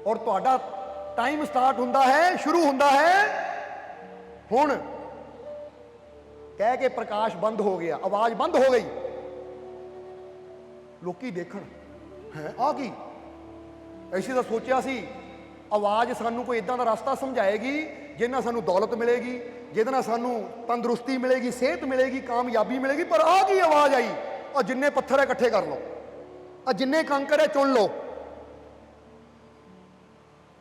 ਔਰ ਤੁਹਾਡਾ ਟਾਈਮ ਸਟਾਰਟ ਹੁੰਦਾ ਹੈ, ਸ਼ੁਰੂ ਹੁੰਦਾ ਹੈ ਹੁਣ। ਕਹਿ ਕੇ ਪ੍ਰਕਾਸ਼ ਬੰਦ ਹੋ ਗਿਆ, ਆਵਾਜ਼ ਬੰਦ ਹੋ ਗਈ। ਲੋਕੀ ਦੇਖਣ, ਹੈ ਆ ਕੀ? ਐਸੀ ਤਾਂ ਸੋਚਿਆ ਸੀ ਆਵਾਜ਼ ਸਾਨੂੰ ਕੋਈ ਇਦਾਂ ਦਾ ਰਸਤਾ ਸਮਝਾਏਗੀ ਜਿਹਦੇ ਨਾਲ ਸਾਨੂੰ ਦੌਲਤ ਮਿਲੇਗੀ, ਜਿਹਦੇ ਨਾਲ ਸਾਨੂੰ ਤੰਦਰੁਸਤੀ ਮਿਲੇਗੀ, ਸਿਹਤ ਮਿਲੇਗੀ, ਕਾਮਯਾਬੀ ਮਿਲੇਗੀ। ਪਰ ਆ ਕੀ ਆਵਾਜ਼ ਆਈ? ਆ ਜਿੰਨੇ ਪੱਥਰ ਹੈ ਇਕੱਠੇ ਕਰ ਲਓ, ਆ ਜਿੰਨੇ ਕੰਕਰ ਹੈ ਚੁਣ ਲਓ।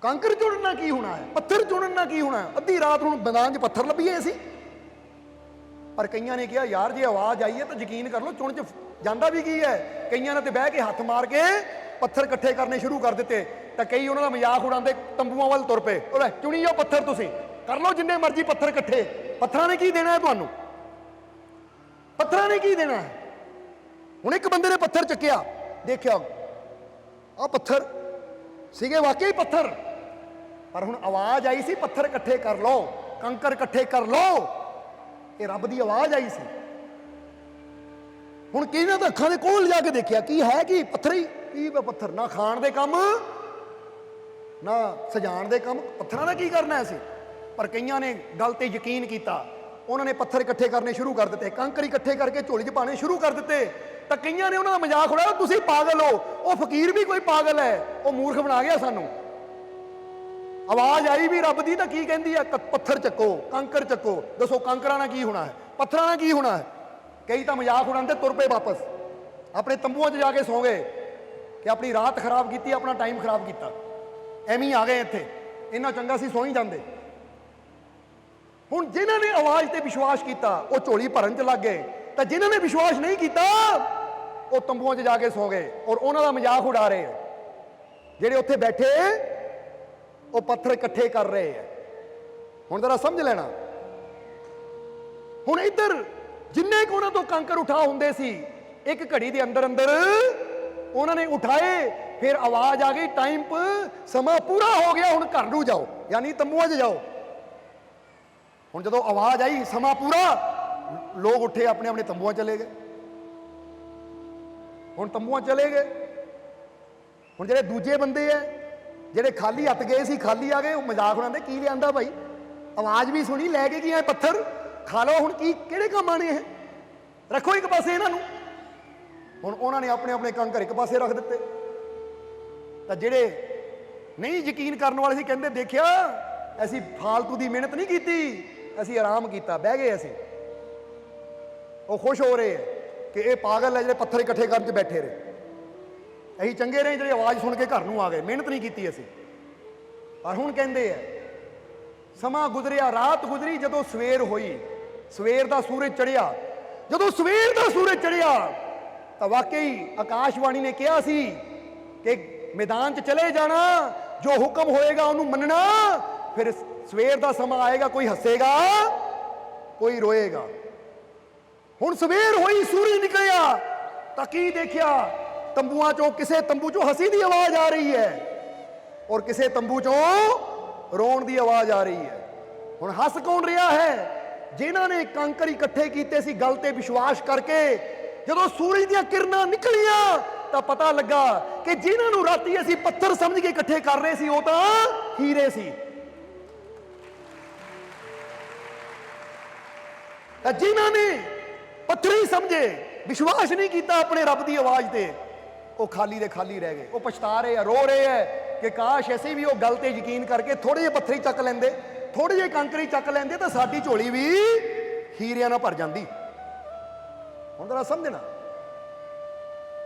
ਕੰਕਰ ਚੁਣਨ ਨਾਲ ਕੀ ਹੋਣਾ ਹੈ? ਪੱਥਰ ਚੁਣਨ ਨਾਲ ਕੀ ਹੋਣਾ ਹੈ? ਅੱਧੀ ਰਾਤ ਨੂੰ ਮੈਦਾਨ 'ਚ ਪੱਥਰ ਲੱਭੀਏ ਅਸੀਂ। ਪਰ ਕਈਆਂ ਨੇ ਕਿਹਾ ਯਾਰ ਜੇ ਆਵਾਜ਼ ਆਈ ਹੈ ਤਾਂ ਯਕੀਨ ਕਰ ਲਓ, ਚੁਣ 'ਚ ਜਾਂਦਾ ਵੀ ਕੀ ਹੈ। ਕਈਆਂ ਨੇ ਤੇ ਬਹਿ ਕੇ ਹੱਥ ਮਾਰ ਕੇ ਪੱਥਰ ਇਕੱਠੇ ਕਰਨੇ ਸ਼ੁਰੂ ਕਰ ਦਿੱਤੇ, ਤਾਂ ਕਈ ਉਹਨਾਂ ਦਾ ਮਜ਼ਾਕ ਉਡਾਉਂਦੇ ਤੰਬੂਆਂ ਵੱਲ ਤੁਰ ਪਏ। ਉਹ ਚੁਣੀ ਜਾਓ ਪੱਥਰ, ਤੁਸੀਂ ਕਰ ਲਓ ਜਿੰਨੇ ਮਰਜ਼ੀ ਪੱਥਰ ਇਕੱਠੇ। ਪੱਥਰਾਂ ਨੇ ਕੀ ਦੇਣਾ ਹੈ ਤੁਹਾਨੂੰ? ਪੱਥਰਾਂ ਨੇ ਕੀ ਦੇਣਾ ਹੈ? ਹੁਣ ਇੱਕ ਬੰਦੇ ਨੇ ਪੱਥਰ ਚੱਕਿਆ, ਦੇਖਿਆ ਆ ਪੱਥਰ ਸੀਗੇ, ਵਾਕਈ ਪੱਥਰ। ਪਰ ਹੁਣ ਆਵਾਜ਼ ਆਈ ਸੀ ਪੱਥਰ ਇਕੱਠੇ ਕਰ ਲਓ, ਕੰਕਰ ਇਕੱਠੇ ਕਰ ਲਓ। ਇਹ ਰੱਬ ਦੀ ਆਵਾਜ਼ ਆਈ ਸੀ। ਹੁਣ ਕਿਹਨਾਂ ਤਾਂ ਅੱਖਾਂ ਦੇ ਕੋਲ ਜਾ ਕੇ ਦੇਖਿਆ ਕੀ ਹੈ, ਕੀ ਪੱਥਰ ਹੀ ਕੀ ਪੱਥਰ, ਨਾ ਖਾਣ ਦੇ ਕੰਮ ਨਾ ਸਜਾਣ ਦੇ ਕੰਮ, ਪੱਥਰਾਂ ਦਾ ਕੀ ਕਰਨਾ ਸੀ। ਪਰ ਕਈਆਂ ਨੇ ਗੱਲ ਤੇ ਯਕੀਨ ਕੀਤਾ, ਉਹਨਾਂ ਨੇ ਪੱਥਰ ਇਕੱਠੇ ਕਰਨੇ ਸ਼ੁਰੂ ਕਰ ਦਿੱਤੇ, ਕੰਕਰ ਇਕੱਠੇ ਕਰਕੇ ਝੋਲੀ 'ਚ ਪਾਣੇ ਸ਼ੁਰੂ ਕਰ ਦਿੱਤੇ। ਤਾਂ ਕਈਆਂ ਨੇ ਉਹਨਾਂ ਦਾ ਮਜ਼ਾਕ ਉਡਾਇਆ, ਤੁਸੀਂ ਪਾਗਲ ਹੋ, ਉਹ ਫਕੀਰ ਵੀ ਕੋਈ ਪਾਗਲ ਹੈ, ਉਹ ਮੂਰਖ ਬਣਾ ਗਿਆ ਸਾਨੂੰ। ਆਵਾਜ਼ ਆਈ ਵੀ ਰੱਬ ਦੀ, ਤਾਂ ਕੀ ਕਹਿੰਦੀ ਹੈ? ਪੱਥਰ ਚੱਕੋ, ਕੰਕਰ ਚੱਕੋ। ਦੱਸੋ ਕੰਕਰਾਂ ਨਾਲ ਕੀ ਹੋਣਾ ਹੈ, ਪੱਥਰਾਂ ਨਾਲ ਕੀ ਹੋਣਾ ਹੈ? ਕਈ ਤਾਂ ਮਜ਼ਾਕ ਉਡਾਉਂਦੇ ਤੁਰ ਪਏ ਵਾਪਸ, ਆਪਣੇ ਤੰਬੂਆਂ 'ਚ ਜਾ ਕੇ ਸੌਂ ਗਏ ਕਿ ਆਪਣੀ ਰਾਤ ਖਰਾਬ ਕੀਤੀ, ਆਪਣਾ ਟਾਈਮ ਖਰਾਬ ਕੀਤਾ, ਐਵੇਂ ਹੀ ਆ ਗਏ ਇੱਥੇ, ਇੰਨਾ ਚੰਗਾ ਸੀ ਸੌਂ ਹੀ ਜਾਂਦੇ। ਹੁਣ ਜਿਨ੍ਹਾਂ ਨੇ ਆਵਾਜ਼ ਤੇ ਵਿਸ਼ਵਾਸ ਕੀਤਾ ਉਹ ਝੋਲੀ ਭਰਨ 'ਚ ਲੱਗ ਗਏ, ਤਾਂ ਜਿਨ੍ਹਾਂ ਨੇ ਵਿਸ਼ਵਾਸ ਨਹੀਂ ਕੀਤਾ ਉਹ ਤੰਬੂਆਂ 'ਚ ਜਾ ਕੇ ਸੌਂ ਗਏ। ਔਰ ਉਹਨਾਂ ਦਾ ਮਜ਼ਾਕ ਉਡਾ ਰਹੇ ਹੈ, ਜਿਹੜੇ ਉੱਥੇ ਬੈਠੇ ਉਹ ਪੱਥਰ ਇਕੱਠੇ ਕਰ ਰਹੇ ਹੈ। ਹੁਣ ਜ਼ਰਾ ਸਮਝ ਲੈਣਾ। ਹੁਣ ਇੱਧਰ ਜਿੰਨੇ ਕੁ ਉਹਨਾਂ ਤੋਂ ਕੰਕਰ ਉਠਾ ਹੁੰਦੇ ਸੀ, ਇੱਕ ਘੜੀ ਦੇ ਅੰਦਰ ਅੰਦਰ ਉਹਨਾਂ ਨੇ ਉਠਾਏ। ਫਿਰ ਆਵਾਜ਼ ਆ ਗਈ, ਟਾਈਮ ਸਮਾਂ ਪੂਰਾ ਹੋ ਗਿਆ, ਹੁਣ ਘਰ ਨੂੰ ਜਾਓ, ਯਾਨੀ ਤੰਬੂਆਂ 'ਚ ਜਾਓ। ਹੁਣ ਜਦੋਂ ਆਵਾਜ਼ ਆਈ ਸਮਾਂ ਪੂਰਾ, ਲੋਕ ਉੱਠੇ, ਆਪਣੇ ਆਪਣੇ ਤੰਬੂਆਂ ਚਲੇ ਗਏ। ਹੁਣ ਤੰਬੂਆਂ ਚਲੇ ਗਏ। ਹੁਣ ਜਿਹੜੇ ਦੂਜੇ ਬੰਦੇ ਐ, ਜਿਹੜੇ ਖਾਲੀ ਹੱਥ ਗਏ ਸੀ, ਖਾਲੀ ਆ ਗਏ, ਉਹ ਮਜ਼ਾਕ ਉਡਾਉਂਦੇ, ਕੀ ਲਿਆਂਦਾ ਭਾਈ, ਆਵਾਜ਼ ਵੀ ਸੁਣੀ, ਲੈ ਕੇ ਕੀ ਆਏ ਪੱਥਰ, ਖਾ ਲਓ। ਹੁਣ ਕੀ ਕਿਹੜੇ ਕੰਮ ਆਣੇ ਇਹ, ਰੱਖੋ ਇੱਕ ਪਾਸੇ ਇਹਨਾਂ ਨੂੰ। ਹੁਣ ਉਹਨਾਂ ਨੇ ਆਪਣੇ ਆਪਣੇ ਕੰਕਰ ਇੱਕ ਪਾਸੇ ਰੱਖ ਦਿੱਤੇ। ਤਾਂ ਜਿਹੜੇ ਨਹੀਂ ਯਕੀਨ ਕਰਨ ਵਾਲੇ ਸੀ, ਕਹਿੰਦੇ ਦੇਖਿਆ ਅਸੀਂ ਫਾਲਤੂ ਦੀ ਮਿਹਨਤ ਨਹੀਂ ਕੀਤੀ, ਅਸੀਂ ਆਰਾਮ ਕੀਤਾ, ਬਹਿ ਗਏ ਅਸੀਂ। ਉਹ ਖੁਸ਼ ਹੋ ਰਹੇ ਹੈ ਕਿ ਇਹ ਪਾਗਲ ਹੈ ਜਿਹੜੇ ਪੱਥਰ ਇਕੱਠੇ ਕਰਨ 'ਚ ਬੈਠੇ ਰਹੇ, ਅਸੀਂ ਚੰਗੇ ਰਹੇ ਜਿਹੜੇ ਆਵਾਜ਼ ਸੁਣ ਕੇ ਘਰ ਨੂੰ ਆ ਗਏ, ਮਿਹਨਤ ਨਹੀਂ ਕੀਤੀ ਅਸੀਂ। ਪਰ ਹੁਣ ਕਹਿੰਦੇ ਆ ਸਮਾਂ ਗੁਜ਼ਰਿਆ, ਰਾਤ ਗੁਜ਼ਰੀ, ਜਦੋਂ ਸਵੇਰ ਹੋਈ, ਸਵੇਰ ਦਾ ਸੂਰਜ ਚੜ੍ਹਿਆ। ਜਦੋਂ ਸਵੇਰ ਦਾ ਸੂਰਜ ਚੜ੍ਹਿਆ ਤਾਂ ਵਾਕਈ ਆਕਾਸ਼ਵਾਣੀ ਨੇ ਕਿਹਾ ਸੀ ਕਿ ਮੈਦਾਨ 'ਚ ਚਲੇ ਜਾਣਾ, ਜੋ ਹੁਕਮ ਹੋਏਗਾ ਉਹਨੂੰ ਮੰਨਣਾ। ਫਿਰ ਸਵੇਰ ਦਾ ਸਮਾਂ ਆਏਗਾ, ਕੋਈ ਹੱਸੇਗਾ, ਕੋਈ ਰੋਏਗਾ। ਹੁਣ ਸਵੇਰ ਹੋਈ, ਸੂਰਜ ਨਿਕਲਿਆ ਤਾਂ ਕੀ ਦੇਖਿਆ? ਤੰਬੂਆਂ 'ਚੋਂ ਕਿਸੇ ਤੰਬੂ 'ਚੋਂ ਹੱਸੀ ਦੀ ਆਵਾਜ਼ ਆ ਰਹੀ ਹੈ, ਔਰ ਕਿਸੇ ਤੰਬੂ 'ਚੋਂ ਰੋਣ ਦੀ ਆਵਾਜ਼ ਆ ਰਹੀ ਹੈ। ਹੁਣ ਹੱਸ ਕੌਣ ਰਿਹਾ ਹੈ? ਜਿਨ੍ਹਾਂ ਨੇ ਕੰਕਰ ਇਕੱਠੇ ਕੀਤੇ ਸੀ ਗੱਲ ਤੇ ਵਿਸ਼ਵਾਸ ਕਰਕੇ। ਜਦੋਂ ਸੂਰਜ ਦੀਆਂ ਕਿਰਨਾਂ ਨਿਕਲੀਆਂ ਤਾਂ ਪਤਾ ਲੱਗਾ ਕਿ ਜਿਨ੍ਹਾਂ ਨੂੰ ਰਾਤੀ ਅਸੀਂ ਪੱਥਰ ਸਮਝ ਕੇ ਇਕੱਠੇ ਕਰ ਰਹੇ ਸੀ, ਉਹ ਤਾਂ ਹੀਰੇ ਸੀ। ਤਾਂ ਜਿਨ੍ਹਾਂ ਨੇ ਪੱਥਰ ਹੀ ਸਮਝੇ, ਵਿਸ਼ਵਾਸ ਨਹੀਂ ਕੀਤਾ ਆਪਣੇ ਰੱਬ ਦੀ ਆਵਾਜ਼ ਤੇ, ਉਹ ਖਾਲੀ ਦੇ ਖਾਲੀ ਰਹਿ ਗਏ। ਉਹ ਪਛਤਾ ਰਹੇ ਆ, ਰੋ ਰਹੇ ਆ ਕਿ ਕਾਸ਼ ਅਸੀਂ ਵੀ ਉਹ ਗੱਲ ਤੇ ਯਕੀਨ ਕਰਕੇ ਥੋੜੇ ਜਿਹੇ ਪੱਥਰ ਹੀ ਚੱਕ ਲੈਂਦੇ, ਥੋੜੇ ਜਿਹੇ ਕੰਕਰ ਹੀ ਚੱਕ ਲੈਂਦੇ, ਤਾਂ ਸਾਡੀ ਝੋਲੀ ਵੀ ਹੀਰਿਆਂ ਨਾਲ ਭਰ ਜਾਂਦੀ। ਹੁਣ ਜ਼ਰਾ ਸਮਝਣਾ,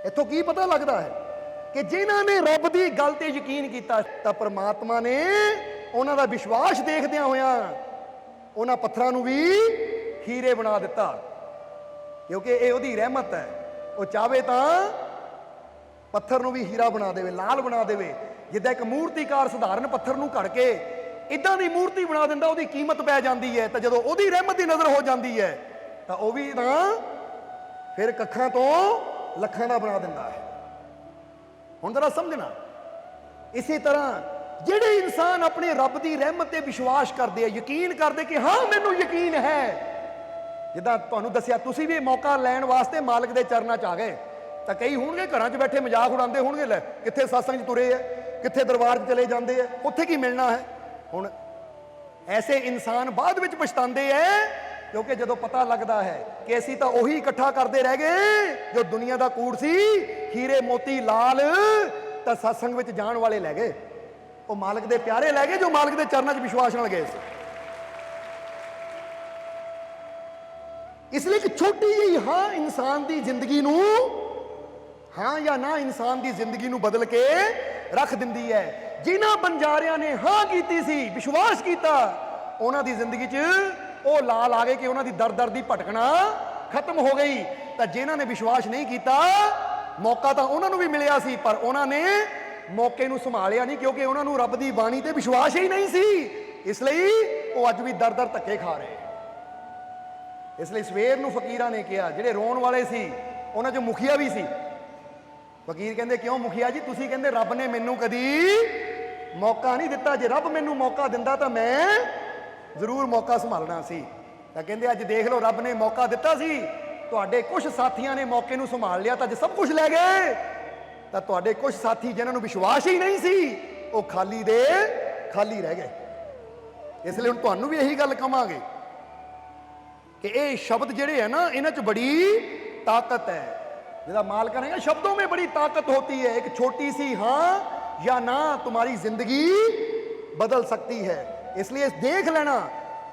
ਇੱਥੋਂ ਕੀ ਪਤਾ ਲੱਗਦਾ ਹੈ ਕਿ ਜਿਨ੍ਹਾਂ ਨੇ ਰੱਬ ਦੀ ਗੱਲ ਤੇ ਯਕੀਨ ਕੀਤਾ ਤਾਂ ਪ੍ਰਮਾਤਮਾ ਨੇ ਉਹਨਾਂ ਦਾ ਵਿਸ਼ਵਾਸ ਦੇਖਦਿਆਂ ਹੋਇਆਂ ਉਹਨਾਂ ਪੱਥਰਾਂ ਨੂੰ ਵੀ ਹੀਰੇ ਬਣਾ ਦਿੱਤਾ, ਕਿਉਂਕਿ ਇਹ ਉਹਦੀ ਰਹਿਮਤ ਹੈ। ਉਹ ਚਾਹੇ ਤਾਂ ਪੱਥਰ ਨੂੰ ਵੀ ਹੀਰਾ ਬਣਾ ਦੇਵੇ, ਲਾਲ ਬਣਾ ਦੇਵੇ। ਜਿੱਦਾਂ ਇੱਕ ਮੂਰਤੀਕਾਰ ਸਧਾਰਨ ਪੱਥਰ ਨੂੰ ਘੜ ਕੇ ਇਦਾਂ ਦੀ ਮੂਰਤੀ ਬਣਾ ਦਿੰਦਾ, ਉਹਦੀ ਕੀਮਤ ਪੈ ਜਾਂਦੀ ਹੈ। ਤਾਂ ਜਦੋਂ ਉਹਦੀ ਰਹਿਮਤ ਦੀ ਨਜ਼ਰ ਹੋ ਜਾਂਦੀ ਹੈ ਤਾਂ ਉਹ ਵੀ ਤਾਂ ਫਿਰ ਕੱਖਾਂ ਤੋਂ ਲੱਖਾਂ ਦਾ ਬਣਾ ਦਿੰਦਾ ਹੈ। ਹੁਣ ਜ਼ਰਾ ਸਮਝਣਾ, ਇਸੇ ਤਰ੍ਹਾਂ ਜਿਹੜੇ ਇਨਸਾਨ ਆਪਣੇ ਰੱਬ ਦੀ ਰਹਿਮਤ ਤੇ ਵਿਸ਼ਵਾਸ ਕਰਦੇ ਆ, ਯਕੀਨ ਕਰਦੇ ਕਿ ਹਾਂ ਮੈਨੂੰ ਯਕੀਨ ਹੈ, ਜਿੱਦਾਂ ਤੁਹਾਨੂੰ ਦੱਸਿਆ, ਤੁਸੀਂ ਵੀ ਮੌਕਾ ਲੈਣ ਵਾਸਤੇ ਮਾਲਕ ਦੇ ਚਰਨਾਂ 'ਚ ਆ ਗਏ, ਤਾਂ ਕਈ ਹੋਣਗੇ ਘਰਾਂ 'ਚ ਬੈਠੇ ਮਜ਼ਾਕ ਉਡਾਉਂਦੇ ਹੋਣਗੇ, ਲੈ ਕਿੱਥੇ ਸਤਸੰਗ 'ਚ ਤੁਰੇ ਆ, ਕਿੱਥੇ ਦਰਬਾਰ 'ਚ ਚਲੇ ਜਾਂਦੇ ਆ, ਉੱਥੇ ਕੀ ਮਿਲਣਾ ਹੈ। ਹੁਣ ਐਸੇ ਇਨਸਾਨ ਬਾਅਦ ਵਿੱਚ ਪਛਤਾਉਂਦੇ ਐ, ਕਿਉਂਕਿ ਜਦੋਂ ਪਤਾ ਲੱਗਦਾ ਹੈ ਕਿ ਅਸੀਂ ਤਾਂ ਉਹੀ ਇਕੱਠਾ ਕਰਦੇ ਰਹਿ ਗਏ ਜੋ ਦੁਨੀਆ ਦਾ ਕੂੜ ਸੀ, ਹੀਰੇ ਮੋਤੀ ਲਾਲ ਤਾਂ ਸਤਸੰਗ ਵਿੱਚ ਜਾਣ ਵਾਲੇ ਲੈ ਗਏ, ਉਹ ਮਾਲਕ ਦੇ ਪਿਆਰੇ ਲੈ ਗਏ ਜੋ ਮਾਲਕ ਦੇ ਚਰਨਾਂ 'ਚ ਵਿਸ਼ਵਾਸ ਨਾਲ ਗਏ ਸੀ। ਇਸ ਲਈ ਇੱਕ ਛੋਟੀ ਜਿਹੀ ਹਾਂ ਇਨਸਾਨ ਦੀ ਜ਼ਿੰਦਗੀ ਨੂੰ, ਹਾਂ ਜਾਂ ਨਾ ਇਨਸਾਨ ਦੀ ਜ਼ਿੰਦਗੀ ਨੂੰ ਬਦਲ ਕੇ ਰੱਖ ਦਿੰਦੀ ਹੈ। ਜਿਨ੍ਹਾਂ ਬੰਜਾਰਿਆਂ ਨੇ ਹਾਂ ਕੀਤੀ ਸੀ, ਵਿਸ਼ਵਾਸ ਕੀਤਾ, ਉਹਨਾਂ ਦੀ ਜ਼ਿੰਦਗੀ 'ਚ ਉਹ ਲਾਲ ਆ ਗਏ ਕਿ ਉਹਨਾਂ ਦੀ ਦਰ ਦਰ ਦੀ ਭਟਕਣਾ ਖਤਮ ਹੋ ਗਈ। ਤਾਂ ਜਿਨ੍ਹਾਂ ਨੇ ਵਿਸ਼ਵਾਸ ਨਹੀਂ ਕੀਤਾ, ਮੌਕਾ ਤਾਂ ਉਹਨਾਂ ਨੂੰ ਵੀ ਮਿਲਿਆ ਸੀ, ਪਰ ਉਹਨਾਂ ਨੇ ਮੌਕੇ ਨੂੰ ਸੰਭਾਲਿਆ ਨਹੀਂ, ਕਿਉਂਕਿ ਉਹਨਾਂ ਨੂੰ ਰੱਬ ਦੀ ਬਾਣੀ ਤੇ ਵਿਸ਼ਵਾਸ ਹੀ ਨਹੀਂ ਸੀ। ਇਸ ਲਈ ਉਹ ਅੱਜ ਵੀ ਦਰ ਦਰ ਧੱਕੇ ਖਾ ਰਹੇ। ਇਸ ਲਈ ਸਵੇਰ ਨੂੰ ਫਕੀਰਾਂ ਨੇ ਕਿਹਾ, ਜਿਹੜੇ ਰੋਣ ਵਾਲੇ ਸੀ ਉਹਨਾਂ 'ਚ ਮੁਖੀਆ ਵੀ ਸੀ। ਫਕੀਰ ਕਹਿੰਦੇ, ਕਿਉਂ ਮੁਖੀਆ ਜੀ, ਤੁਸੀਂ ਕਹਿੰਦੇ ਰੱਬ ਨੇ ਮੈਨੂੰ ਕਦੀ ਮੌਕਾ ਨਹੀਂ ਦਿੱਤਾ, ਜੇ ਰੱਬ ਮੈਨੂੰ ਮੌਕਾ ਦਿੰਦਾ ਤਾਂ ਮੈਂ ਜ਼ਰੂਰ ਮੌਕਾ ਸੰਭਾਲਣਾ ਸੀ। ਤਾਂ ਕਹਿੰਦੇ ਅੱਜ ਦੇਖ ਲਓ, ਰੱਬ ਨੇ ਮੌਕਾ ਦਿੱਤਾ ਸੀ, ਤੁਹਾਡੇ ਕੁਝ ਸਾਥੀਆਂ ਨੇ ਮੌਕੇ ਨੂੰ ਸੰਭਾਲ ਲਿਆ ਤਾਂ ਅੱਜ ਸਭ ਕੁਝ ਲੈ ਗਏ। ਤਾਂ ਤੁਹਾਡੇ ਕੁਝ ਸਾਥੀ ਜਿਨ੍ਹਾਂ ਨੂੰ ਵਿਸ਼ਵਾਸ ਹੀ ਨਹੀਂ ਸੀ, ਉਹ ਖਾਲੀ ਦੇ ਖਾਲੀ ਰਹਿ ਗਏ। ਇਸ ਲਈ ਹੁਣ ਤੁਹਾਨੂੰ ਵੀ ਇਹੀ ਗੱਲ ਕਵਾਂਗੇ ਕਿ ਇਹ ਸ਼ਬਦ ਜਿਹੜੇ ਹੈ ਨਾ, ਇਹਨਾਂ 'ਚ ਬੜੀ ਤਾਕਤ ਹੈ। ਜਿਹਦਾ माल करेगा, शब्दों में बड़ी ताकत होती है। एक छोटी सी हाँ या ना तुम्हारी जिंदगी बदल सकती है। इसलिए देख लेना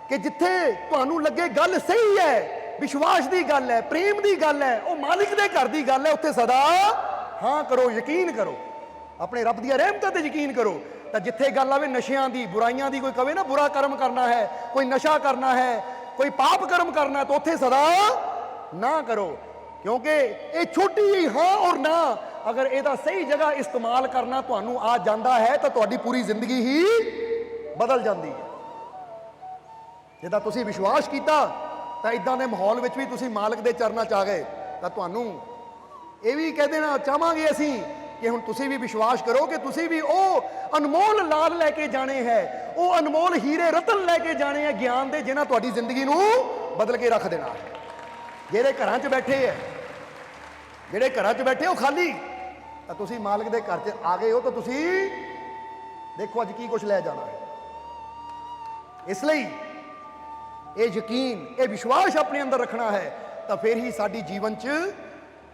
कि जिथे तुहानू लगे गल सही है, विश्वास की गल है, प्रेम की गल है, वो मालिक के घर की गल है, उत्थे सदा हाँ करो, यकीन करो, अपने रब दी रहमतां ते यकीन करो। तो जिथे गल आवे नशियां दी, बुराइयां दी, कोई कहे ना बुरा कर्म करना है, कोई नशा करना है, कोई पाप कर्म करना है, तो उत्थे सदा ना करो, क्योंकि ये छोटी ही हाँ और ना अगर ਇਹਦਾ सही जगह इस्तेमाल करना ਤੁਹਾਨੂੰ आ जाता है तो ਤੁਹਾਡੀ पूरी जिंदगी ही बदल जाती है। ਜਿੱਦਾਂ ਤੁਸੀਂ ਵਿਸ਼ਵਾਸ ਕੀਤਾ ਤਾਂ ਇਦਾਂ ਦੇ ਮਾਹੌਲ ਵਿੱਚ ਵੀ ਤੁਸੀਂ ਮਾਲਕ ਦੇ ਚਰਨਾਂ 'ਚ ਆ ਗਏ। ਤਾਂ ਤੁਹਾਨੂੰ ਇਹ ਵੀ ਕਹਿ ਦੇਣਾ ਚਾਹਾਂਗੇ ਅਸੀਂ ਕਿ ਹੁਣ ਤੁਸੀਂ ਵੀ ਵਿਸ਼ਵਾਸ ਕਰੋ ਕਿ ਤੁਸੀਂ ਵੀ ਉਹ ਅਨਮੋਲ ਲਾਲ ਲੈ ਕੇ ਜਾਣੇ ਹੈ, ਉਹ ਅਨਮੋਲ ਹੀਰੇ ਰਤਨ ਲੈ ਕੇ ਜਾਣੇ ਹੈ ਗਿਆਨ ਦੇ, ਜਿਨ੍ਹਾਂ ਤੁਹਾਡੀ ਜ਼ਿੰਦਗੀ ਨੂੰ ਬਦਲ ਕੇ ਰੱਖ ਦੇਣਾ ਹੈ। ਜਿਹੜੇ ਘਰਾਂ 'ਚ ਬੈਠੇ ਹੈ, ਜਿਹੜੇ ਘਰਾਂ 'ਚ ਬੈਠੇ ਉਹ ਖਾਲੀ, ਤਾਂ ਤੁਸੀਂ ਮਾਲਕ ਦੇ ਘਰ 'ਚ ਆ ਗਏ ਹੋ, ਤਾਂ ਤੁਸੀਂ ਦੇਖੋ ਅੱਜ ਕੀ ਕੁਝ ਲੈ ਜਾਣਾ ਹੈ। ਇਸ ਲਈ ਇਹ ਯਕੀਨ, ਇਹ ਵਿਸ਼ਵਾਸ ਆਪਣੇ ਅੰਦਰ ਰੱਖਣਾ ਹੈ, ਤਾਂ ਫਿਰ ਹੀ ਸਾਡੀ ਜੀਵਨ 'ਚ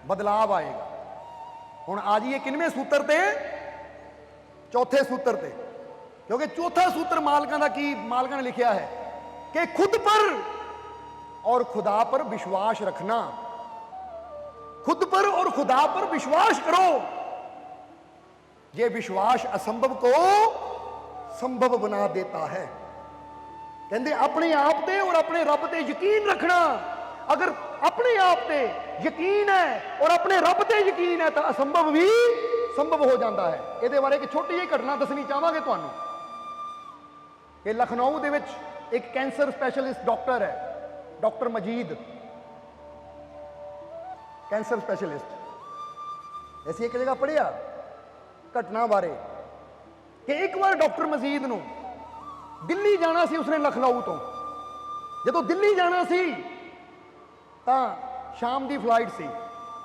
ਬਦਲਾਵ ਆਏਗਾ। ਹੁਣ ਆ ਜਾਈਏ ਕਿੰਨਵੇਂ ਸੂਤਰ ਤੇ? ਚੌਥੇ ਸੂਤਰ ਤੇ, ਕਿਉਂਕਿ ਚੌਥਾ ਸੂਤਰ ਮਾਲਕਾਂ ਦਾ ਕੀ, ਮਾਲਕਾਂ ਨੇ ਲਿਖਿਆ ਹੈ कि खुद पर और खुदा पर विश्वास रखना। खुद पर और खुदा पर विश्वास करो, ये विश्वास असंभव को संभव बना देता है। कहते अपने आप पे और अपने रब पे यकीन रखना। अगर अपने आप पे यकीन है और अपने रब पे यकीन है तो असंभव भी संभव हो जाता है। ਇਹਦੇ ਬਾਰੇ ਇੱਕ ਛੋਟੀ ਜਿਹੀ ਘਟਨਾ ਦੱਸਣੀ ਚਾਹਾਂਗੇ ਤੁਹਾਨੂੰ ਕਿ ਲਖਨਊ ਦੇ ਵਿੱਚ ਇੱਕ ਕੈਂਸਰ ਸਪੈਸ਼ਲਿਸਟ ਡਾਕਟਰ ਹੈ, ਡਾਕਟਰ ਮਜੀਦ, ਕੈਂਸਰ ਸਪੈਸ਼ਲਿਸਟ। ਅਸੀਂ ਇੱਕ ਜਗ੍ਹਾ ਪੜ੍ਹਿਆ ਘਟਨਾ ਬਾਰੇ ਕਿ ਇੱਕ ਵਾਰ ਡਾਕਟਰ ਮਜੀਦ ਨੂੰ ਦਿੱਲੀ ਜਾਣਾ ਸੀ, ਉਸਨੇ ਲਖਨਊ ਤੋਂ। ਜਦੋਂ ਦਿੱਲੀ ਜਾਣਾ ਸੀ ਤਾਂ ਸ਼ਾਮ ਦੀ ਫਲਾਈਟ ਸੀ,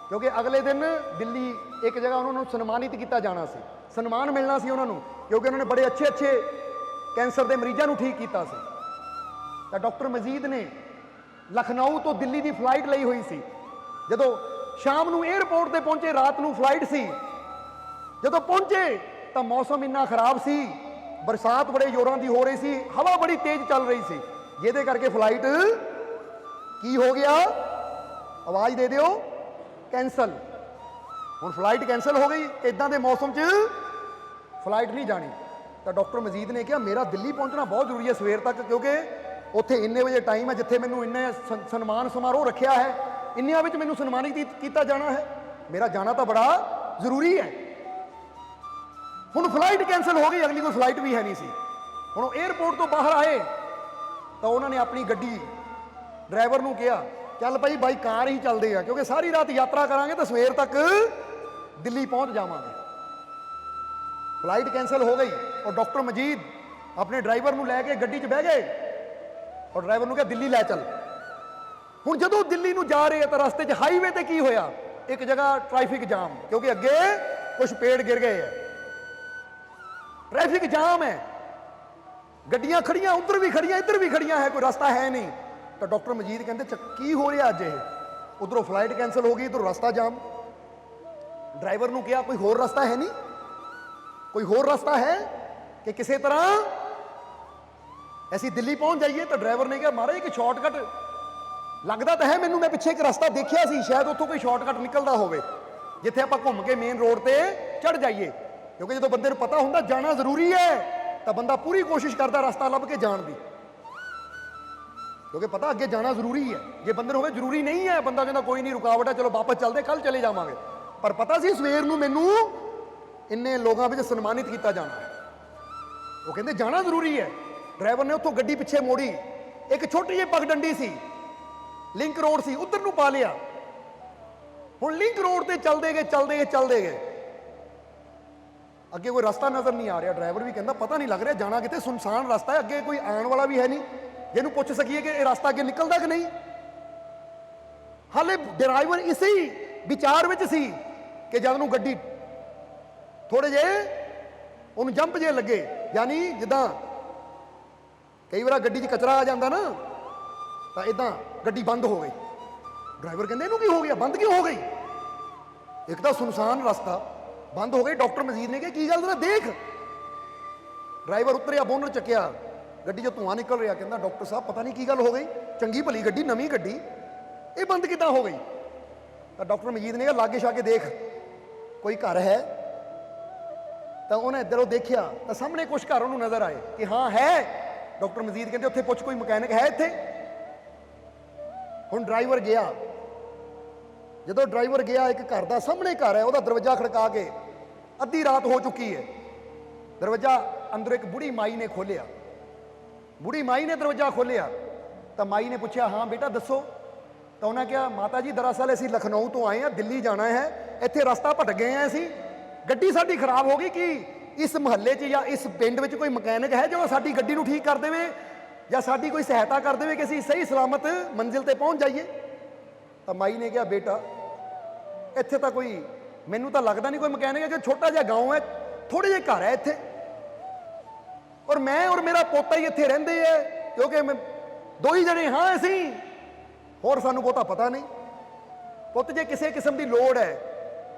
ਕਿਉਂਕਿ ਅਗਲੇ ਦਿਨ ਦਿੱਲੀ ਇੱਕ ਜਗ੍ਹਾ ਉਹਨਾਂ ਨੂੰ ਸਨਮਾਨਿਤ ਕੀਤਾ ਜਾਣਾ ਸੀ, ਸਨਮਾਨ ਮਿਲਣਾ ਸੀ ਉਹਨਾਂ ਨੂੰ, ਕਿਉਂਕਿ ਉਹਨਾਂ ਨੇ ਬੜੇ ਅੱਛੇ ਕੈਂਸਰ ਦੇ ਮਰੀਜ਼ਾਂ ਨੂੰ ਠੀਕ ਕੀਤਾ ਸੀ। ਤਾਂ ਡਾਕਟਰ ਮਜੀਦ ਨੇ ਲਖਨਊ ਤੋਂ ਦਿੱਲੀ ਦੀ ਫਲਾਈਟ ਲਈ ਹੋਈ ਸੀ। ਜਦੋਂ ਸ਼ਾਮ ਨੂੰ 에ਅਰਪੋਰਟ ਤੇ ਪਹੁੰਚੇ, ਰਾਤ ਨੂੰ ਫਲਾਈਟ ਸੀ, ਜਦੋਂ ਪਹੁੰਚੇ ਤਾਂ ਮੌਸਮ ਇੰਨਾ ਖਰਾਬ ਸੀ, ਬਰਸਾਤ ਬੜੇ ਜ਼ੋਰਾਂ ਦੀ ਹੋ ਰਹੀ ਸੀ, ਹਵਾ ਬੜੀ ਤੇਜ਼ ਚੱਲ ਰਹੀ ਸੀ, ਜਿਹਦੇ ਕਰਕੇ ਫਲਾਈਟ ਕੀ ਹੋ ਗਿਆ, ਆਵਾਜ਼ ਦੇ ਦਿਓ, ਕੈਂਸਲ। ਹੁਣ ਫਲਾਈਟ ਕੈਂਸਲ ਹੋ ਗਈ, ਇਦਾਂ ਦੇ ਮੌਸਮ 'ਚ ਫਲਾਈਟ ਨਹੀਂ ਜਾਣੀ। ਤਾਂ ਡਾਕਟਰ ਮਜੀਦ ਨੇ ਕਿਹਾ ਮੇਰਾ ਦਿੱਲੀ ਪਹੁੰਚਣਾ ਬਹੁਤ ਜ਼ਰੂਰੀ ਹੈ ਸਵੇਰ ਤੱਕ, ਕਿਉਂਕਿ ਉੱਥੇ ਇੰਨੇ ਵਜੇ ਟਾਈਮ ਹੈ ਜਿੱਥੇ ਮੈਨੂੰ ਇੰਨੇ ਸਨਮਾਨ ਸਮਾਰੋਹ ਰੱਖਿਆ ਹੈ, ਇੰਨਿਆਂ ਵਿੱਚ ਮੈਨੂੰ ਸਨਮਾਨਿਤ ਕੀਤਾ ਜਾਣਾ ਹੈ, ਮੇਰਾ ਜਾਣਾ ਤਾਂ ਬੜਾ ਜ਼ਰੂਰੀ ਹੈ। ਹੁਣ ਫਲਾਈਟ ਕੈਂਸਲ ਹੋ ਗਈ, ਅਗਲੀ ਕੋਈ ਫਲਾਈਟ ਵੀ ਹੈ ਨਹੀਂ ਸੀ। ਹੁਣ ਉਹ 에ਅਰਪੋਰਟ ਤੋਂ ਬਾਹਰ ਆਏ ਤਾਂ ਉਹਨਾਂ ਨੇ ਆਪਣੀ ਗੱਡੀ ਡਰਾਈਵਰ ਨੂੰ ਕਿਹਾ ਚੱਲ ਭਾਈ ਬਾਈ ਕਾਰ ਹੀ ਚੱਲਦੇ ਆ, ਕਿਉਂਕਿ ਸਾਰੀ ਰਾਤ ਯਾਤਰਾ ਕਰਾਂਗੇ ਤਾਂ ਸਵੇਰ ਤੱਕ ਦਿੱਲੀ ਪਹੁੰਚ ਜਾਵਾਂਗੇ। ਫਲਾਈਟ ਕੈਂਸਲ ਹੋ ਗਈ, और डॉक्टर मजीद अपने ड्राइवर ਨੂੰ ਲੈ ਕੇ ਗੱਡੀ 'ਚ ਬਹਿ ਗਏ और ड्राइवर ਨੂੰ ਕਿਹਾ ਦਿੱਲੀ ਲੈ ਚੱਲ। ਹੁਣ ਜਦੋਂ ਦਿੱਲੀ ਨੂੰ ਜਾ ਰਹੇ ਆ ਤਾਂ ਰਸਤੇ 'ਚ ਹਾਈਵੇ ਤੇ ਕੀ ਹੋਇਆ, ਇੱਕ ਜਗ੍ਹਾ ਟ੍ਰੈਫਿਕ ਜਾਮ, ਕਿਉਂਕਿ ਅੱਗੇ ਕੁਝ ਪੇੜ ਗਿਰ ਗਏ ਆ, ट्रैफिक जाम है, गड्डियां खड़ियां, उधर भी खड़ियां इधर भी खड़ियां है, कोई रास्ता है नहीं। तो डॉक्टर मजीद कहते की हो रहा अज, उधरों फ्लाइट कैंसिल हो गई, इधरों रास्ता जाम। ड्राइवर ने कहा कोई होर रास्ता है नहीं, कोई होर रास्ता है कि किसी तरह ऐसी दिल्ली पहुंच जाइए। तो ड्राइवर ने कहा महाराज एक शॉर्टकट लगता तो है मैनू, मैं पिछे एक रास्ता देखा सी, शायद उत्थों कोई शॉर्टकट निकलता होवे जिथे आपां घूम के मेन रोड ते चढ़ जाइए, क्योंकि जो बंदे पता होंदा जाना जरूरी है तो बंदा पूरी कोशिश करता रास्ता लभ के जान दी, क्योंकि पता अगे जाना जरूरी है। जे बंदे होवे जरूरी नहीं है, बंदा कहता कोई नहीं रुकावट है चलो वापस चलते कल चले जावांगे, पर पता सी सवेर नूं मैनू इन्ने लोगों में सन्मानित किया जाना है, वो कहते जाना जरूरी है। ड्राइवर ने उत्थों गड्डी पिछे मोड़ी, एक छोटी जी पगडंडी सी, लिंक रोड सी, उधर नूं पा लिया। हुण लिंक रोड ते चलते गए चलते गए चलते गए, अगे कोई रास्ता नजर नहीं आ रहा। ड्राइवर भी कहता पता नहीं लग रहा जाना कितने, सुनसान रास्ता है, अगे कोई आने वाला भी है नहीं जिन्होंने पूछ सकीए कि रास्ता अगे निकलता कि नहीं। हाले ड्राइवर इसी विचार में सी कि जब नूं गड्डी थोड़े जे उन्हें जंप जे लगे, यानी जिदा कई बार गड्डी च कचरा आ जाता ना, तो इदा गड्डी बंद हो गई। ड्राइवर कहते इनू की हो गया, बंद क्यों हो गई, एक तो सुनसान रास्ता बंद हो गई। डॉक्टर मजीद ने कहा की गल जरा देख। ड्राइवर उतरिया, बोनर चुकया, गड्डी जो धुआं निकल रहा, कहता डॉक्टर साहब पता नहीं की गल हो गई, चंगी भली गड्डी नवी गड्डी ये बंद किदां हो गई। तो डॉक्टर मजीद ने कहा लागे शागे देख कोई घर है। तो उन्हें इधरों देखा तो सामने कुछ घर उन्होंने नजर आए कि हाँ है। डॉक्टर मजीद कहते उत्थे पुछ कोई मकैनिक है इत्थे। हुण ड्राइवर गया, जो ड्राइवर गया एक घर का सामने घर है, वह दरवाजा खड़का के अद्धी रात हो चुकी है, दरवाजा अंदर एक बुढ़ी माई ने खोलिया। बुढ़ी माई ने दरवाजा खोलिया तो माई ने पूछा हाँ बेटा दसो। तो उन्हें कहा माता जी दरअसल असीं लखनऊ तो आए हैं, दिल्ली जाना है, इत्थे रास्ता भटक गए हैं, असीं गड्डी साडी खराब हो गई, कि इस महल्ले च या इस पिंड में कोई मकैनिक है जो साडी गड्डी नूं ठीक कर देवे या साडी कोई सहायता कर देवे कि असीं सही सलामत मंजिल ते पहुंच जाइए। तो माई ने कहा बेटा इत्थे तो कोई मैनू तो लगता नहीं कोई मकैनिक है, कि छोटा जिहा गाँव है, थोड़े जे घर है इत्थे, और मैं और मेरा पोता ही इत्थे रहिंदे है, क्योंकि मैं दो ही जने हाँ असीं, होर सानू बहुता पता नहीं। पुत्त जे किसी किस्म की लोड़ है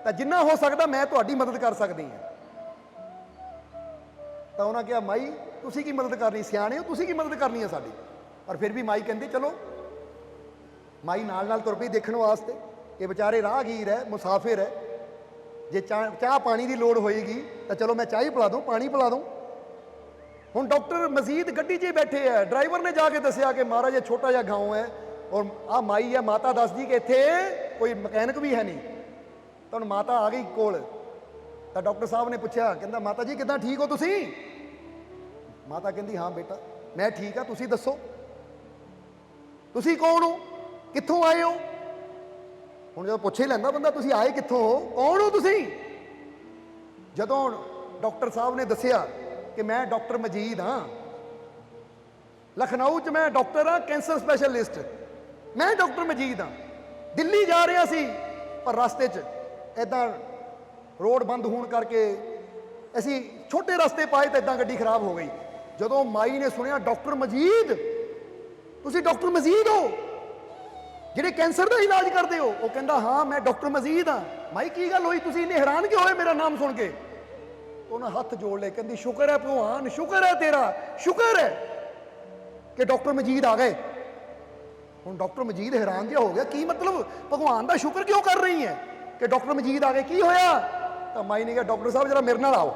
तो जिन्ना हो सकता मैं तुहाडी मदद कर सकती हाँ। तो उन्हें कहा माई तुसीं की मदद करनी, सियाणे हो तुसीं की मदद करनी है साडी। पर फिर भी माई कहती चलो, माई नाल नाल तुर पई देखण वास्ते, ये बेचारे राहगीर है, मुसाफिर है, जे चाह पानी की लोड़ होएगी तो चलो मैं चाह ही पिला दूँ, पानी पिला दूँ। हुण डॉक्टर मजीद गड्डी 'च बैठे है, ड्राइवर ने जाके दसिया कि महाराज ये छोटा जिहा गाँव है और आ माई है, माता दस दी कि इत्थे कोई मकैनिक भी है नहीं। तो हुण माता आ गई कोल, तो डॉक्टर साहब ने पूछा, कहता माता जी किदां ठीक हो तुसीं? माता कहती हाँ बेटा मैं ठीक हाँ, तुसीं दसो तुसीं कौन हो, कित्थों आए हो? हुण जो पुछ ही लैंदा बंदा तुसीं आए कित्थों हो, कौन हो तुसीं? जदों डॉक्टर साहब ने दसिया कि मैं डॉक्टर मजीद हाँ, लखनऊ च मैं डॉक्टर हाँ, कैंसर स्पैशलिस्ट, मैं डॉक्टर मजीद हाँ, दिल्ली जा रहा सी पर रास्ते च इदां रोड बंद होने करके असी छोटे रास्ते पाए तो इदां गड्डी खराब हो गई। जदों माई ने सुनिया डॉक्टर मजीद, तुसीं डॉक्टर मजीद हो जिहड़े कैंसर का इलाज करते हो? वो कहता हाँ मैं डॉक्टर मजीद हाँ। माई की गल हुई, तुसीं इन्ने हैरान क्यों होए मेरा नाम सुन के? तो उन्हें हथ जोड़ ले, कहती शुक्र है भगवान, शुक्र है तेरा, शुक्र है कि डॉक्टर मजीद आ गए। हुण डॉक्टर मजीद हैरान जिहा हो गया, की मतलब भगवान का शुक्र क्यों कर रही है कि डॉक्टर मजीद आ गए, की होया? तो माई ने कहा डॉक्टर साहब जरा मेरे नाल आओ।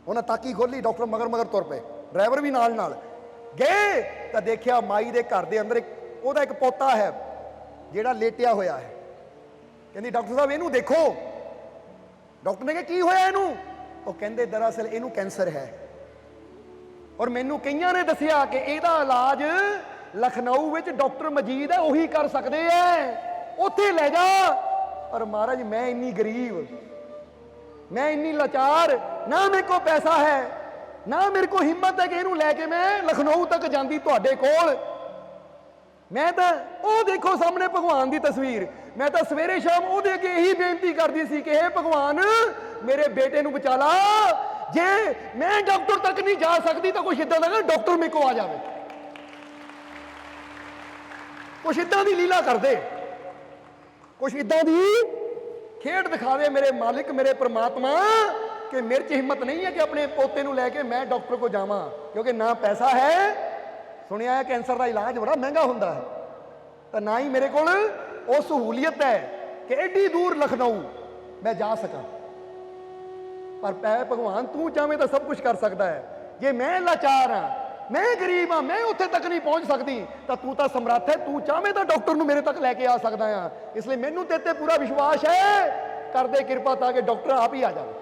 उन्हें ताकी खोली, डॉक्टर मगर मगर तुर पे, ड्राइवर भी नाल नाल गए। तो देखिया माई के घर के अंदर ओहदा एक पोता है जिहड़ा लेटिया होया है। कहती डॉक्टर साहब इनू देखो। डॉक्टर ने कहा की होया इनू? वो कहते दरअसल इनू कैंसर है और मैनू कईयां ने दसिया कि इहदा इलाज लखनऊ विच डॉक्टर मजीद है उही कर सकते हैं, उत्थे ले जा। और महाराज मैं इन्नी गरीब, मैं इन्नी लाचार, ना मेरे को पैसा है, ना मेरे को हिम्मत है कि इनू लैके मैं लखनऊ तक जाती तुहाडे कोल। मैं तो वो देखो सामने भगवान की तस्वीर, मैं तो सवेरे शाम उहदे अगे यही बेनती करती सी कि हे भगवान मेरे बेटे नू बचा ला, जे मैं डॉक्टर तक नहीं जा सकती तो कुछ इदां दा डॉक्टर मेरे को आ जाए, कुछ इदां दी लीला कर दे, कुछ इदां दी खेड दिखा दे मेरे मालिक, मेरे परमात्मा, कि मेरे च हिम्मत नहीं है कि अपने पोते नू लैके मैं डॉक्टर को जावां, क्योंकि ना पैसा है, सुनिया है कैंसर का इलाज बड़ा महंगा होंदा है, तो ना ही मेरे कोल वो सहूलियत है कि एडी दूर लखनऊ मैं जा सका। पर पै भगवान तू चाहे तो सब कुछ कर सकता है, जे मैं लाचार हाँ, मैं गरीब हाँ, मैं उत्थे तक नहीं पहुंच सकती, तो तू तो समर्थ है, तू चाहे तो डॉक्टर नू मेरे तक लैके आ सकता है। इसलिए मैनू तेरे ते पूरा विश्वास है, कर दे किरपा ताकि डॉक्टर आप ही आ जाए।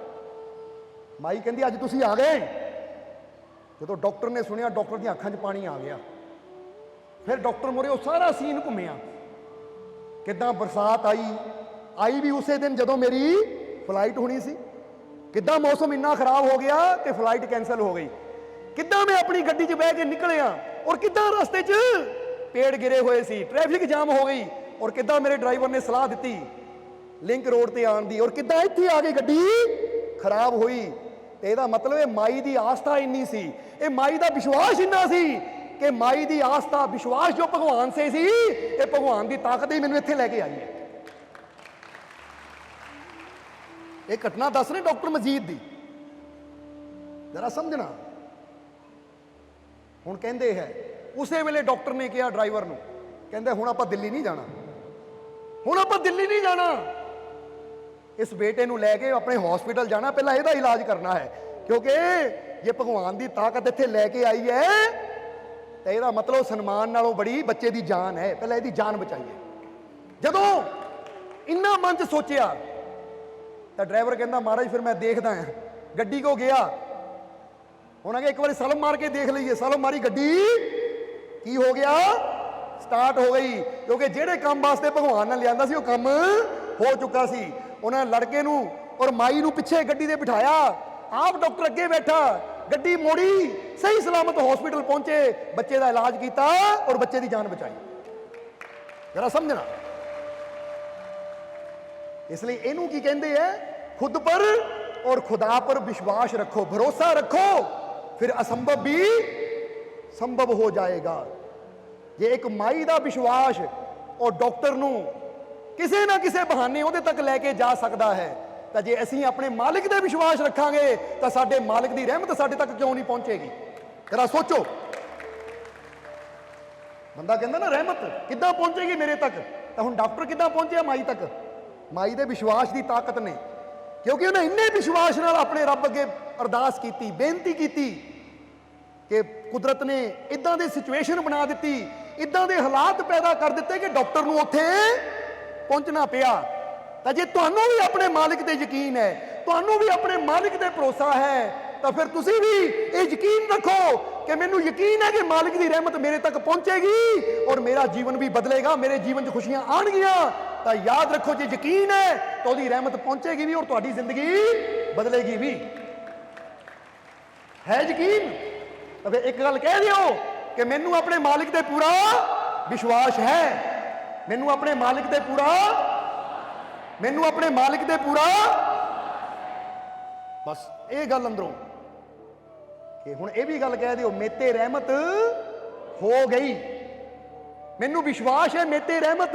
माई कहती अज तुसी आ गए। जो डॉक्टर ने सुनिया, डॉक्टर दी अखां 'च पानी आ गया। फिर डॉक्टर मोरे वो सारा सीन घूमिया, किदां बरसात आई भी उसे दिन जदों मेरी फ्लाइट होनी सी, किदां मौसम इन्ना खराब हो गया कि फ्लाइट कैंसल हो गई, किदां मैं अपनी गड्डी 'च बह के निकलिया और किदां रस्ते 'च पेड़ गिरे हुए सी, ट्रैफिक जाम हो गई, और किदां मेरे ड्राइवर ने सलाह दी लिंक रोड ते आने दी, और किदां इत्थे आ गई गड्डी खराब हुई। तो यदा मतलब ये माई की आस्था इन्नी सी, ये माई का विश्वास इन्ना सी कि माई की आस्था विश्वास जो भगवान से सी, ये भगवान की ताकत ही मैनू इत्थे लैके आई है। ये घटना दस रहे डॉक्टर मजीद दी, जरा समझना। हुण कहंदे है उसे वेले डॉक्टर ने कहा ड्राइवर नूं, कहंदे हुण आपां दिल्ली नहीं जाना, हुण आपां दिल्ली नहीं जाना, इस बेटे नूं लैके अपने हॉस्पिटल जाना, पहला इहदा इलाज करना है, क्योंकि ये भगवान की ताकत इत्थे लैके आई है, तो यह मतलब सन्मान नालों बड़ी बच्चे की जान है, पहले यदी जान बचाइए। जदों इन्ना मन च सोचिया तो ड्राइवर कहता महाराज फिर मैं देखदा है, गड्डी को गया, उन्होंने एक बार सलम मार के देख लीए, सलम मारी, गड्डी की हो गया, स्टार्ट हो गई, क्योंकि जेड़े काम वास्ते भगवान ने लिया सी वो काम हो चुका सी। उन्हें लड़के नूं और माई नूं पिछे गड्डी दे बिठाया, आप डॉक्टर अगे बैठा, गड्डी मोड़ी, सही सलामत हॉस्पिटल पहुंचे, बच्चे का इलाज किया और बच्चे की जान बचाई। जरा समझना, इसलिए इनू की कहते हैं, खुद पर और खुदा पर विश्वास रखो, भरोसा रखो, फिर असंभव भी संभव हो जाएगा। ये एक माई का विश्वास और डॉक्टर नूं किसी ना किसी बहाने उहदे तक लैके जा सकता है। तो जे असीं अपने मालिक दे विश्वास रखांगे तो साडे मालिक की रहमत साडे तक क्यों नहीं पहुंचेगी। जरा सोचो, बंदा कहता ना रहमत किद्दां पहुंचेगी मेरे तक, तो हुण डॉक्टर किद्दां पहुंचे माई तक, माई दे विश्वास की ताकत ने, क्योंकि उन्हें इन्ने विश्वास नाल अपने रब अगे अरदास की, बेनती की कि कुदरत ने इदां दी सिचुएशन बना दी, इदां दे हालात पैदा कर दिते कि डॉक्टर नूं उत्थे पहुंचना पिया। तो जे तुहानूं भी अपने मालिक ते यकीन है, तुहानूं भी अपने मालिक ते भरोसा है, तो फिर तुसी भी ये यकीन रखो कि मैनूं यकीन है कि मालिक की रहमत मेरे तक पहुंचेगी और मेरा जीवन भी बदलेगा, मेरे जीवन 'च खुशियां आणगियां। तो याद रखो, जे यकीन है तो उसकी रहमत पहुंचेगी भी और तुहाडी जिंदगी बदलेगी भी। है यकीन? तो फिर एक गल कह दिओ कि मैनू अपने मालिक ते पूरा विश्वास है, मैनू अपने मालिक ते पूरा, मैनू अपने मालिक ते पूरा, बस ये गल अंदरों कि हुण ये भी गल कह दिओ, मेते रहमत हो गई, मैनू विश्वास है मेते रहमत,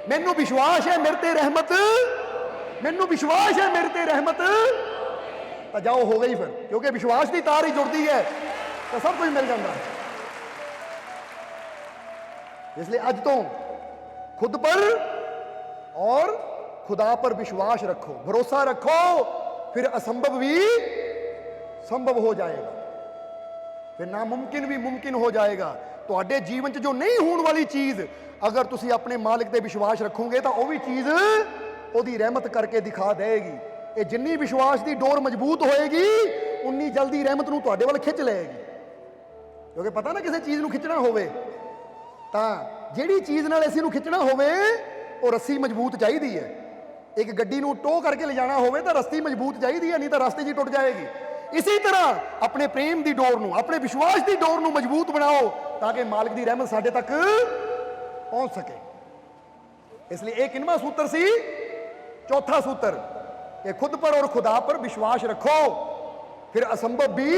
मैनू विश्वास है मेरे ते रहमत, मैनू विश्वास है मेरे ते रहमत। तो जाओ, हो गई फिर, क्योंकि विश्वास की तार ही जुड़ती है तो सब कुछ मिल जाता है। इसलिए अज तो खुद पर और खुदा पर विश्वास रखो, भरोसा रखो, फिर असंभव भी संभव हो जाएगा, फिर नामुमकिन भी मुमकिन हो जाएगा। तुहाडे जीवन च जो नहीं होने वाली चीज अगर तुसी अपने मालिक ते विश्वास रखोगे तो वह भी चीज ओदी रहमत करके दिखा देगी। ये जिन्नी विश्वास की डोर मजबूत होएगी उन्नी जल्दी रहमत नूं तुहाडे वल खिंच लेगी। क्योंकि पता ना किसी चीज़ नूं खिंचना होवे तां जिहड़ी चीज़ नाल असीं नूं खिंचना होवे वो रस्सी मजबूत चाहिदी है, एक गड्डी नूं टो करके ले जाना होवे तो रस्ती मजबूत चाहिए है, नहीं तो रस्ते 'ਚ टुट जाएगी। इसी तरह अपने प्रेम की डोर नूं, अपने विश्वास की डोर नूं मजबूत बनाओ ताकि मालिक की रहमत साडे तक पहुंच सके। इसलिए एक किनवा सूत्र सी, चौथा सूत्र कि खुद पर और खुदा पर विश्वास रखो, फिर असंभव भी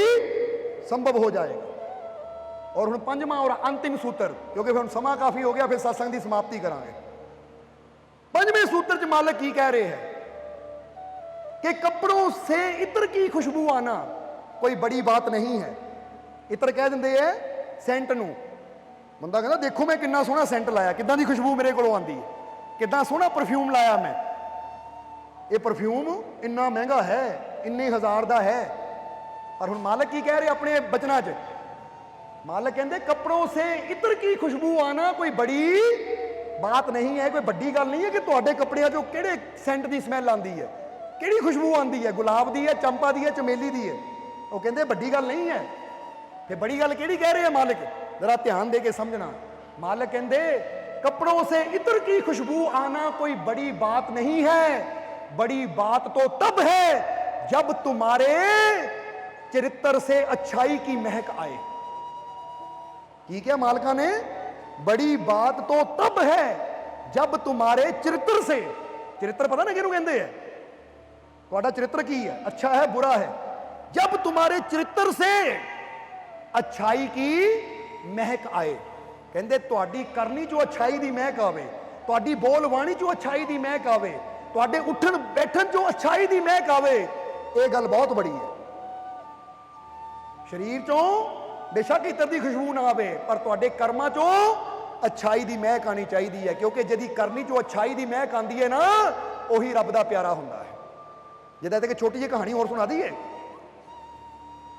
संभव हो जाएगा। और हुण पंजवां और अंतिम सूत्र, क्योंकि फिर समा काफी हो गया, फिर सत्संग की समाप्ति करांगे। पंजवें सूत्र च मालिक की कह रहे हैं कि कपड़ों से इत्र की खुशबू आना कोई बड़ी बात नहीं है। इत्र कह देंगे है सेंट नूं। बंदा कहता देखो मैं कितना सोहना सेंट लाया, किदां दी खुशबू मेरे कोलों आंदी है, कितना सोहना परफ्यूम लाया मैं। ये परफ्यूम इन्ना महंगा है, इन्ने हज़ार का है। पर हुण मालिक की कह रहे अपने बचनां च, मालिक कहते कपड़ों से इत्र की खुशबू आना कोई बड़ी बात नहीं है, कोई बड़ी गल नहीं है कि तुहाडे कपड़ियां चों किहड़े सेंट की स्मैल आंदी है, किहड़ी खुशबू आंदी है, गुलाब दी है, चंपा दी है, चमेली दी है। वो कहते बड़ी गल नहीं है। फिर बड़ी गल किहड़ी कह रहे हैं मालिक, जरा ध्यान दे के समझना। मालिक कहते कपड़ों से इत्र की खुशबू आना कोई बड़ी बात नहीं है, बड़ी बात तो तब है जब तुम्हारे चरित्र से अच्छाई की महक आए। ठीक है, मालिका ने बड़ी बात तो तब है जब तुम्हारे चरित्र से, चरित्र पता ना किहनूं कहंदे है, तुहाडा चरित्र की है, अच्छा है बुरा है, जब तुम्हारे चरित्र से अच्छाई की महक आए। कहंदे तुहाडी करनी चो अच्छाई की महक आवे, तुहाडी बोलबाणी चो अच्छाई की महक आवे, तुहाडे उठन बैठन चो अच्छाई की महक आवे। ये गल बहुत बड़ी है। शरीर चो बेशक इत्र की खुशबू ना आवे, पर तुहाडे कर्मां चो अच्छाई की महक आनी चाहिए है, क्योंकि जिहदी करनी चो अच्छाई की महक आंदी है ना, उही रब दा प्यारा हुंदा है। जिदा एक छोटी जी कहानी और सुना दी है।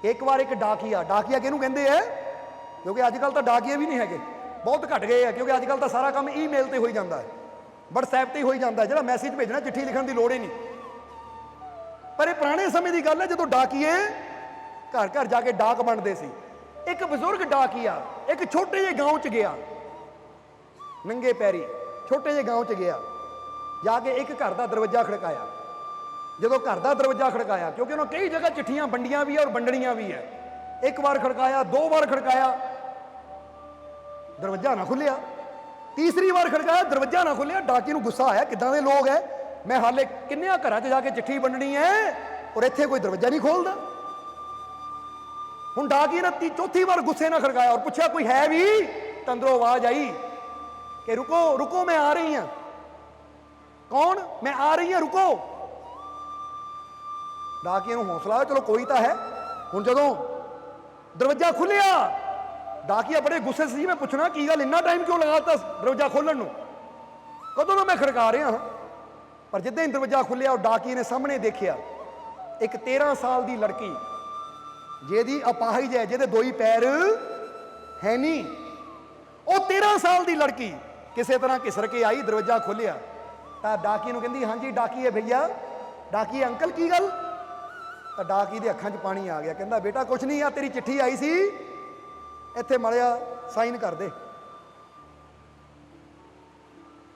एक बार एक डाकिया, डाकिया किहनूं कहंदे है, क्योंकि अजकल तो डाकिए भी नहीं है, बहुत घट गए हैं, क्योंकि अजकल तो सारा काम ईमेल से हो जाता है, WhatsApp से हो जाता है, जो मैसेज भेजना चिट्ठी लिखने की लोड़ ही नहीं। पर यह पुराने समय की गल है, जो डाकिए घर घर जाके डाक वंडदे सी। एक बजुर्ग डाकिया एक छोटे जे गांव च गया, नंगे पैरी छोटे जे गांव च गया, जाके एक घर का दरवाजा खड़काया। जो घर का दरवाजा खड़काया, क्योंकि उन्होंने कई जगह चिट्ठियां वंडियां भी है और वंडनियां भी है, एक बार खड़काया, दो बार खड़काया, दरवाजा ना खुलिया, तीसरी बार खड़काया, दरवाजा ना खुलिया। डाकी नूं गुस्सा आया, किदां दे लोग है, मैं हाले किन्नियां घरां च जाके चिट्ठी वंडनी है और इत्थे कोई दरवाजा नहीं खोलदा। हुण डाकी ने चौथी बार गुस्से ना खड़काया और पूछा कोई है भी, तो अंदरों आवाज आई कि रुको रुको मैं आ रही हां। कौन? मैं आ रही हां, रुको। डाकिया नूं हौसला आया, चलो कोई तो है। हुण जदों दरवाजा खुलिया, डाकिया बड़े गुस्से से, मैं पूछना की गल इन्ना टाइम क्यों लगाता दरवाजा खोलण नूं, कदों दा मैं खड़का रहा हां। पर जिद्दां ही दरवाजा खुलिया और डाकिए ने सामने देखिया एक 13 साल की लड़की, जिहदी अपाहिज है, जिहदे दो ही पैर है नहीं, वो 13 साल की लड़की किसी तरह घिसर के आई, दरवाजा खोलिया तो डाकी नूं कहंदी, हाँ जी डाकी है भैया, डाकी अंकल की गल। तो डाकी दे अखां 'च पानी आ गया, कहंदा बेटा कुछ नहीं, आ तेरी चिट्ठी आई सी, इत्थे माड़िया साइन कर दे।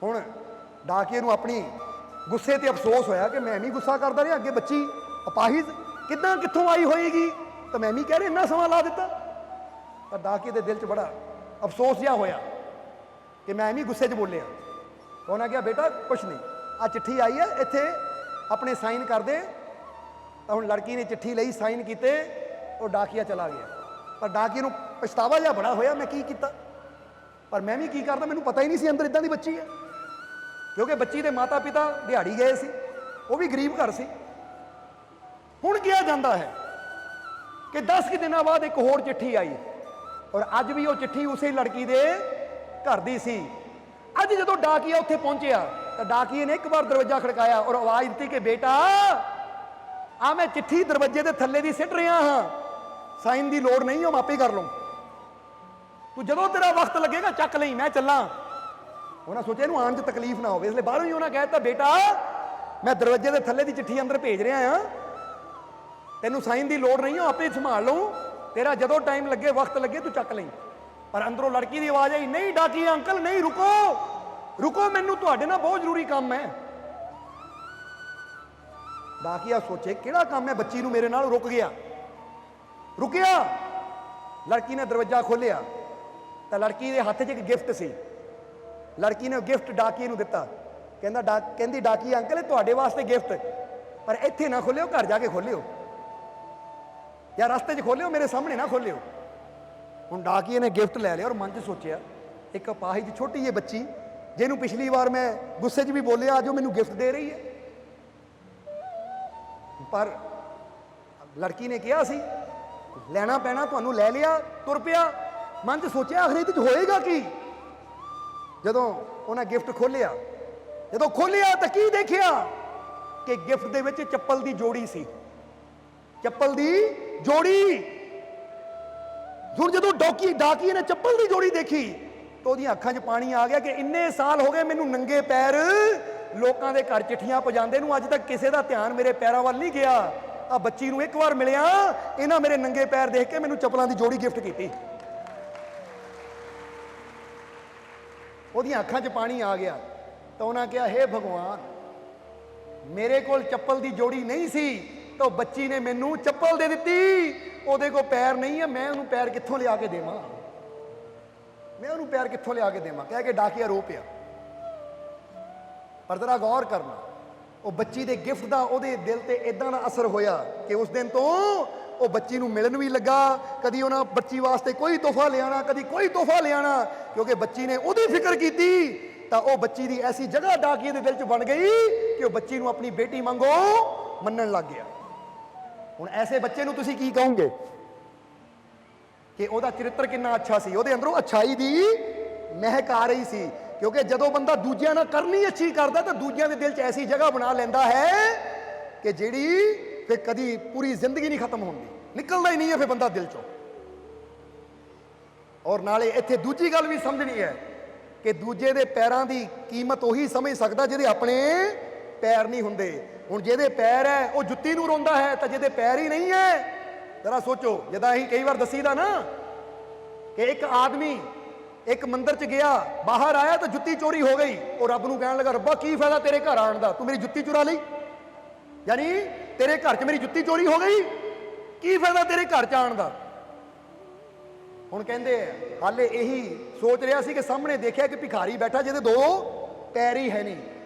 हुण डाकिए नूं अपनी गुस्से ते अफसोस होया कि मैं भी गुस्सा करदा रहा, अगे बच्ची अपाहिज किदां कित्थों आई होएगी, तो मैं भी कह रहा इन्ना समा ला दिता। तो डाकिए दे दिल च बड़ा अफसोस जिहा होया कि मैं भी गुस्से च बोलिया। तो उन्हें कहा बेटा कुछ नहीं, आ चिट्ठी आई है, इत्थे अपने साइन कर दे। तो हुण लड़की ने चिट्ठी लई, साइन किते और डाकिया चला गया। पर डाकिए नूं पछतावा जिहा बड़ा होया, मैं की कीता, पर मैं भी की करदा, मैनूं पता ही नहीं सी अंदर इदां दी बच्ची है, क्योंकि बच्ची दे माता पिता दिहाड़ी गए सी, वो भी गरीब घर सी। हुण किया जाता है कि 10 के दिनों बाद एक होर चिट्ठी आई और अज भी वो चिट्ठी उस लड़की दे घर दी सी। अज जो डाकिया उत्थे पहुंचया तो डाकिए ने एक बार दरवाजा खड़काया और आवाज दी कि बेटा आ मैं चिट्ठी दरवाजे के थल्ले दी सिट रहा हाँ, साइन की लोड़ नहीं, हम आपे कर लूँ, तू जो तेरा वक्त लगेगा चक लई, मैं चला। उन्हें सोचा इनू आने तकलीफ ना हो, इसलिए बाहरों ही उन्हें कहता बेटा मैं दरवाजे के थल्ले की चिट्ठी अंदर भेज रहा हाँ, तेनू साइन की लोड़ नहीं, आपे संभाल लूँ, तेरा जो टाइम लगे वक्त लगे तू चक लई। पर अंदरों लड़की की आवाज आई, नहीं डाकी अंकल नहीं, रुको रुको, मैनू तुहाडे नाल बहुत जरूरी काम है। ਡਾਕੀਆ ਸੋਚੇ ਕਿਹੜਾ ਕੰਮ ਹੈ ਬੱਚੀ ਨੂੰ ਮੇਰੇ ਨਾਲ, ਰੁਕ ਗਿਆ। ਲੜਕੀ ਨੇ ਦਰਵਾਜ਼ਾ ਖੋਲ੍ਹਿਆ ਤਾਂ ਲੜਕੀ ਦੇ ਹੱਥ 'ਚ ਇੱਕ ਗਿਫਟ ਸੀ। ਲੜਕੀ ਨੇ ਗਿਫਟ ਡਾਕੀਏ ਨੂੰ ਦਿੱਤਾ। ਕਹਿੰਦੀ ਡਾਕੀਆ ਅੰਕਲ ਇਹ ਤੁਹਾਡੇ ਵਾਸਤੇ ਗਿਫਟ, ਪਰ ਇੱਥੇ ਨਾ ਖੋਲਿਓ, ਘਰ ਜਾ ਕੇ ਖੋਲਿਓ ਜਾਂ ਰਸਤੇ 'ਚ ਖੋਲਿਓ, ਮੇਰੇ ਸਾਹਮਣੇ ਨਾ ਖੋਲਿਓ। ਹੁਣ ਡਾਕੀਏ ਨੇ ਗਿਫਟ ਲੈ ਲਿਆ ਔਰ ਮਨ 'ਚ ਸੋਚਿਆ ਇੱਕ ਅਪਾਹਿਜ ਛੋਟੀ ਜਿਹੀ ਬੱਚੀ ਜਿਹਨੂੰ ਪਿਛਲੀ ਵਾਰ ਮੈਂ ਗੁੱਸੇ 'ਚ ਵੀ ਬੋਲਿਆ ਅੱਜ ਉਹ ਮੈਨੂੰ ਗਿਫਟ ਦੇ ਰਹੀ ਹੈ। ਪਰ ਲੜਕੀ ਨੇ ਕਿਹਾ ਸੀ ਲੈਣਾ ਪੈਣਾ, ਤੁਹਾਨੂੰ ਲੈ ਲਿਆ, ਤੁਰ ਪਿਆ। ਮਨ 'ਚ ਸੋਚਿਆ ਆਖਰ ਇਹਦੇ 'ਚ ਹੋਏਗਾ ਕੀ। ਜਦੋਂ ਉਹਨਾਂ ਗਿਫਟ ਖੋਲ੍ਹਿਆ, ਤਾਂ ਕੀ ਦੇਖਿਆ ਕਿ ਗਿਫਟ ਦੇ ਵਿੱਚ ਚੱਪਲ ਦੀ ਜੋੜੀ ਸੀ। ਚੱਪਲ ਦੀ ਜੋੜੀ। ਹੁਣ ਜਦੋਂ ਡਾਕੀਏ ਨੇ ਚੱਪਲ ਦੀ ਜੋੜੀ ਦੇਖੀ ਤਾਂ ਉਹਦੀਆਂ ਅੱਖਾਂ 'ਚ ਪਾਣੀ ਆ ਗਿਆ ਕਿ ਇੰਨੇ ਸਾਲ ਹੋ ਗਏ ਮੈਨੂੰ ਨੰਗੇ ਪੈਰ ਲੋਕਾਂ ਦੇ ਘਰ ਚਿੱਠੀਆਂ ਪਹੁੰਚਾਉਂਦੇ ਨੂੰ, ਅੱਜ ਤੱਕ ਕਿਸੇ ਦਾ ਧਿਆਨ ਮੇਰੇ ਪੈਰਾਂ ਵੱਲ ਨਹੀਂ ਗਿਆ। ਆ ਬੱਚੀ ਨੂੰ ਇੱਕ ਵਾਰ ਮਿਲਿਆ, ਇਹਨਾਂ ਮੇਰੇ ਨੰਗੇ ਪੈਰ ਦੇਖ ਕੇ ਮੈਨੂੰ ਚੱਪਲਾਂ ਦੀ ਜੋੜੀ ਗਿਫਟ ਕੀਤੀ। ਉਹਦੀਆਂ ਅੱਖਾਂ 'ਚ ਪਾਣੀ ਆ ਗਿਆ ਤਾਂ ਉਹਨਾਂ ਕਿਹਾ ਹੇ ਭਗਵਾਨ, ਮੇਰੇ ਕੋਲ ਚੱਪਲ ਦੀ ਜੋੜੀ ਨਹੀਂ ਸੀ ਤਾਂ ਬੱਚੀ ਨੇ ਮੈਨੂੰ ਚੱਪਲ ਦੇ ਦਿੱਤੀ। ਉਹਦੇ ਕੋਲ ਪੈਰ ਨਹੀਂ ਹੈ, ਮੈਂ ਉਹਨੂੰ ਪੈਰ ਕਿੱਥੋਂ ਲਿਆ ਕੇ ਦੇਵਾਂ, ਕਹਿ ਕੇ ਡਾਕੀਆ ਰੋ ਪਿਆ। ਪਰ ਜ਼ਰਾ ਗੌਰ ਕਰਨਾ, ਉਹ ਬੱਚੀ ਦੇ ਗਿਫਟ ਦਾ ਉਹਦੇ ਦਿਲ ਤੇ ਇਦਾਂ ਦਾ ਅਸਰ ਹੋਇਆ ਕਿ ਉਸ ਦਿਨ ਤੋਂ ਉਹ ਬੱਚੀ ਨੂੰ ਮਿਲਣ ਵੀ ਲੱਗਾ। ਕਦੀ ਉਹਨਾਂ ਬੱਚੀ ਵਾਸਤੇ ਕੋਈ ਤੋਹਫਾ ਲਿਆਣਾ, ਕਦੀ ਕੋਈ ਤੋਹਫਾ ਲਿਆਣਾ, ਕਿਉਂਕਿ ਬੱਚੀ ਨੇ ਉਹਦੀ ਫਿਕਰ ਕੀਤੀ। ਤਾਂ ਉਹ ਬੱਚੀ ਦੀ ਐਸੀ ਜਗ੍ਹਾ ਡਾਕੀਏ ਦੇ ਦਿਲ 'ਚ ਬਣ ਗਈ ਕਿ ਉਹ ਬੱਚੀ ਨੂੰ ਆਪਣੀ ਬੇਟੀ ਵਾਂਗੂ ਮੰਨਣ ਲੱਗ ਗਿਆ। ਹੁਣ ਐਸੇ ਬੱਚੇ ਨੂੰ ਤੁਸੀਂ ਕੀ ਕਹੋਗੇ ਕਿ ਉਹਦਾ ਚਰਿੱਤਰ ਕਿੰਨਾ ਅੱਛਾ ਸੀ, ਉਹਦੇ ਅੰਦਰੋਂ ਅੱਛਾਈ ਦੀ ਮਹਿਕ ਆ ਰਹੀ ਸੀ। ਕਿਉਂਕਿ ਜਦੋਂ ਬੰਦਾ ਦੂਜਿਆਂ ਨਾਲ ਕਰਨੀ ਅੱਛੀ ਕਰਦਾ ਤਾਂ ਦੂਜਿਆਂ ਦੇ ਦਿਲ 'ਚ ਐਸੀ ਜਗ੍ਹਾ ਬਣਾ ਲੈਂਦਾ ਹੈ ਕਿ ਜਿਹੜੀ ਫਿਰ ਕਦੀ ਪੂਰੀ ਜ਼ਿੰਦਗੀ ਨਹੀਂ ਖਤਮ ਹੁੰਦੀ, ਨਿਕਲਦਾ ਹੀ ਨਹੀਂ ਹੈ ਫਿਰ ਬੰਦਾ ਦਿਲ 'ਚੋਂ। ਔਰ ਨਾਲੇ ਇੱਥੇ ਦੂਜੀ ਗੱਲ ਵੀ ਸਮਝਣੀ ਹੈ ਕਿ ਦੂਜੇ ਦੇ ਪੈਰਾਂ ਦੀ ਕੀਮਤ ਉਹੀ ਸਮਝ ਸਕਦਾ ਜਿਹਦੇ ਆਪਣੇ ਪੈਰ ਨਹੀਂ ਹੁੰਦੇ। ਹੁਣ ਜਿਹਦੇ ਪੈਰ ਹੈ ਉਹ ਜੁੱਤੀ ਨੂੰ ਰੋਂਦਾ ਹੈ, ਤਾਂ ਜਿਹਦੇ ਪੈਰ ਹੀ ਨਹੀਂ ਹੈ, ਜ਼ਰਾ ਸੋਚੋ। ਜਿੱਦਾਂ ਅਸੀਂ ਕਈ ਵਾਰ ਦੱਸੀਦਾ ਨਾ ਕਿ ਇੱਕ ਆਦਮੀ ਇੱਕ ਮੰਦਿਰ 'ਚ ਗਿਆ, ਬਾਹਰ ਆਇਆ ਤਾਂ ਜੁੱਤੀ ਚੋਰੀ ਹੋ ਗਈ। ਉਹ ਰੱਬ ਨੂੰ ਕਹਿਣ ਲੱਗਾ ਰੱਬਾ ਕੀ ਫਾਇਦਾ ਤੇਰੇ ਘਰ ਆਉਣ ਦਾ, ਤੂੰ ਮੇਰੀ ਜੁੱਤੀ ਚੁਰਾ ਲਈ, ਯਾਨੀ ਤੇਰੇ ਘਰ 'ਚ ਮੇਰੀ ਜੁੱਤੀ ਚੋਰੀ ਹੋ ਗਈ, ਕੀ ਫਾਇਦਾ ਤੇਰੇ ਘਰ 'ਚ ਆਉਣ ਦਾ। ਹੁਣ ਕਹਿੰਦੇ ਹਾਲੇ ਇਹੀ ਸੋਚ ਰਿਹਾ ਸੀ ਕਿ ਸਾਹਮਣੇ ਦੇਖਿਆ ਕਿ ਭਿਖਾਰੀ ਬੈਠਾ ਜਿਹਦੇ ਦੋ ਪੈਰ ਹੀ ਹੈ ਨਹੀਂ।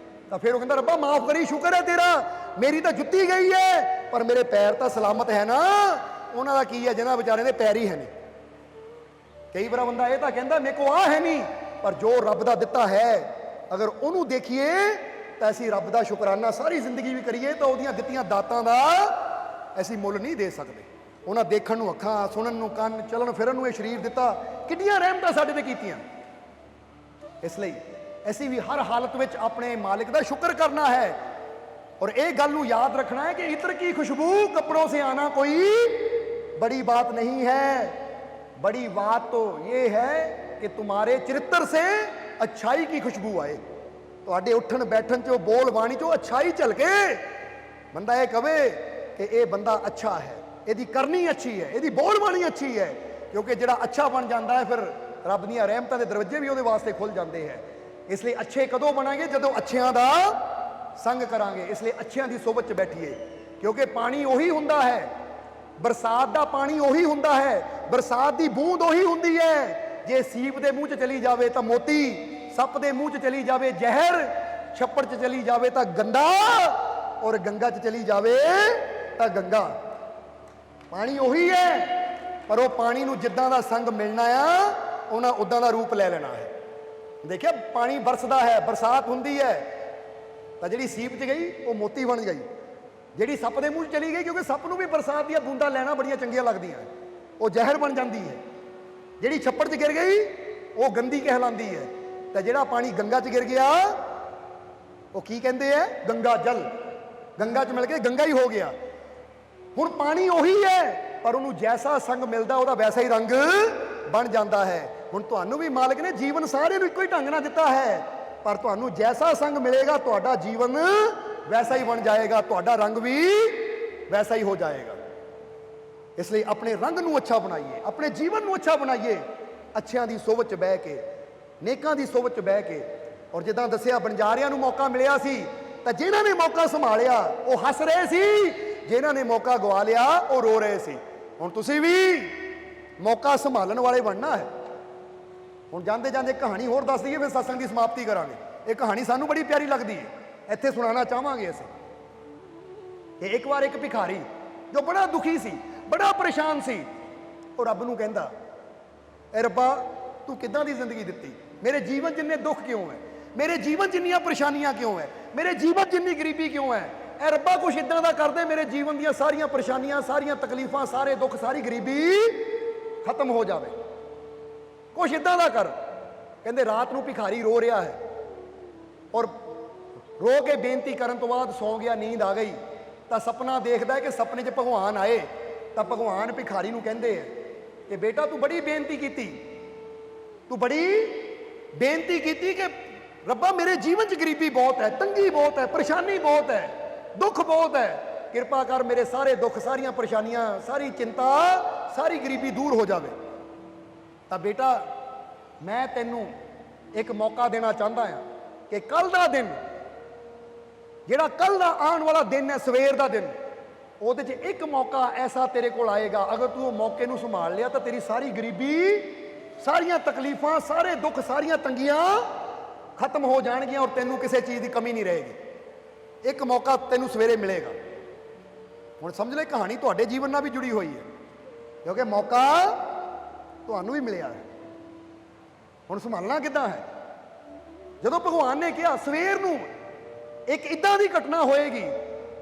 ਤਾਂ ਫਿਰ ਉਹ ਕਹਿੰਦਾ ਰੱਬਾ ਮਾਫ ਕਰੀ, ਸ਼ੁਕਰ ਹੈ ਤੇਰਾ, ਮੇਰੀ ਤਾਂ ਜੁੱਤੀ ਗਈ ਹੈ ਪਰ ਮੇਰੇ ਪੈਰ ਤਾਂ ਸਲਾਮਤ ਹੈ ਨਾ। ਉਹਨਾਂ ਦਾ ਕੀ ਹੈ ਜਿਹਨਾਂ ਵਿਚਾਰਿਆਂ ਦੇ ਪੈਰ ਹੀ ਹੈ ਨਹੀਂ। ਕਈ ਵਾਰ ਬੰਦਾ ਇਹ ਤਾਂ ਕਹਿੰਦਾ ਮੇਰੇ ਕੋਲ ਆ ਹੈ ਨਹੀਂ, ਪਰ ਜੋ ਰੱਬ ਦਾ ਦਿੱਤਾ ਹੈ ਅਗਰ ਉਹਨੂੰ ਦੇਖੀਏ ਤਾਂ ਅਸੀਂ ਰੱਬ ਦਾ ਸ਼ੁਕਰਾਨਾ ਸਾਰੀ ਜ਼ਿੰਦਗੀ ਵੀ ਕਰੀਏ ਤਾਂ ਉਹਦੀਆਂ ਦਿੱਤੀਆਂ ਦਾਤਾਂ ਦਾ ਅਸੀਂ ਮੁੱਲ ਨਹੀਂ ਦੇ ਸਕਦੇ। ਉਹਨਾਂ ਦੇਖਣ ਨੂੰ ਅੱਖਾਂ, ਸੁਣਨ ਨੂੰ ਕੰਨ, ਚੱਲਣ ਫਿਰਨ ਨੂੰ ਇਹ ਸਰੀਰ ਦਿੱਤਾ, ਕਿੰਨੀਆਂ ਰਹਿਮਤਾਂ ਸਾਡੇ ਤੇ ਕੀਤੀਆਂ। ਇਸ ਲਈ ਅਸੀਂ ਵੀ ਹਰ ਹਾਲਤ ਵਿੱਚ ਆਪਣੇ ਮਾਲਿਕ ਦਾ ਸ਼ੁਕਰ ਕਰਨਾ ਹੈ और एक गल नूं याद रखना है कि इत्र की खुशबू कपड़ों से आना कोई बड़ी बात नहीं है। बड़ी बात तो ये है कि तुम्हारे चरित्र से अच्छाई की खुशबू आए। तुहाडे उठन बैठन चो, बोल बाणी चो अच्छाई झलके, बंदा ये कहे कि ये बंदा अच्छा है, इहदी करनी अच्छी है, इहदी बोल बाणी अच्छी है। क्योंकि जिहड़ा अच्छा बन जाता है फिर रब दीयां रहमतां दे दरवाजे भी उहदे वास्ते खुल जाते हैं। इसलिए अच्छे कदों बनांगे जदों अच्छियां दा संग करांगे। इसलिए अच्छियां दी सोबत च बैठिए, क्योंकि पानी उही हुंदा है, बरसात दा पानी उही हुंदा है, बरसात दी बूंद उही हुंदी है। जे सीप दे मूँह च चली जावे तां मोती, सप दे मूँह च चली जावे जहर, छप्पड़ च चली जावे तां गंदा, और गंगा च चली जावे तां गंगा। पानी उही है, पर वो पानी नूं जिद्दां दा संग मिलना आ उन्हां उद्दां दा रूप ले लेना है। देखिए पानी बरसदा है, बरसात हुंदी है, ਤਾਂ ਜਿਹੜੀ ਸੀਪ 'ਚ ਗਈ ਉਹ ਮੋਤੀ ਬਣ ਗਈ, ਜਿਹੜੀ ਸੱਪ ਦੇ ਮੂੰਹ 'ਚ ਚਲੀ ਗਈ, ਕਿਉਂਕਿ ਸੱਪ ਨੂੰ ਵੀ ਬਰਸਾਤ ਦੀਆਂ ਬੂੰਦਾਂ ਲੈਣਾ ਬੜੀਆਂ ਚੰਗੀਆਂ ਲੱਗਦੀਆਂ, ਉਹ ਜ਼ਹਿਰ ਬਣ ਜਾਂਦੀ ਹੈ। ਜਿਹੜੀ ਛੱਪੜ 'ਚ ਗਿਰ ਗਈ ਉਹ ਗੰਦੀ ਕਹਿਲਾਂਦੀ ਹੈ। ਤਾਂ ਜਿਹੜਾ ਪਾਣੀ ਗੰਗਾ 'ਚ ਗਿਰ ਗਿਆ ਉਹ ਕੀ ਕਹਿੰਦੇ ਆ, ਗੰਗਾ ਜਲ, ਗੰਗਾ 'ਚ ਮਿਲ ਕੇ ਗੰਗਾ ਹੀ ਹੋ ਗਿਆ। ਹੁਣ ਪਾਣੀ ਉਹੀ ਹੈ, ਪਰ ਉਹਨੂੰ ਜੈਸਾ ਸੰਗ ਮਿਲਦਾ ਉਹਦਾ ਵੈਸਾ ਹੀ ਰੰਗ ਬਣ ਜਾਂਦਾ ਹੈ। ਹੁਣ ਤੁਹਾਨੂੰ ਵੀ ਮਾਲਕ ਨੇ ਜੀਵਨ ਸਾਰੇ ਨੂੰ ਇੱਕੋ ਹੀ ਢੰਗ ਨਾਲ ਦਿੱਤਾ ਹੈ, पर तुहानू जैसा संग मिलेगा तुहाडा जीवन वैसा ही बन जाएगा, तुहाडा रंग भी वैसा ही हो जाएगा। इसलिए अपने रंग नू अच्छा बनाइए, अपने जीवन नू अच्छा बनाइए, अच्छियां दी सोबत च बह के, नेकां दी सोबत च बह के। और जिद्दां दस्सिया बंजारियां नू मौका मिलिया सी ਤਾਂ ਜਿਨ੍ਹਾਂ ਨੇ ਮੌਕਾ ਸੰਭਾਲਿਆ ਉਹ ਹੱਸ ਰਹੇ ਸੀ, ਜਿਨ੍ਹਾਂ ਨੇ ਮੌਕਾ ਗਵਾ ਲਿਆ ਉਹ ਰੋ ਰਹੇ ਸੀ। ਹੁਣ ਤੁਸੀਂ ਵੀ ਮੌਕਾ ਸੰਭਾਲਣ ਵਾਲੇ ਬਣਨਾ ਹੈ। ਹੁਣ ਜਾਂਦੇ ਜਾਂਦੇ ਕਹਾਣੀ ਹੋਰ ਦੱਸ ਦਈਏ, ਫਿਰ ਸਤਸੰਗ ਦੀ ਸਮਾਪਤੀ ਕਰਾਂਗੇ। ਇਹ ਕਹਾਣੀ ਸਾਨੂੰ ਬੜੀ ਪਿਆਰੀ ਲੱਗਦੀ ਹੈ, ਇੱਥੇ ਸੁਣਾਉਣਾ ਚਾਹਾਂਗੇ ਅਸੀਂ ਕਿ ਇੱਕ ਵਾਰ ਇੱਕ ਭਿਖਾਰੀ ਜੋ ਬੜਾ ਦੁਖੀ ਸੀ, ਬੜਾ ਪਰੇਸ਼ਾਨ ਸੀ, ਉਹ ਰੱਬ ਨੂੰ ਕਹਿੰਦਾ, ਐ ਰੱਬਾ ਤੂੰ ਕਿੱਦਾਂ ਦੀ ਜ਼ਿੰਦਗੀ ਦਿੱਤੀ, ਮੇਰੇ ਜੀਵਨ 'ਚ ਇੰਨੇ ਦੁੱਖ ਕਿਉਂ ਹੈ, ਮੇਰੇ ਜੀਵਨ 'ਚ ਇੰਨੀਆਂ ਪਰੇਸ਼ਾਨੀਆਂ ਕਿਉਂ ਹੈ, ਮੇਰੇ ਜੀਵਨ 'ਚ ਇੰਨੀ ਗਰੀਬੀ ਕਿਉਂ ਹੈ। ਐ ਰੱਬਾ ਕੁਛ ਇਦਾਂ ਦਾ ਕਰ ਦੇ, ਮੇਰੇ ਜੀਵਨ ਦੀਆਂ ਸਾਰੀਆਂ ਪਰੇਸ਼ਾਨੀਆਂ, ਸਾਰੀਆਂ ਤਕਲੀਫਾਂ, ਸਾਰੇ ਦੁੱਖ, ਸਾਰੀ ਗਰੀਬੀ ਖਤਮ ਹੋ ਜਾਵੇ, ਕੁਛ ਇਦਾਂ ਦਾ ਕਰ। ਕਹਿੰਦੇ ਰਾਤ ਨੂੰ ਭਿਖਾਰੀ ਰੋ ਰਿਹਾ ਹੈ, ਔਰ ਰੋ ਕੇ ਬੇਨਤੀ ਕਰਨ ਤੋਂ ਬਾਅਦ ਸੌ ਗਿਆ, ਨੀਂਦ ਆ ਗਈ ਤਾਂ ਸੁਪਨਾ ਦੇਖਦਾ ਹੈ ਕਿ ਸੁਪਨੇ 'ਚ ਭਗਵਾਨ ਆਏ ਤਾਂ ਭਗਵਾਨ ਭਿਖਾਰੀ ਨੂੰ ਕਹਿੰਦੇ ਆ ਕਿ ਬੇਟਾ ਤੂੰ ਬੜੀ ਬੇਨਤੀ ਕੀਤੀ, ਤੂੰ ਬੜੀ ਬੇਨਤੀ ਕੀਤੀ ਕਿ ਰੱਬਾ ਮੇਰੇ ਜੀਵਨ 'ਚ ਗਰੀਬੀ ਬਹੁਤ ਹੈ, ਤੰਗੀ ਬਹੁਤ ਹੈ, ਪਰੇਸ਼ਾਨੀ ਬਹੁਤ ਹੈ, ਦੁੱਖ ਬਹੁਤ ਹੈ, ਕਿਰਪਾ ਕਰ ਮੇਰੇ ਸਾਰੇ ਦੁੱਖ, ਸਾਰੀਆਂ ਪਰੇਸ਼ਾਨੀਆਂ, ਸਾਰੀ ਚਿੰਤਾ, ਸਾਰੀ ਗਰੀਬੀ ਦੂਰ ਹੋ ਜਾਵੇ। ਤਾਂ ਬੇਟਾ ਮੈਂ ਤੈਨੂੰ ਇੱਕ ਮੌਕਾ ਦੇਣਾ ਚਾਹੁੰਦਾ ਹਾਂ ਕਿ ਕੱਲ ਦਾ ਦਿਨ, ਜਿਹੜਾ ਕੱਲ ਦਾ ਆਉਣ ਵਾਲਾ ਦਿਨ ਹੈ, ਸਵੇਰ ਦਾ ਦਿਨ, ਉਹਦੇ 'ਚ ਇੱਕ ਮੌਕਾ ਐਸਾ ਤੇਰੇ ਕੋਲ ਆਏਗਾ, ਅਗਰ ਤੂੰ ਉਹ ਮੌਕੇ ਨੂੰ ਸੰਭਾਲ ਲਿਆ ਤਾਂ ਤੇਰੀ ਸਾਰੀ ਗਰੀਬੀ, ਸਾਰੀਆਂ ਤਕਲੀਫਾਂ, ਸਾਰੇ ਦੁੱਖ, ਸਾਰੀਆਂ ਤੰਗੀਆਂ ਖਤਮ ਹੋ ਜਾਣਗੀਆਂ ਔਰ ਤੈਨੂੰ ਕਿਸੇ ਚੀਜ਼ ਦੀ ਕਮੀ ਨਹੀਂ ਰਹੇਗੀ। ਇੱਕ ਮੌਕਾ ਤੈਨੂੰ ਸਵੇਰੇ ਮਿਲੇਗਾ। ਹੁਣ ਸਮਝ ਲੈ ਕਹਾਣੀ ਤੁਹਾਡੇ ਜੀਵਨ ਨਾਲ ਵੀ ਜੁੜੀ ਹੋਈ ਹੈ, ਕਿਉਂਕਿ ਮੌਕਾ ਤੁਹਾਨੂੰ ਵੀ ਮਿਲਿਆ ਹੈ। ਹੁਣ ਸੰਭਾਲਣਾ ਕਿੱਦਾਂ ਹੈ? ਜਦੋਂ ਭਗਵਾਨ ਨੇ ਕਿਹਾ ਸਵੇਰ ਨੂੰ ਇੱਕ ਇਦਾਂ ਦੀ ਘਟਨਾ ਹੋਏਗੀ,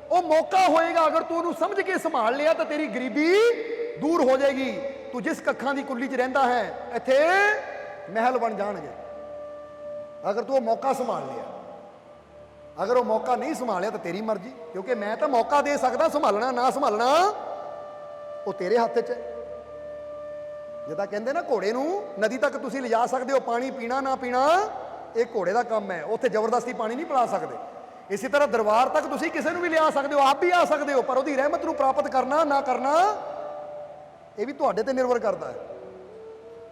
ਉਹ ਮੌਕਾ ਹੋਏਗਾ, ਅਗਰ ਤੂੰ ਉਹਨੂੰ ਸਮਝ ਕੇ ਸੰਭਾਲ ਲਿਆ ਤਾਂ ਤੇਰੀ ਗਰੀਬੀ ਦੂਰ ਹੋ ਜਾਏਗੀ। ਤੂੰ ਜਿਸ ਕੱਖਾਂ ਦੀ ਕੁੱਲੀ 'ਚ ਰਹਿੰਦਾ ਹੈ, ਇੱਥੇ ਮਹਿਲ ਬਣ ਜਾਣਗੇ, ਅਗਰ ਤੂੰ ਉਹ ਮੌਕਾ ਸੰਭਾਲ ਲਿਆ। ਅਗਰ ਉਹ ਮੌਕਾ ਨਹੀਂ ਸੰਭਾਲਿਆ ਤਾਂ ਤੇਰੀ ਮਰਜ਼ੀ, ਕਿਉਂਕਿ ਮੈਂ ਤਾਂ ਮੌਕਾ ਦੇ ਸਕਦਾ, ਸੰਭਾਲਣਾ ਨਾ ਸੰਭਾਲਣਾ ਉਹ ਤੇਰੇ ਹੱਥ 'ਚ ਹੈ। ਜਿੱਦਾਂ ਕਹਿੰਦੇ ਨਾ ਘੋੜੇ ਨੂੰ ਨਦੀ ਤੱਕ ਤੁਸੀਂ ਲਿਜਾ ਸਕਦੇ ਹੋ, ਪਾਣੀ ਪੀਣਾ ਨਾ ਪੀਣਾ ਇਹ ਘੋੜੇ ਦਾ ਕੰਮ ਹੈ, ਉੱਥੇ ਜ਼ਬਰਦਸਤੀ ਪਾਣੀ ਨਹੀਂ ਪਿਲਾ ਸਕਦੇ। ਇਸੇ ਤਰ੍ਹਾਂ ਦਰਬਾਰ ਤੱਕ ਤੁਸੀਂ ਕਿਸੇ ਨੂੰ ਵੀ ਲਿਆ ਸਕਦੇ ਹੋ, ਆਪ ਵੀ ਆ ਸਕਦੇ ਹੋ, ਪਰ ਉਹਦੀ ਰਹਿਮਤ ਨੂੰ ਪ੍ਰਾਪਤ ਕਰਨਾ ਨਾ ਕਰਨਾ ਇਹ ਵੀ ਤੁਹਾਡੇ ਤੇ ਨਿਰਭਰ ਕਰਦਾ ਹੈ।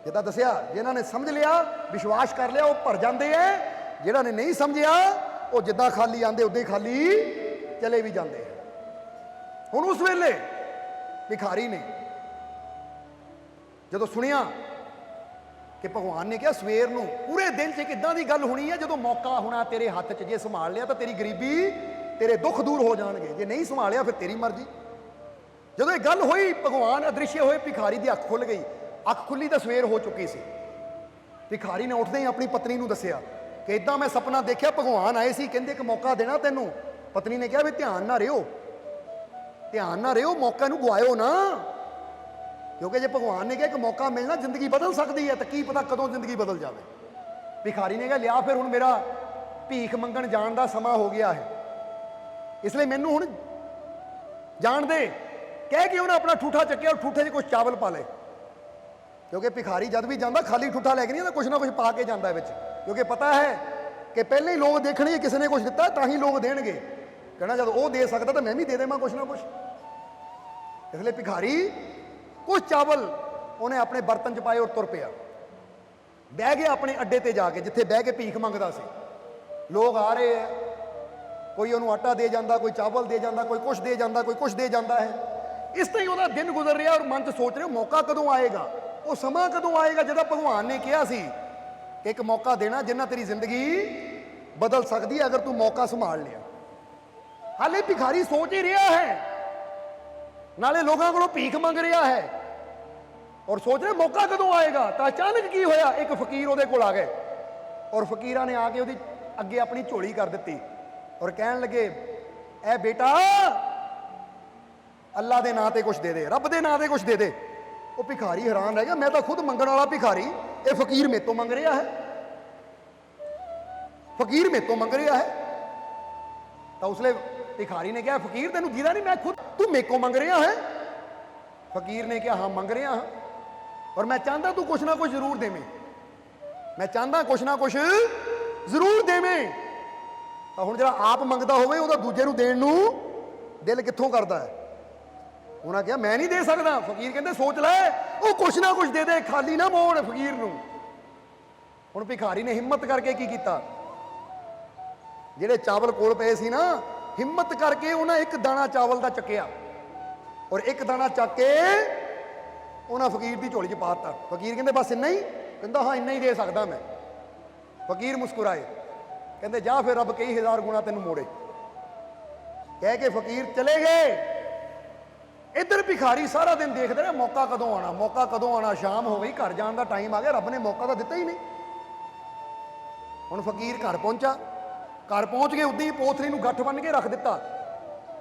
ਜਿੱਦਾਂ ਦੱਸਿਆ, ਜਿਨ੍ਹਾਂ ਨੇ ਸਮਝ ਲਿਆ, ਵਿਸ਼ਵਾਸ ਕਰ ਲਿਆ, ਉਹ ਭਰ ਜਾਂਦੇ ਹੈ। ਜਿਹੜਾ ਨੇ ਨਹੀਂ ਸਮਝਿਆ ਉਹ ਜਿੱਦਾਂ ਖਾਲੀ ਆਂਦੇ ਉੱਦਾਂ ਹੀ ਖਾਲੀ ਚਲੇ ਵੀ ਜਾਂਦੇ ਹੈ। ਹੁਣ ਉਸ ਵੇਲੇ ਭਿਖਾਰੀ ਨੇ ਜਦੋਂ ਸੁਣਿਆ ਕਿ ਭਗਵਾਨ ਨੇ ਕਿਹਾ ਸਵੇਰ ਨੂੰ ਪੂਰੇ ਦਿਨ 'ਚ ਇੱਕ ਇਦਾਂ ਦੀ ਗੱਲ ਹੋਣੀ ਹੈ ਜਦੋਂ ਮੌਕਾ ਹੋਣਾ ਤੇਰੇ ਹੱਥ 'ਚ, ਜੇ ਸੰਭਾਲ ਲਿਆ ਤਾਂ ਤੇਰੀ ਗਰੀਬੀ, ਤੇਰੇ ਦੁੱਖ ਦੂਰ ਹੋ ਜਾਣਗੇ, ਜੇ ਨਹੀਂ ਸੰਭਾਲਿਆ ਫਿਰ ਤੇਰੀ ਮਰਜ਼ੀ। ਜਦੋਂ ਇਹ ਗੱਲ ਹੋਈ, ਭਗਵਾਨ ਅਦ੍ਰਿਸ਼ਯ ਹੋਏ, ਭਿਖਾਰੀ ਦੀ ਅੱਖ ਖੁੱਲ ਗਈ। ਅੱਖ ਖੁੱਲੀ ਤਾਂ ਸਵੇਰ ਹੋ ਚੁੱਕੀ ਸੀ। ਭਿਖਾਰੀ ਨੇ ਉੱਠਦੇ ਹੀ ਆਪਣੀ ਪਤਨੀ ਨੂੰ ਦੱਸਿਆ ਕਿ ਇਦਾਂ ਮੈਂ ਸੁਪਨਾ ਦੇਖਿਆ, ਭਗਵਾਨ ਆਏ ਸੀ, ਕਹਿੰਦੇ ਇੱਕ ਮੌਕਾ ਦੇਣਾ ਤੈਨੂੰ। ਪਤਨੀ ਨੇ ਕਿਹਾ ਵੀ ਧਿਆਨ ਨਾਲ ਰਿਓ, ਧਿਆਨ ਨਾਲ ਰਿਓ, ਮੌਕੇ ਨੂੰ ਗਵਾਇਓ ਨਾ, ਕਿਉਂਕਿ ਜੇ ਭਗਵਾਨ ਨੇ ਕਿਹਾ ਕਿ ਮੌਕਾ ਮਿਲਣਾ, ਜ਼ਿੰਦਗੀ ਬਦਲ ਸਕਦੀ ਹੈ, ਤਾਂ ਕੀ ਪਤਾ ਕਦੋਂ ਜ਼ਿੰਦਗੀ ਬਦਲ ਜਾਵੇ। ਭਿਖਾਰੀ ਨੇ ਕਿਹਾ ਲਿਆ ਫਿਰ ਹੁਣ ਮੇਰਾ ਭੀਖ ਮੰਗਣ ਜਾਣ ਦਾ ਸਮਾਂ ਹੋ ਗਿਆ ਹੈ, ਇਸ ਲਈ ਮੈਨੂੰ ਹੁਣ ਜਾਣ ਦੇ। ਕਹਿ ਕੇ ਉਹਨੇ ਆਪਣਾ ਠੂਠਾ ਚੱਕਿਆ ਔਰ ਠੂਠੇ 'ਚ ਕੁਝ ਚਾਵਲ ਪਾ ਲਏ, ਕਿਉਂਕਿ ਭਿਖਾਰੀ ਜਦ ਵੀ ਜਾਂਦਾ ਖਾਲੀ ਠੂਠਾ ਲੈ ਕੇ ਨਹੀਂ, ਤਾਂ ਕੁਝ ਨਾ ਕੁਝ ਪਾ ਕੇ ਜਾਂਦਾ ਵਿੱਚ, ਕਿਉਂਕਿ ਪਤਾ ਹੈ ਕਿ ਪਹਿਲੇ ਹੀ ਲੋਕ ਦੇਖਣਗੇ ਕਿਸੇ ਨੇ ਕੁਝ ਦਿੱਤਾ ਤਾਂ ਹੀ ਲੋਕ ਦੇਣਗੇ। ਕਹਿਣਾ ਜਦ ਉਹ ਦੇ ਸਕਦਾ ਤਾਂ ਮੈਂ ਵੀ ਦੇ ਦੇਵਾਂ ਕੁਝ ਨਾ ਕੁਝ। ਇਸ ਲਈ ਭਿਖਾਰੀ ਕੁਝ ਚਾਵਲ ਉਹਨੇ ਆਪਣੇ ਬਰਤਨ 'ਚ ਪਾਏ ਔਰ ਤੁਰ ਪਿਆ। ਬਹਿ ਗਿਆ ਆਪਣੇ ਅੱਡੇ ਤੇ ਜਾ ਕੇ, ਜਿੱਥੇ ਬਹਿ ਕੇ ਭੀਖ ਮੰਗਦਾ ਸੀ। ਲੋਕ ਆ ਰਹੇ ਹੈ, ਕੋਈ ਉਹਨੂੰ ਆਟਾ ਦੇ ਜਾਂਦਾ, ਕੋਈ ਚਾਵਲ ਦੇ ਜਾਂਦਾ, ਕੋਈ ਕੁਛ ਦੇ ਜਾਂਦਾ, ਕੋਈ ਕੁਛ ਦੇ ਜਾਂਦਾ ਹੈ। ਇਸ ਤਰ੍ਹਾਂ ਹੀ ਉਹਦਾ ਦਿਨ ਗੁਜ਼ਰ ਰਿਹਾ ਔਰ ਮਨ 'ਚ ਸੋਚ ਰਿਹਾ ਮੌਕਾ ਕਦੋਂ ਆਏਗਾ, ਉਹ ਸਮਾਂ ਕਦੋਂ ਆਏਗਾ ਜਿਹਦਾ ਭਗਵਾਨ ਨੇ ਕਿਹਾ ਸੀ ਕਿ ਇੱਕ ਮੌਕਾ ਦੇਣਾ ਜਿੰਨਾ ਤੇਰੀ ਜ਼ਿੰਦਗੀ ਬਦਲ ਸਕਦੀ ਹੈ ਅਗਰ ਤੂੰ ਮੌਕਾ ਸੰਭਾਲ ਲਿਆ। ਹਾਲੇ ਭਿਖਾਰੀ ਸੋਚ ਹੀ ਰਿਹਾ ਹੈ, ਨਾਲੇ ਲੋਕਾਂ ਕੋਲੋਂ ਭੀਖ ਮੰਗ ਰਿਹਾ ਹੈ ਔਰ ਸੋਚ ਰਿਹਾ ਮੌਕਾ ਕਦੋਂ ਆਏਗਾ। ਤਾਂ ਅਚਾਨਕ ਕੀ ਹੋਇਆ, ਇੱਕ ਫਕੀਰ ਉਹਦੇ ਕੋਲ ਆ ਗਏ ਔਰ ਫਕੀਰਾਂ ਨੇ ਆ ਕੇ ਉਹਦੀ ਅੱਗੇ ਆਪਣੀ ਝੋਲੀ ਕਰ ਦਿੱਤੀ ਔਰ ਕਹਿਣ ਲੱਗੇ, ਐ ਬੇਟਾ ਅੱਲਾ ਦੇ ਨਾਂ ਤੇ ਕੁਛ ਦੇ ਦੇ, ਰੱਬ ਦੇ ਨਾਂ ਤੇ ਕੁਛ ਦੇ ਦੇ। ਉਹ ਭਿਖਾਰੀ ਹੈਰਾਨ ਰਹਿ ਗਿਆ, ਮੈਂ ਤਾਂ ਖੁਦ ਮੰਗਣ ਵਾਲਾ ਭਿਖਾਰੀ, ਇਹ ਫਕੀਰ ਮੇਰੇ ਤੋਂ ਮੰਗ ਰਿਹਾ ਹੈ, ਫਕੀਰ ਮੇਰੇ ਤੋਂ ਮੰਗ ਰਿਹਾ ਹੈ। ਤਾਂ ਉਸਲੇ ਭਿਖਾਰੀ ਨੇ ਕਿਹਾ, ਫਕੀਰ ਤੈਨੂੰ ਦੀਦਾ ਨਹੀਂ, ਮੈਂ ਖੁਦ, ਤੂੰ ਮੇਰੇ ਕੋਲ ਮੰਗ ਰਿਹਾ ਹੈ। ਫਕੀਰ ਨੇ ਕਿਹਾ, ਹਾਂ ਮੰਗ ਰਿਹਾ ਹਾਂ, ਔਰ ਮੈਂ ਚਾਹੁੰਦਾ ਤੂੰ ਕੁਛ ਨਾ ਕੁਛ ਜ਼ਰੂਰ ਦੇਵੇਂ, ਮੈਂ ਚਾਹੁੰਦਾ ਕੁਛ ਨਾ ਕੁਛ ਜ਼ਰੂਰ ਦੇਵੇਂ। ਤਾਂ ਹੁਣ ਜਿਹੜਾ ਆਪ ਮੰਗਦਾ ਹੋਵੇ ਉਹਦਾ ਦੂਜੇ ਨੂੰ ਦੇਣ ਨੂੰ ਦਿਲ ਕਿੱਥੋਂ ਕਰਦਾ ਹੈ। ਉਹਨਾਂ ਕਿਹਾ ਮੈਂ ਨਹੀਂ ਦੇ ਸਕਦਾ। ਫਕੀਰ ਕਹਿੰਦੇ ਸੋਚ ਲੈ, ਉਹ ਕੁਛ ਨਾ ਕੁਛ ਦੇ ਦੇ, ਖਾਲੀ ਨਾ ਮੋੜ ਫਕੀਰ ਨੂੰ। ਹੁਣ ਭਿਖਾਰੀ ਨੇ ਹਿੰਮਤ ਕਰਕੇ ਕੀ ਕੀਤਾ, ਜਿਹੜੇ ਚਾਵਲ ਕੋਲ ਪਏ ਸੀ ਨਾ, ਹਿੰਮਤ ਕਰਕੇ ਉਹਨਾਂ ਇੱਕ ਦਾਣਾ ਚਾਵਲ ਦਾ ਚੱਕਿਆ ਔਰ ਇੱਕ ਦਾਣਾ ਚੱਕ ਕੇ ਉਹਨਾਂ ਫਕੀਰ ਦੀ ਝੋਲੀ 'ਚ ਪਾ ਦਿੱਤਾ। ਫਕੀਰ ਕਹਿੰਦੇ ਬਸ ਇੰਨਾ ਹੀ? ਕਹਿੰਦਾ ਹਾਂ ਇੰਨਾ ਹੀ ਦੇ ਸਕਦਾ ਮੈਂ। ਫਕੀਰ ਮੁਸਕਰਾਏ, ਕਹਿੰਦੇ ਜਾ ਫਿਰ ਰੱਬ ਕਈ ਹਜ਼ਾਰ ਗੁਣਾ ਤੈਨੂੰ ਮੋੜੇ। ਕਹਿ ਕੇ ਫਕੀਰ ਚਲੇ ਗਏ। ਇੱਧਰ ਭਿਖਾਰੀ ਸਾਰਾ ਦਿਨ ਦੇਖਦੇ ਰਹੇ ਮੌਕਾ ਕਦੋਂ ਆਣਾ, ਮੌਕਾ ਕਦੋਂ ਆਣਾ। ਸ਼ਾਮ ਹੋ ਗਈ, ਘਰ ਜਾਣ ਦਾ ਟਾਈਮ ਆ ਗਿਆ, ਰੱਬ ਨੇ ਮੌਕਾ ਤਾਂ ਦਿੱਤਾ ਹੀ ਨਹੀਂ। ਹੁਣ ਫਕੀਰ ਘਰ ਪਹੁੰਚਾ। ਘਰ ਪਹੁੰਚ ਕੇ ਉੱਦੀ ਪੋਥਲੀ ਨੂੰ ਗੱਠ ਬੰਨ ਕੇ ਰੱਖ ਦਿੱਤਾ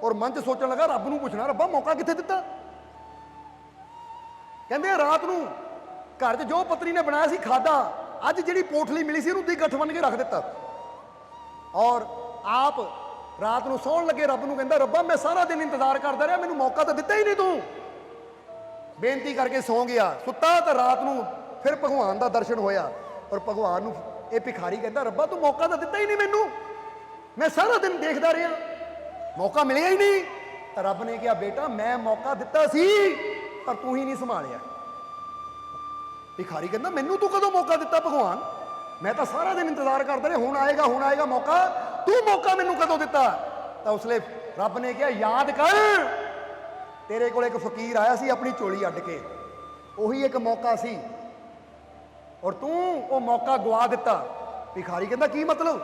ਔਰ ਮਨ 'ਚ ਸੋਚਣ ਲੱਗਾ ਰੱਬ ਨੂੰ ਪੁੱਛਣਾ, ਰੱਬਾ ਮੌਕਾ ਕਿੱਥੇ ਦਿੱਤਾ? ਕਹਿੰਦੇ ਰਾਤ ਨੂੰ ਘਰ 'ਚ ਜੋ ਪਤਨੀ ਨੇ ਬਣਾਇਆ ਸੀ ਖਾਦਾ, ਅੱਜ ਜਿਹੜੀ ਪੋਥਲੀ ਮਿਲੀ ਸੀ ਉਹਨੂੰ ਉੱਦੀ ਗੱਠ ਬੰਨ ਕੇ ਰੱਖ ਦਿੱਤਾ ਔਰ ਆਪ ਰਾਤ ਨੂੰ ਸੌਣ ਲੱਗੇ ਰੱਬ ਨੂੰ ਕਹਿੰਦਾ, ਰੱਬਾ ਮੈਂ ਸਾਰਾ ਦਿਨ ਇੰਤਜ਼ਾਰ ਕਰਦਾ ਰਿਹਾ, ਮੈਨੂੰ ਮੌਕਾ ਤਾਂ ਦਿੱਤਾ ਹੀ ਨਹੀਂ ਤੂੰ। ਬੇਨਤੀ ਕਰਕੇ ਸੌਂ ਗਿਆ। ਸੁੱਤਾ ਤਾਂ ਰਾਤ ਨੂੰ ਫਿਰ ਭਗਵਾਨ ਦਾ ਦਰਸ਼ਨ ਹੋਇਆ ਔਰ ਭਗਵਾਨ ਨੂੰ ਇਹ ਭਿਖਾਰੀ ਕਹਿੰਦਾ, ਰੱਬਾ ਤੂੰ ਮੌਕਾ ਤਾਂ ਦਿੱਤਾ ਹੀ ਨਹੀਂ ਮੈਨੂੰ, ਮੈਂ ਸਾਰਾ ਦਿਨ ਦੇਖਦਾ ਰਿਹਾ, ਮੌਕਾ ਮਿਲਿਆ ਹੀ ਨਹੀਂ। ਤਾਂ ਰੱਬ ਨੇ ਕਿਹਾ, ਬੇਟਾ ਮੈਂ ਮੌਕਾ ਦਿੱਤਾ ਸੀ ਪਰ ਤੂੰ ਹੀ ਨਹੀਂ ਸੰਭਾਲਿਆ। ਭਿਖਾਰੀ ਕਹਿੰਦਾ, ਮੈਨੂੰ ਤੂੰ ਕਦੋਂ ਮੌਕਾ ਦਿੱਤਾ ਭਗਵਾਨ? ਮੈਂ ਤਾਂ ਸਾਰਾ ਦਿਨ ਇੰਤਜ਼ਾਰ ਕਰਦਾ ਰਿਹਾ, ਹੁਣ ਆਏਗਾ ਮੌਕਾ, ਤੂੰ ਮੌਕਾ ਮੈਨੂੰ ਕਦੋਂ ਦਿੱਤਾ? ਤਾਂ ਉਸਲੇ ਰੱਬ ਨੇ ਕਿਹਾ, ਯਾਦ ਕਰ ਤੇਰੇ ਕੋਲ ਇੱਕ ਫਕੀਰ ਆਇਆ ਸੀ ਆਪਣੀ ਝੋਲੀ ਅੱਡ ਕੇ, ਉਹੀ ਇੱਕ ਮੌਕਾ ਸੀ ਔਰ ਤੂੰ ਉਹ ਮੌਕਾ ਗਵਾ ਦਿੱਤਾ। ਭਿਖਾਰੀ ਕਹਿੰਦਾ ਕੀ ਮਤਲਬ?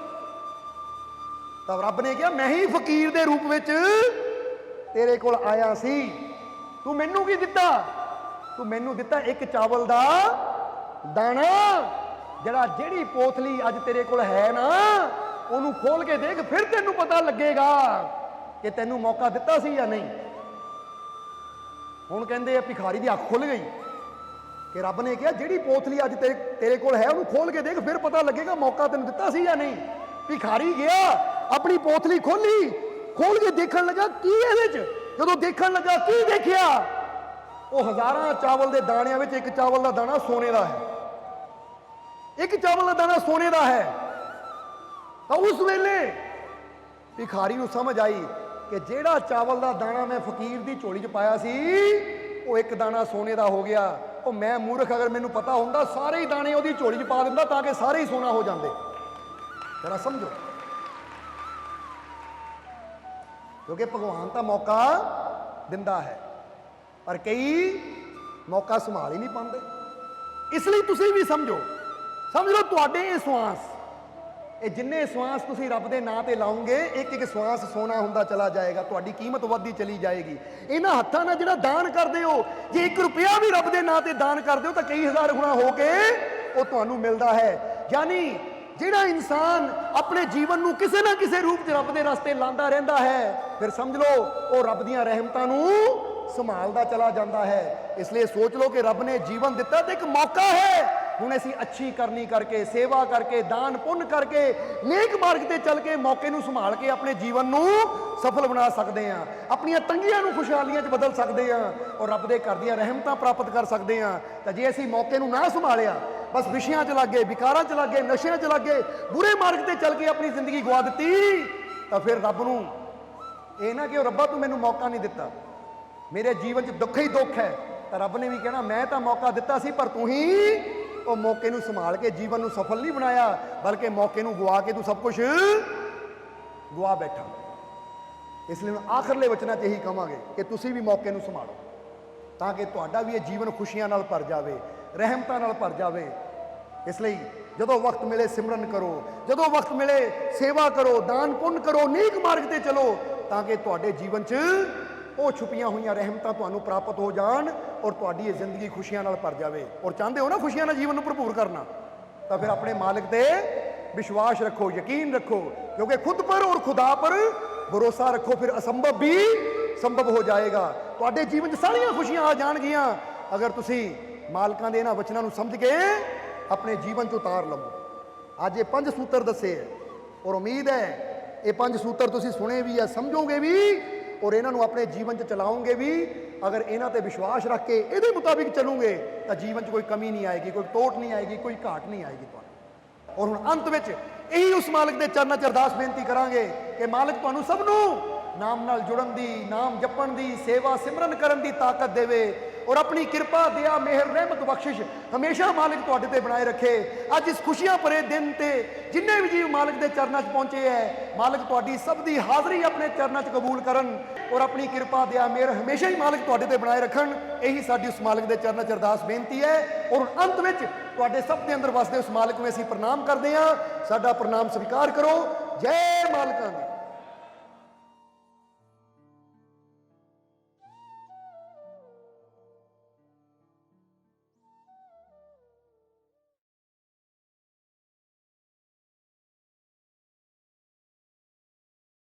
ਤਾਂ ਰੱਬ ਨੇ ਕਿਹਾ, ਮੈਂ ਹੀ ਫਕੀਰ ਦੇ ਰੂਪ ਵਿੱਚ ਤੇਰੇ ਕੋਲ ਆਇਆ ਸੀ, ਤੂੰ ਮੈਨੂੰ ਕੀ ਦਿੱਤਾ? ਤੂੰ ਮੈਨੂੰ ਦਿੱਤਾ ਇੱਕ ਚਾਵਲ ਦਾ ਦਾਣਾ, ਜਿਹੜੀ ਪੋਥਲੀ ਅੱਜ ਤੇਰੇ ਕੋਲ ਹੈ ਨਾ, ਉਹਨੂੰ ਖੋਲ ਕੇ ਦੇਖ, ਫਿਰ ਤੈਨੂੰ ਪਤਾ ਲੱਗੇਗਾ ਕਿ ਤੈਨੂੰ ਮੌਕਾ ਦਿੱਤਾ ਸੀ ਜਾਂ ਨਹੀਂ। ਹੁਣ ਕਹਿੰਦੇ ਆ ਭਿਖਾਰੀ ਦੀ ਅੱਖ ਖੁੱਲ ਗਈ ਕਿ ਰੱਬ ਨੇ ਕਿਹਾ ਜਿਹੜੀ ਪੋਥਲੀ ਅੱਜ ਤੇਰੇ ਕੋਲ ਹੈ ਉਹਨੂੰ ਖੋਲ ਕੇ ਦੇਖ, ਫਿਰ ਪਤਾ ਲੱਗੇਗਾ ਮੌਕਾ ਤੈਨੂੰ ਦਿੱਤਾ ਸੀ ਜਾਂ ਨਹੀਂ। ਭਿਖਾਰੀ ਗਿਆ, ਆਪਣੀ ਪੋਥਲੀ ਖੋਲੀ, ਖੋਲ ਕੇ ਦੇਖਣ ਲੱਗਾ ਕੀ ਇਹਦੇ 'ਚ। ਜਦੋਂ ਦੇਖਣ ਲੱਗਾ ਕੀ ਦੇਖਿਆ, ਉਹ ਹਜ਼ਾਰਾਂ ਚਾਵਲ ਦੇ ਦਾਣਿਆਂ ਵਿੱਚ ਇੱਕ ਚਾਵਲ ਦਾ ਦਾਣਾ ਸੋਨੇ ਦਾ ਹੈ, ਇੱਕ ਚਾਵਲ ਦਾ ਦਾਣਾ ਸੋਨੇ ਦਾ ਹੈ। ਤਾਂ ਉਸ ਵੇਲੇ ਭਿਖਾਰੀ ਨੂੰ ਸਮਝ ਆਈ ਕਿ ਜਿਹੜਾ ਚਾਵਲ ਦਾ ਦਾਣਾ ਮੈਂ ਫਕੀਰ ਦੀ ਝੋਲੀ 'ਚ ਪਾਇਆ ਸੀ ਉਹ ਇੱਕ ਦਾਣਾ ਸੋਨੇ ਦਾ ਹੋ ਗਿਆ। ਉਹ ਮੈਂ ਮੂਰਖ, ਅਗਰ ਮੈਨੂੰ ਪਤਾ ਹੁੰਦਾ ਸਾਰੇ ਹੀ ਦਾਣੇ ਉਹਦੀ ਝੋਲੀ 'ਚ ਪਾ ਦਿੰਦਾ ਤਾਂ ਕਿ ਸਾਰੇ ਹੀ ਸੋਨਾ ਹੋ ਜਾਂਦੇ। ਜਰਾ ਸਮਝੋ, ਕਿਉਂਕਿ ਭਗਵਾਨ ਤਾਂ ਮੌਕਾ ਦਿੰਦਾ ਹੈ ਪਰ ਕਈ ਮੌਕਾ ਸੰਭਾਲ ਹੀ ਨਹੀਂ ਪਾਉਂਦੇ। ਇਸ ਲਈ ਤੁਸੀਂ ਵੀ ਸਮਝ ਲਓ ਤੁਹਾਡੇ ਇਹ ਸਵਾਸ, ਇਹ ਜਿੰਨੇ ਸਵਾਸ ਤੁਸੀਂ ਰੱਬ ਦੇ ਨਾਂ ਤੇ ਲਾਉਂਗੇ, ਇੱਕ ਇੱਕ ਸਵਾਸ ਸੋਨਾ ਹੁੰਦਾ ਚਲਾ ਜਾਏਗਾ, ਤੁਹਾਡੀ ਕੀਮਤ ਵੱਧਦੀ ਚਲੀ ਜਾਏਗੀ। ਇਹਨਾਂ ਹੱਥਾਂ ਨਾਲ ਜਿਹੜਾ ਦਾਨ ਕਰਦੇ ਹੋ, ਜੇ 1 ਰੁਪਿਆ ਵੀ ਰੱਬ ਦੇ ਨਾਂ ਤੇ ਦਾਨ ਕਰਦੇ ਹੋ ਤਾਂ ਕਈ ਹਜ਼ਾਰ ਗੁਣਾ ਹੋ ਕੇ ਉਹ ਤੁਹਾਨੂੰ ਮਿਲਦਾ ਹੈ। ਯਾਨੀ ਜਿਹੜਾ ਇਨਸਾਨ ਆਪਣੇ ਜੀਵਨ ਨੂੰ ਕਿਸੇ ਨਾ ਕਿਸੇ ਰੂਪ 'ਚ ਰੱਬ ਦੇ ਰਸਤੇ ਲਾਉਂਦਾ ਰਹਿੰਦਾ ਹੈ, ਫਿਰ ਸਮਝ ਲਓ ਉਹ ਰੱਬ ਦੀਆਂ ਰਹਿਮਤਾਂ ਨੂੰ ਸੰਭਾਲਦਾ ਚਲਾ ਜਾਂਦਾ ਹੈ। ਇਸ ਲਈ ਸੋਚ ਲਓ ਕਿ ਰੱਬ ਨੇ ਜੀਵਨ ਦਿੱਤਾ ਤੇ ਇੱਕ ਮੌਕਾ ਹੈ, ਹੁਣ ਅਸੀਂ ਅੱਛੀ ਕਰਨੀ ਕਰਕੇ, ਸੇਵਾ ਕਰਕੇ, ਦਾਨ ਪੁੰਨ ਕਰਕੇ, ਨੇਕ ਮਾਰਗ ਤੇ ਚੱਲ ਕੇ ਮੌਕੇ ਨੂੰ ਸੰਭਾਲ ਕੇ ਆਪਣੇ ਜੀਵਨ ਨੂੰ ਸਫਲ ਬਣਾ ਸਕਦੇ ਹਾਂ, ਆਪਣੀਆਂ ਤੰਗੀਆਂ ਨੂੰ ਖੁਸ਼ਹਾਲੀਆਂ 'ਚ ਬਦਲ ਸਕਦੇ ਹਾਂ ਔਰ ਰੱਬ ਦੇ ਘਰ ਦੀਆਂ ਰਹਿਮਤਾਂ ਪ੍ਰਾਪਤ ਕਰ ਸਕਦੇ ਹਾਂ। ਤਾਂ ਜੇ ਅਸੀਂ ਮੌਕੇ ਨੂੰ ਨਾ ਸੰਭਾਲਿਆ, ਬਸ ਵਿਸ਼ਿਆਂ 'ਚ ਲੱਗ ਗਏ, ਵਿਕਾਰਾਂ 'ਚ ਲੱਗ ਗਏ, ਨਸ਼ਿਆਂ 'ਚ ਲੱਗ ਗਏ, ਬੁਰੇ ਮਾਰਗ ਤੇ ਚੱਲ ਕੇ ਆਪਣੀ ਜ਼ਿੰਦਗੀ ਗਵਾ ਦਿੱਤੀ, ਤਾਂ ਫਿਰ ਰੱਬ ਨੂੰ ਇਹ ਨਾ ਕਿ ਰੱਬਾ ਤੂੰ ਮੈਨੂੰ ਮੌਕਾ ਨਹੀਂ ਦਿੱਤਾ, ਮੇਰੇ ਜੀਵਨ 'ਚ ਦੁੱਖ ਹੀ ਦੁੱਖ ਹੈ। ਤਾਂ ਰੱਬ ਨੇ ਵੀ ਕਹਿਣਾ ਮੈਂ ਤਾਂ ਮੌਕਾ ਦਿੱਤਾ ਸੀ ਪਰ ਤੂੰ ਹੀ ਉਹ ਮੌਕੇ ਨੂੰ ਸੰਭਾਲ ਕੇ ਜੀਵਨ ਨੂੰ ਸਫਲ ਨਹੀਂ ਬਣਾਇਆ, ਬਲਕਿ ਮੌਕੇ ਨੂੰ ਗਵਾ ਕੇ ਤੂੰ ਸਭ ਕੁਝ ਗਵਾ ਬੈਠਾ। ਇਸ ਲਈ ਆਖਰਲੇ ਵਚਨਾਂ 'ਚ ਇਹੀ ਕਹਾਂਗੇ ਕਿ ਤੁਸੀਂ ਵੀ ਮੌਕੇ ਨੂੰ ਸੰਭਾਲੋ ਤਾਂ ਕਿ ਤੁਹਾਡਾ ਵੀ ਇਹ ਜੀਵਨ ਖੁਸ਼ੀਆਂ ਨਾਲ ਭਰ ਜਾਵੇ, ਰਹਿਮਤਾਂ ਨਾਲ ਭਰ ਜਾਵੇ। ਇਸ ਲਈ ਜਦੋਂ ਵਕਤ ਮਿਲੇ ਸਿਮਰਨ ਕਰੋ, ਜਦੋਂ ਵਕਤ ਮਿਲੇ ਸੇਵਾ ਕਰੋ, ਦਾਨ ਪੁੰਨ ਕਰੋ, ਨੇਕ ਮਾਰਗ ਤੇ ਚਲੋ ਤਾਂ ਕਿ ਤੁਹਾਡੇ ਜੀਵਨ 'ਚ ਉਹ ਛੁਪੀਆਂ ਹੋਈਆਂ ਰਹਿਮਤਾਂ ਤੁਹਾਨੂੰ ਪ੍ਰਾਪਤ ਹੋ ਜਾਣ ਔਰ ਤੁਹਾਡੀ ਇਹ ਜ਼ਿੰਦਗੀ ਖੁਸ਼ੀਆਂ ਨਾਲ ਭਰ ਜਾਵੇ। ਔਰ ਚਾਹੁੰਦੇ ਹੋ ਨਾ ਖੁਸ਼ੀਆਂ ਨਾਲ ਜੀਵਨ ਨੂੰ ਭਰਪੂਰ ਕਰਨਾ, ਤਾਂ ਫਿਰ ਆਪਣੇ ਮਾਲਿਕ ਤੇ ਵਿਸ਼ਵਾਸ ਰੱਖੋ, ਯਕੀਨ ਰੱਖੋ, ਕਿਉਂਕਿ ਖੁਦ ਪਰ ਔਰ ਖੁਦਾ ਪਰ ਭਰੋਸਾ ਰੱਖੋ, ਫਿਰ ਅਸੰਭਵ ਵੀ ਸੰਭਵ ਹੋ ਜਾਏਗਾ। ਤੁਹਾਡੇ ਜੀਵਨ 'ਚ ਸਾਰੀਆਂ ਖੁਸ਼ੀਆਂ ਆ ਜਾਣਗੀਆਂ ਅਗਰ ਤੁਸੀਂ ਮਾਲਕਾਂ ਦੇ ਇਹਨਾਂ ਵਚਨਾਂ ਨੂੰ ਸਮਝ ਕੇ ਆਪਣੇ ਜੀਵਨ 'ਚ ਉਤਾਰ ਲਵੋ। ਅੱਜ ਇਹ 5 ਸੂਤਰ ਦੱਸੇ ਹੈ ਔਰ ਉਮੀਦ ਹੈ ਇਹ 5 ਸੂਤਰ ਤੁਸੀਂ ਸੁਣੇ ਵੀ ਹੈ, ਸਮਝੋਗੇ ਵੀ ਔਰ ਇਹਨਾਂ ਨੂੰ ਆਪਣੇ ਜੀਵਨ 'ਚ ਚਲਾਓਗੇ ਵੀ। ਅਗਰ ਇਹਨਾਂ ਤੇ ਵਿਸ਼ਵਾਸ ਰੱਖ ਕੇ ਇਹਦੇ ਮੁਤਾਬਿਕ ਚੱਲੋਗੇ ਤਾਂ ਜੀਵਨ 'ਚ ਕੋਈ ਕਮੀ ਨਹੀਂ ਆਏਗੀ, ਕੋਈ ਟੋਟ ਨਹੀਂ ਆਏਗੀ, ਕੋਈ ਘਾਟ ਨਹੀਂ ਆਏਗੀ ਤੁਹਾਨੂੰ। ਔਰ ਹੁਣ ਅੰਤ ਵਿੱਚ ਇਹੀ ਉਸ ਮਾਲਕ ਦੇ ਚਰਨਾਂ 'ਚ ਅਰਦਾਸ ਬੇਨਤੀ ਕਰਾਂਗੇ ਕਿ ਮਾਲਕ ਤੁਹਾਨੂੰ ਸਭ ਨੂੰ ਨਾਮ ਨਾਲ ਜੁੜਨ ਦੀ, ਨਾਮ ਜਪਣ ਦੀ, ਸੇਵਾ ਸਿਮਰਨ ਕਰਨ ਦੀ ਤਾਕਤ ਦੇਵੇ ਔਰ ਆਪਣੀ ਕਿਰਪਾ ਦਇਆ ਮਿਹਰ ਰਹਿਮਤ ਬਖਸ਼ਿਸ਼ ਹਮੇਸ਼ਾ ਮਾਲਕ ਤੁਹਾਡੇ ਤੇ ਬਣਾਏ ਰੱਖੇ। ਅੱਜ ਇਸ ਖੁਸ਼ੀਆਂ ਭਰੇ ਦਿਨ ਤੇ ਜਿੰਨੇ ਵੀ ਜੀਵ ਮਾਲਕ ਦੇ ਚਰਨਾਂ 'ਚ ਪਹੁੰਚੇ ਹੈ, ਮਾਲਕ ਤੁਹਾਡੀ ਸਭ ਦੀ ਹਾਜ਼ਰੀ ਆਪਣੇ ਚਰਨਾਂ 'ਚ ਕਬੂਲ ਕਰਨ ਔਰ ਆਪਣੀ ਕਿਰਪਾ ਦਇਆ ਮਿਹਰ ਹਮੇਸ਼ਾ ਹੀ ਮਾਲਕ ਤੁਹਾਡੇ ਤੇ ਬਣਾਏ ਰੱਖਣ। ਇਹੀ ਸਾਡੀ ਉਸ ਮਾਲਕ ਦੇ ਚਰਨਾਂ 'ਚ ਅਰਦਾਸ ਬੇਨਤੀ ਹੈ। ਔਰ ਅੰਤ ਵਿੱਚ ਤੁਹਾਡੇ ਸਭ ਦੇ ਅੰਦਰ ਵਸਦੇ ਉਸ ਮਾਲਕ ਨੂੰ ਅਸੀਂ ਪ੍ਰਣਾਮ ਕਰਦੇ ਹਾਂ। ਸਾਡਾ ਪ੍ਰਣਾਮ ਸਵੀਕਾਰ ਕਰੋ। ਜੈ ਮਾਲਕਾਂ ਦੀ।